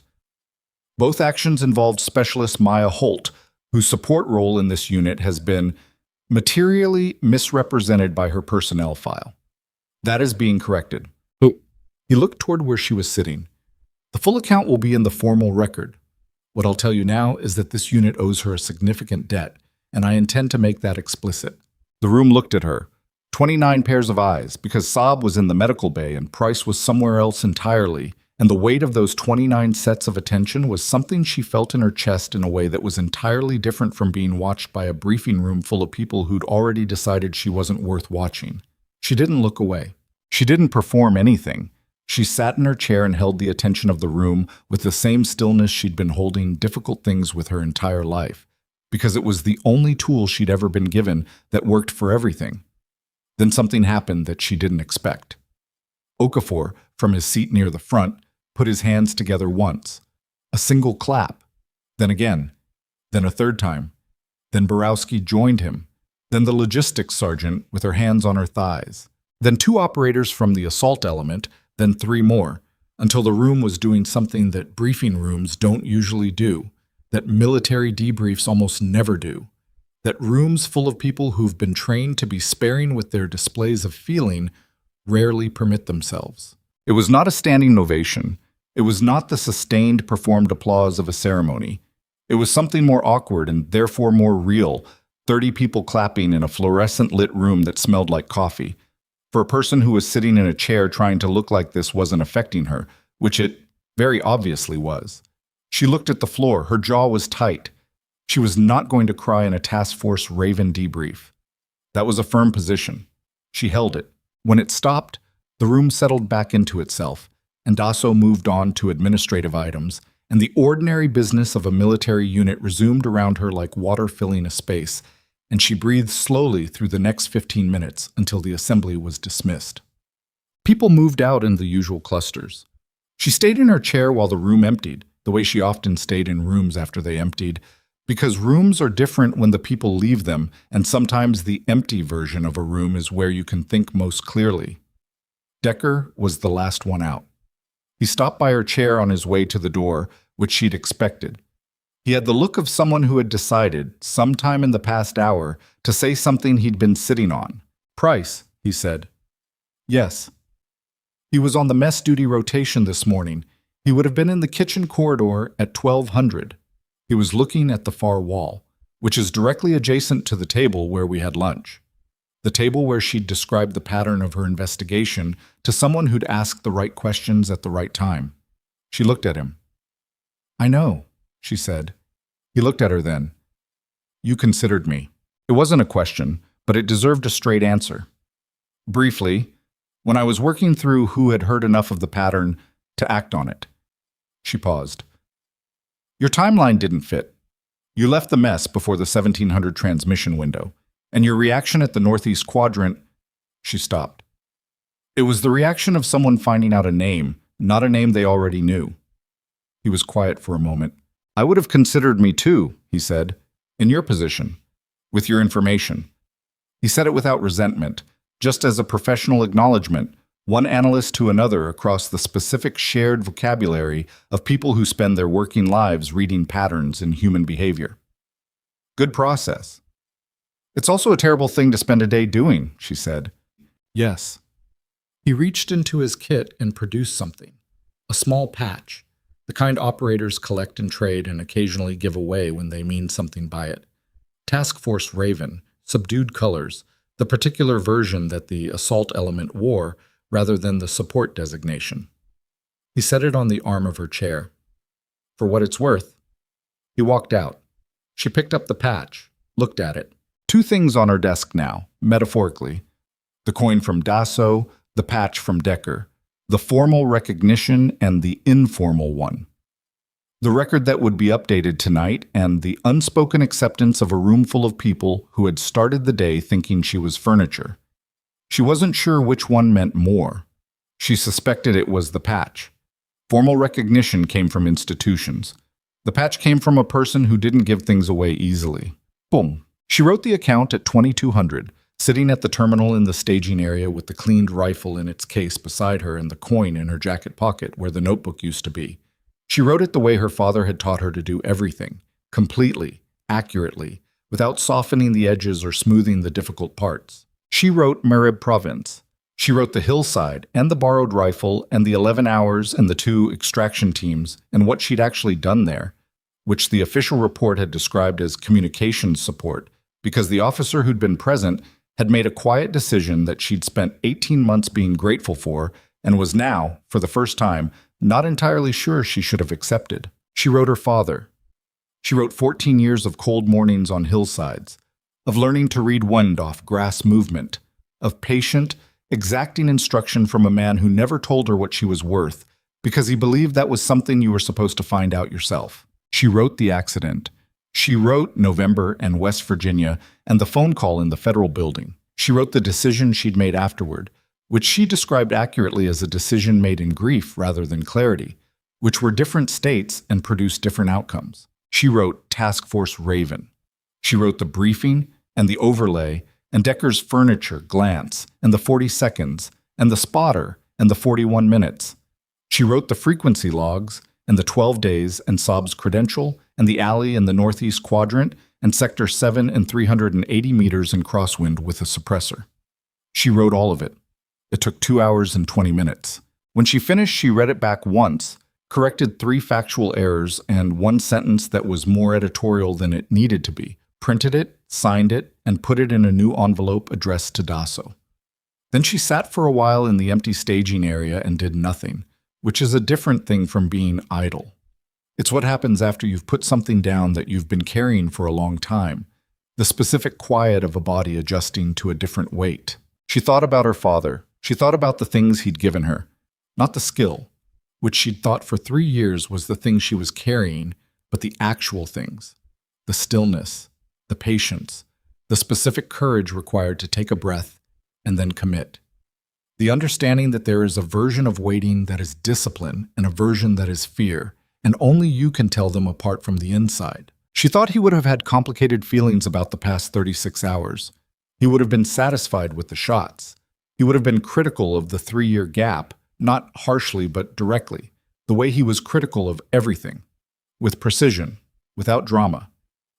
Both actions involved Specialist Maya Holt, whose support role in this unit has been materially misrepresented by her personnel file. That is being corrected. He looked toward where she was sitting. The full account will be in the formal record. What I'll tell you now is that this unit owes her a significant debt, and I intend to make that explicit. The room looked at her. 29 pairs of eyes, because Saab was in the medical bay and Price was somewhere else entirely, and the weight of those 29 sets of attention was something she felt in her chest in a way that was entirely different from being watched by a briefing room full of people who'd already decided she wasn't worth watching. She didn't look away. She didn't perform anything. She sat in her chair and held the attention of the room with the same stillness she'd been holding difficult things with her entire life, because it was the only tool she'd ever been given that worked for everything. Then something happened that she didn't expect. Okafor, from his seat near the front, put his hands together once. A single clap. Then again. Then a third time. Then Borowski joined him. Then the logistics sergeant with her hands on her thighs. Then 2 operators from the assault element. Then 3 more. Until the room was doing something that briefing rooms don't usually do. That military debriefs almost never do. That rooms full of people who've been trained to be sparing with their displays of feeling rarely permit themselves. It was not a standing ovation. It was not the sustained, performed applause of a ceremony. It was something more awkward and therefore more real, 30 people clapping in a fluorescent-lit room that smelled like coffee. For a person who was sitting in a chair trying to look like this wasn't affecting her, which it very obviously was. She looked at the floor. Her jaw was tight. She was not going to cry in a task force Raven debrief. That was a firm position. She held it. When it stopped, the room settled back into itself, and Dasso moved on to administrative items, and the ordinary business of a military unit resumed around her like water filling a space, and she breathed slowly through the next 15 minutes until the assembly was dismissed. People moved out in the usual clusters. She stayed in her chair while the room emptied, the way she often stayed in rooms after they emptied, because rooms are different when the people leave them, and sometimes the empty version of a room is where you can think most clearly. Decker was the last one out. He stopped by her chair on his way to the door, which she'd expected. He had the look of someone who had decided, sometime in the past hour, to say something he'd been sitting on. "Price," he said. "Yes." He was on the mess duty rotation this morning. He would have been in the kitchen corridor at 1200. He was looking at the far wall, which is directly adjacent to the table where we had lunch. The table where she'd described the pattern of her investigation to someone who'd asked the right questions at the right time. She looked at him. I know, she said. He looked at her then. You considered me. It wasn't a question, but it deserved a straight answer. Briefly, when I was working through who had heard enough of the pattern to act on it. She paused. Your timeline didn't fit. You left the mess before the 1700 transmission window, and your reaction at the northeast quadrant. She stopped. It was the reaction of someone finding out a name, not a name they already knew. He was quiet for a moment. I would have considered me too, he said, in your position, with your information. He said it without resentment, just as a professional acknowledgement, one analyst to another across the specific shared vocabulary of people who spend their working lives reading patterns in human behavior. Good process. It's also a terrible thing to spend a day doing, she said. Yes. He reached into his kit and produced something. A small patch, the kind operators collect and trade and occasionally give away when they mean something by it. Task Force Raven, subdued colors, the particular version that the assault element wore rather than the support designation. He set it on the arm of her chair. For what it's worth. He walked out. She picked up the patch, looked at it. Two things on her desk now, metaphorically. The coin from Dasso, the patch from Decker. The formal recognition and the informal one. The record that would be updated tonight and the unspoken acceptance of a room full of people who had started the day thinking she was furniture. She wasn't sure which one meant more. She suspected it was the patch. Formal recognition came from institutions. The patch came from a person who didn't give things away easily. Boom. She wrote the account at 2200, sitting at the terminal in the staging area with the cleaned rifle in its case beside her and the coin in her jacket pocket where the notebook used to be. She wrote it the way her father had taught her to do everything, completely, accurately, without softening the edges or smoothing the difficult parts. She wrote Marib Province. She wrote the hillside and the borrowed rifle and the 11 hours and the 2 extraction teams and what she'd actually done there, which the official report had described as communications support, because the officer who'd been present had made a quiet decision that she'd spent 18 months being grateful for and was now, for the first time, not entirely sure she should have accepted. She wrote her father. She wrote 14 years of cold mornings on hillsides, of learning to read wind off grass movement, of patient, exacting instruction from a man who never told her what she was worth because he believed that was something you were supposed to find out yourself. She wrote the accident. She wrote November and West Virginia and the phone call in the federal building. She wrote the decision she'd made afterward, which she described accurately as a decision made in grief rather than clarity, which were different states and produced different outcomes. She wrote Task Force Raven. She wrote the briefing and the overlay and Decker's furniture glance and the 40 seconds and the spotter and the 41 minutes. She wrote the frequency logs and the 12 days and Saab's credential and the alley in the northeast quadrant and Sector 7 and 380 meters in crosswind with a suppressor. She wrote all of it. It took 2 hours and 20 minutes. When she finished, she read it back once, corrected 3 factual errors and 1 sentence that was more editorial than it needed to be, printed it, signed it, and put it in a new envelope addressed to Dasso. Then she sat for a while in the empty staging area and did nothing, which is a different thing from being idle. It's what happens after you've put something down that you've been carrying for a long time, the specific quiet of a body adjusting to a different weight. She thought about her father. She thought about the things he'd given her, not the skill, which she'd thought for 3 years was the thing she was carrying, but the actual things, the stillness, the patience, the specific courage required to take a breath and then commit. The understanding that there is a version of waiting that is discipline and a version that is fear, and only you can tell them apart from the inside. She thought he would have had complicated feelings about the past 36 hours. He would have been satisfied with the shots. He would have been critical of the 3-year gap, not harshly but directly, the way he was critical of everything, with precision, without drama,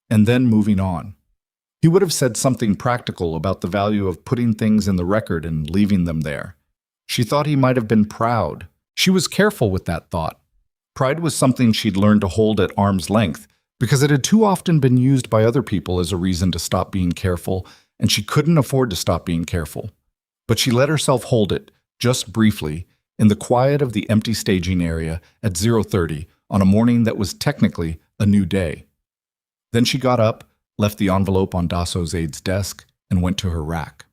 and then moving on. He would have said something practical about the value of putting things in the record and leaving them there. She thought he might have been proud. She was careful with that thought. Pride was something she'd learned to hold at arm's length because it had too often been used by other people as a reason to stop being careful, and she couldn't afford to stop being careful. But she let herself hold it, just briefly, in the quiet of the empty staging area at 0:30, on a morning that was technically a new day. Then she got up, left the envelope on Dasso's aide's desk, and went to her rack.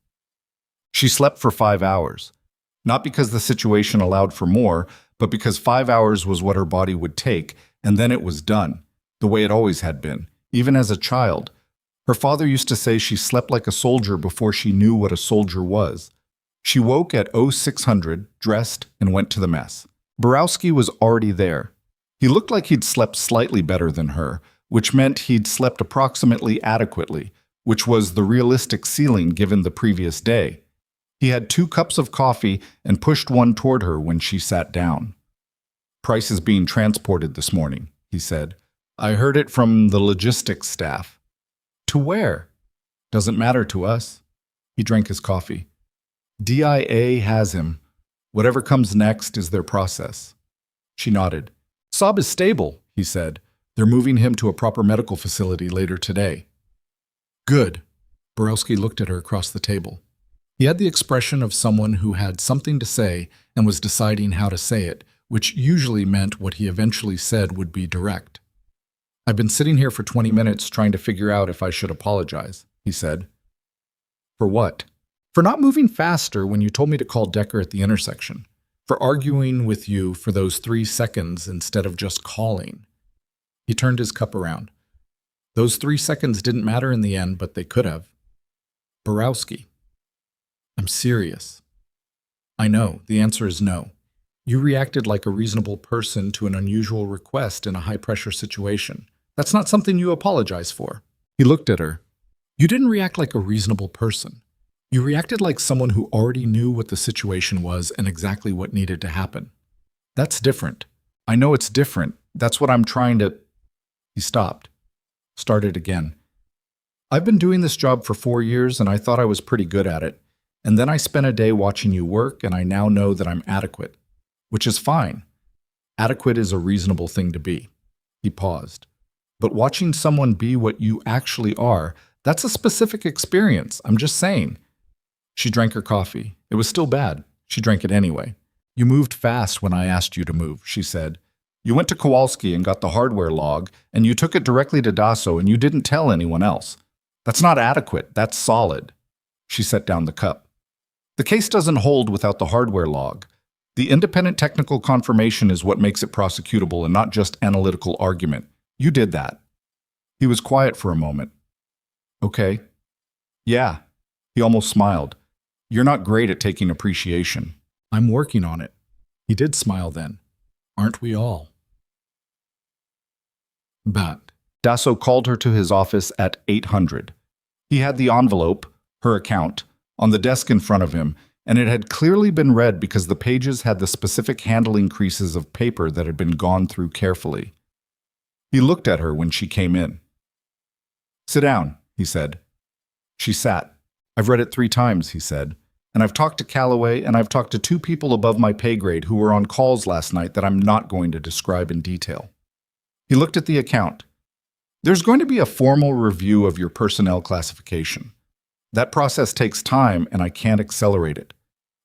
She slept for 5 hours, not because the situation allowed for more, but because 5 hours was what her body would take, and then it was done, the way it always had been, even as a child. Her father used to say she slept like a soldier before she knew what a soldier was. She woke at 0600, dressed, and went to the mess. Borowski was already there. He looked like he'd slept slightly better than her, which meant he'd slept approximately adequately, which was the realistic ceiling given the previous day. He had 2 cups of coffee and pushed one toward her when she sat down. "Price is being transported this morning," he said. "I heard it from the logistics staff." "To where?" "Doesn't matter to us." He drank his coffee. "DIA has him. Whatever comes next is their process." She nodded. "Saab is stable," he said. "They're moving him to a proper medical facility later today." "Good." Borowski looked at her across the table. He had the expression of someone who had something to say and was deciding how to say it, which usually meant what he eventually said would be direct. "I've been sitting here for 20 minutes trying to figure out if I should apologize," he said. "For what?" "For not moving faster when you told me to call Decker at the intersection. For arguing with you for those 3 seconds instead of just calling." He turned his cup around. "Those 3 seconds didn't matter in the end, but they could have." "Borowski, I'm serious." "I know, the answer is no. You reacted like a reasonable person to an unusual request in a high-pressure situation. That's not something you apologize for." He looked at her. "You didn't react like a reasonable person. You reacted like someone who already knew what the situation was and exactly what needed to happen. That's different. I know it's different. That's what I'm trying to—" He stopped. Started again. "I've been doing this job for 4 years and I thought I was pretty good at it. And then I spent a day watching you work and I now know that I'm adequate. Which is fine. Adequate is a reasonable thing to be." He paused. "But watching someone be what you actually are, that's a specific experience. I'm just saying." She drank her coffee. It was still bad. She drank it anyway. "You moved fast when I asked you to move," she said. "You went to Kowalski and got the hardware log, and you took it directly to Dasso and you didn't tell anyone else. That's not adequate. That's solid." She set down the cup. "The case doesn't hold without the hardware log. The independent technical confirmation is what makes it prosecutable and not just analytical argument. You did that." He was quiet for a moment. "Okay." "Yeah." He almost smiled. "You're not great at taking appreciation." "I'm working on it." He did smile then. "Aren't we all?" But Dasso called her to his office at 800. He had the envelope, her account, on the desk in front of him, and it had clearly been read because the pages had the specific handling creases of paper that had been gone through carefully. He looked at her when she came in. "Sit down," he said. She sat. "I've read it 3 times, he said, "and I've talked to Calloway, and I've talked to 2 people above my pay grade who were on calls last night that I'm not going to describe in detail." He looked at the account. "There's going to be a formal review of your personnel classification. That process takes time, and I can't accelerate it.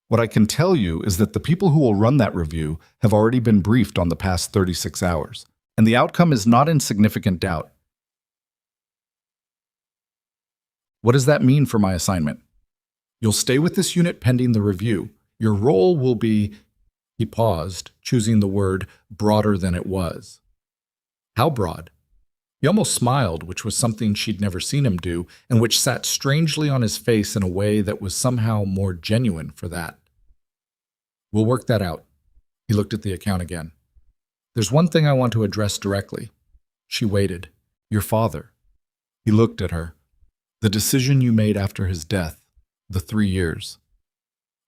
What I can tell you is that the people who will run that review have already been briefed on the past 36 hours, and the outcome is not in significant doubt." "What does that mean for my assignment?" "You'll stay with this unit pending the review. Your role will be—" He paused, choosing the word broader than it was. "How broad?" He almost smiled, which was something she'd never seen him do, and which sat strangely on his face in a way that was somehow more genuine for that. "We'll work that out." He looked at the account again. "There's one thing I want to address directly." She waited. "Your father." He looked at her. "The decision you made after his death, the 3 years.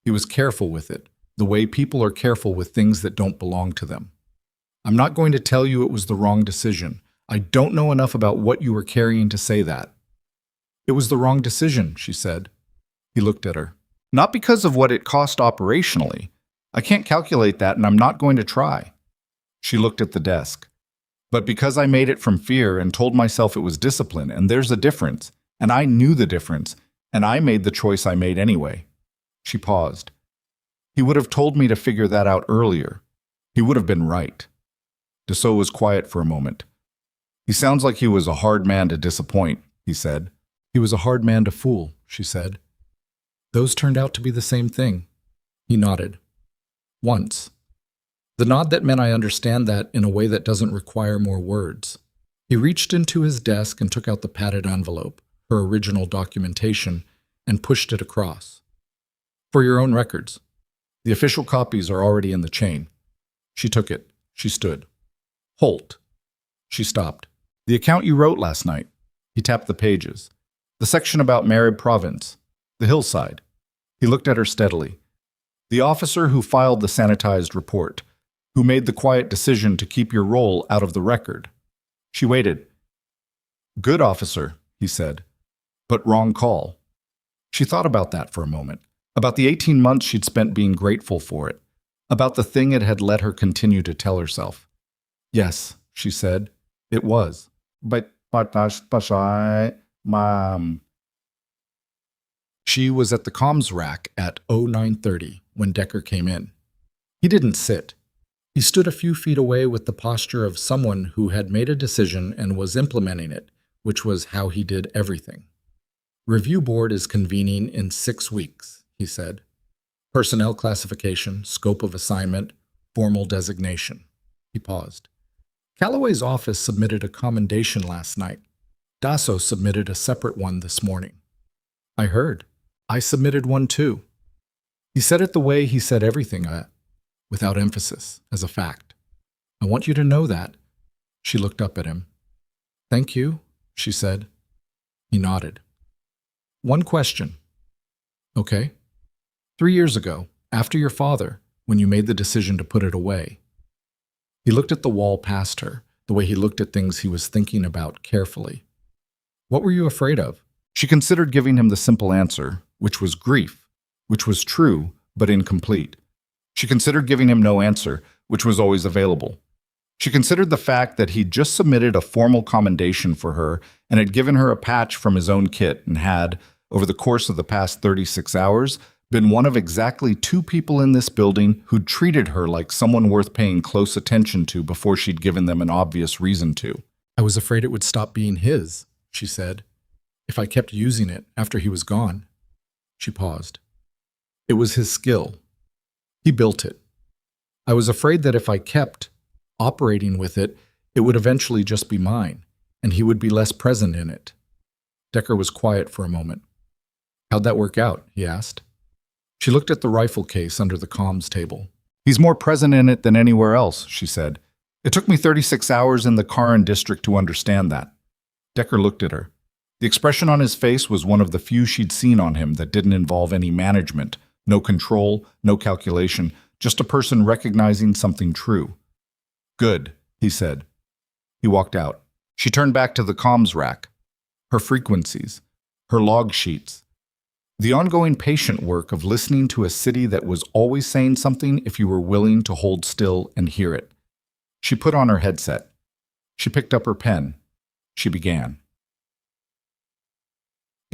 He was careful with it, the way people are careful with things that don't belong to them. I'm not going to tell you it was the wrong decision. I don't know enough about what you were carrying to say that." "It was the wrong decision," she said. He looked at her. "Not because of what it cost operationally. I can't calculate that and I'm not going to try." She looked at the desk. "But because I made it from fear and told myself it was discipline, and there's a difference, and I knew the difference, and I made the choice I made anyway." She paused. "He would have told me to figure that out earlier. He would have been right." Dassault was quiet for a moment. He sounds like he was a hard man to disappoint, he said. He was a hard man to fool, she said. Those turned out to be the same thing. He nodded. Once. The nod that meant I understand that in a way that doesn't require more words. He reached into his desk and took out the padded envelope, her original documentation, and pushed it across. For your own records. The official copies are already in the chain. She took it. She stood. Holt. She stopped. The account you wrote last night. He tapped the pages. The section about Marib Province. The hillside. He looked at her steadily. The officer who filed the sanitized report, who made the quiet decision to keep your role out of the record. She waited. Good officer, he said, but wrong call. She thought about that for a moment, about the 18 months she'd spent being grateful for it, about the thing it had let her continue to tell herself. Yes, she said, it was. But She was at the comms rack at 09:30 when Decker came in. He didn't sit. He stood a few feet away with the posture of someone who had made a decision and was implementing it, which was how he did everything. Review board is convening in 6 weeks, he said. Personnel classification, scope of assignment, formal designation. He paused. Calloway's office submitted a commendation last night. Dassault submitted a separate one this morning. I heard. I submitted one too. He said it the way he said everything, without emphasis, as a fact. I want you to know that. She looked up at him. Thank you, she said. He nodded. One question. Okay. 3 years ago, after your father, when you made the decision to put it away. He looked at the wall past her, the way he looked at things he was thinking about carefully. What were you afraid of? She considered giving him the simple answer, which was grief, which was true, but incomplete. She considered giving him no answer, which was always available. She considered the fact that he'd just submitted a formal commendation for her and had given her a patch from his own kit and had, over the course of the past 36 hours, been one of exactly 2 people in this building who'd treated her like someone worth paying close attention to before she'd given them an obvious reason to. I was afraid it would stop being his, she said, if I kept using it after he was gone. She paused. It was his skill. He built it. I was afraid that if I kept operating with it, it would eventually just be mine, and he would be less present in it. Decker was quiet for a moment. How'd that work out? He asked. She looked at the rifle case under the comms table. He's more present in it than anywhere else, she said. It took me 36 hours in the Karan district to understand that. Decker looked at her. The expression on his face was one of the few she'd seen on him that didn't involve any management, no control, no calculation, just a person recognizing something true. Good, he said. He walked out. She turned back to the comms rack. Her frequencies, her log sheets. The ongoing patient work of listening to a city that was always saying something if you were willing to hold still and hear it. She put on her headset. She picked up her pen. She began.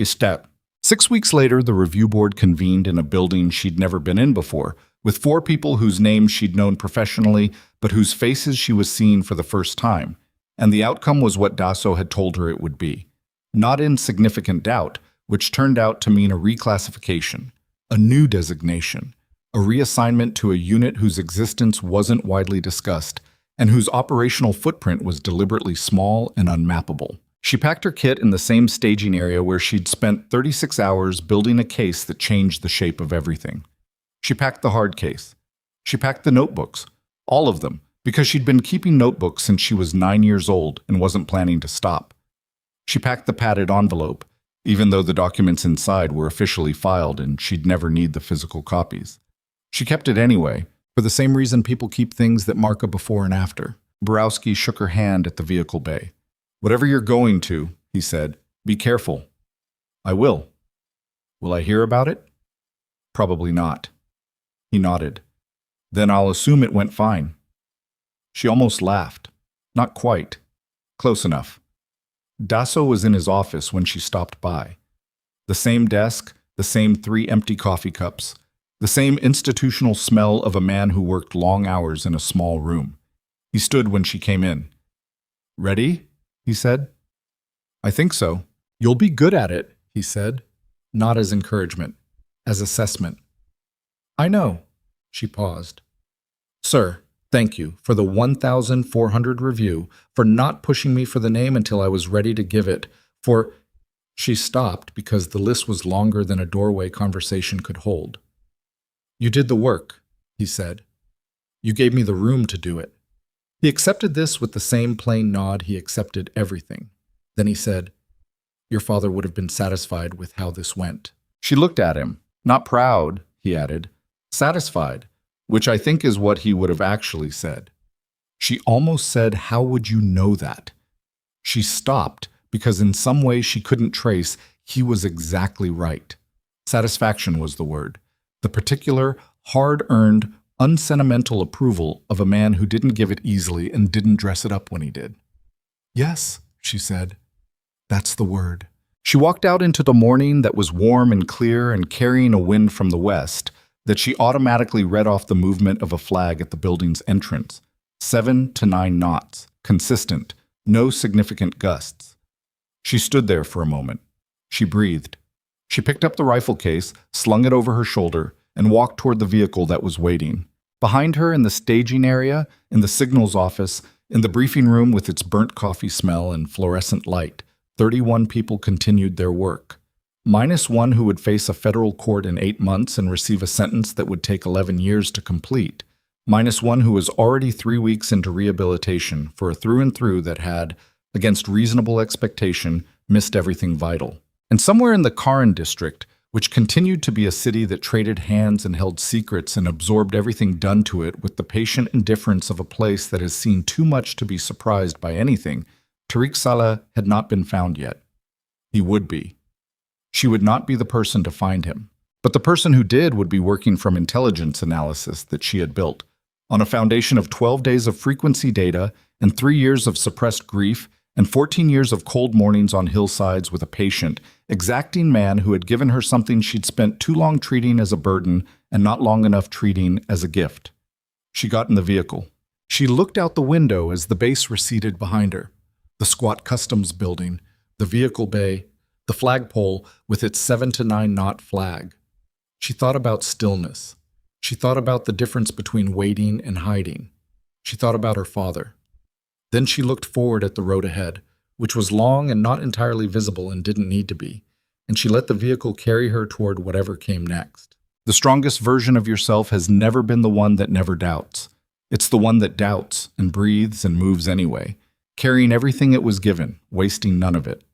Step. 6 weeks later, the review board convened in a building she'd never been in before, with 4 people whose names she'd known professionally, but whose faces she was seeing for the first time. And the outcome was what Dassault had told her it would be. Not in significant doubt, which turned out to mean a reclassification, a new designation, a reassignment to a unit whose existence wasn't widely discussed, and whose operational footprint was deliberately small and unmappable. She packed her kit in the same staging area where she'd spent 36 hours building a case that changed the shape of everything. She packed the hard case. She packed the notebooks, all of them, because she'd been keeping notebooks since she was 9 years old and wasn't planning to stop. She packed the padded envelope, even though the documents inside were officially filed and she'd never need the physical copies. She kept it anyway, for the same reason people keep things that mark a before and after. Borowski shook her hand at the vehicle bay. Whatever you're going to, he said, be careful. I will. Will I hear about it? Probably not. He nodded. Then I'll assume it went fine. She almost laughed. Not quite. Close enough. Dassault was in his office when she stopped by. The same desk, the same 3 empty coffee cups, the same institutional smell of a man who worked long hours in a small room. He stood when she came in. "Ready?" he said. "I think so." "You'll be good at it," he said, not as encouragement, as assessment. "I know." She paused. "Sir, thank you for the 1,400 review, for not pushing me for the name until I was ready to give it, for—" She stopped because the list was longer than a doorway conversation could hold. "You did the work," he said. "You gave me the room to do it." He accepted this with the same plain nod he accepted everything. Then he said, "Your father would have been satisfied with how this went." She looked at him. "Not proud," he added. "Satisfied," which I think is what he would have actually said. She almost said, "How would you know that?" She stopped because in some way she couldn't trace, he was exactly right. Satisfaction was the word. The particular, hard-earned, unsentimental approval of a man who didn't give it easily and didn't dress it up when he did. "Yes," she said. "That's the word." She walked out into the morning that was warm and clear and carrying a wind from the west, that she automatically read off the movement of a flag at the building's entrance. 7 to 9 knots, consistent, no significant gusts. She stood there for a moment. She breathed. She picked up the rifle case, slung it over her shoulder, and walked toward the vehicle that was waiting. Behind her, in the staging area, in the signals office, in the briefing room with its burnt coffee smell and fluorescent light, 31 people continued their work. Minus one who would face a federal court in 8 months and receive a sentence that would take 11 years to complete. Minus one who was already 3 weeks into rehabilitation for a through and through that had, against reasonable expectation, missed everything vital. And somewhere in the Karan district, which continued to be a city that traded hands and held secrets and absorbed everything done to it with the patient indifference of a place that has seen too much to be surprised by anything, Tariq Saleh had not been found yet. He would be. She would not be the person to find him. But the person who did would be working from intelligence analysis that she had built, on a foundation of 12 days of frequency data and 3 years of suppressed grief and 14 years of cold mornings on hillsides with a patient, exacting man who had given her something she'd spent too long treating as a burden and not long enough treating as a gift. She got in the vehicle. She looked out the window as the base receded behind her. The squat customs building, the vehicle bay, the flagpole with its 7 to 9 knot flag. She thought about stillness. She thought about the difference between waiting and hiding. She thought about her father. Then she looked forward at the road ahead, which was long and not entirely visible and didn't need to be, and she let the vehicle carry her toward whatever came next. The strongest version of yourself has never been the one that never doubts. It's the one that doubts and breathes and moves anyway, carrying everything it was given, wasting none of it.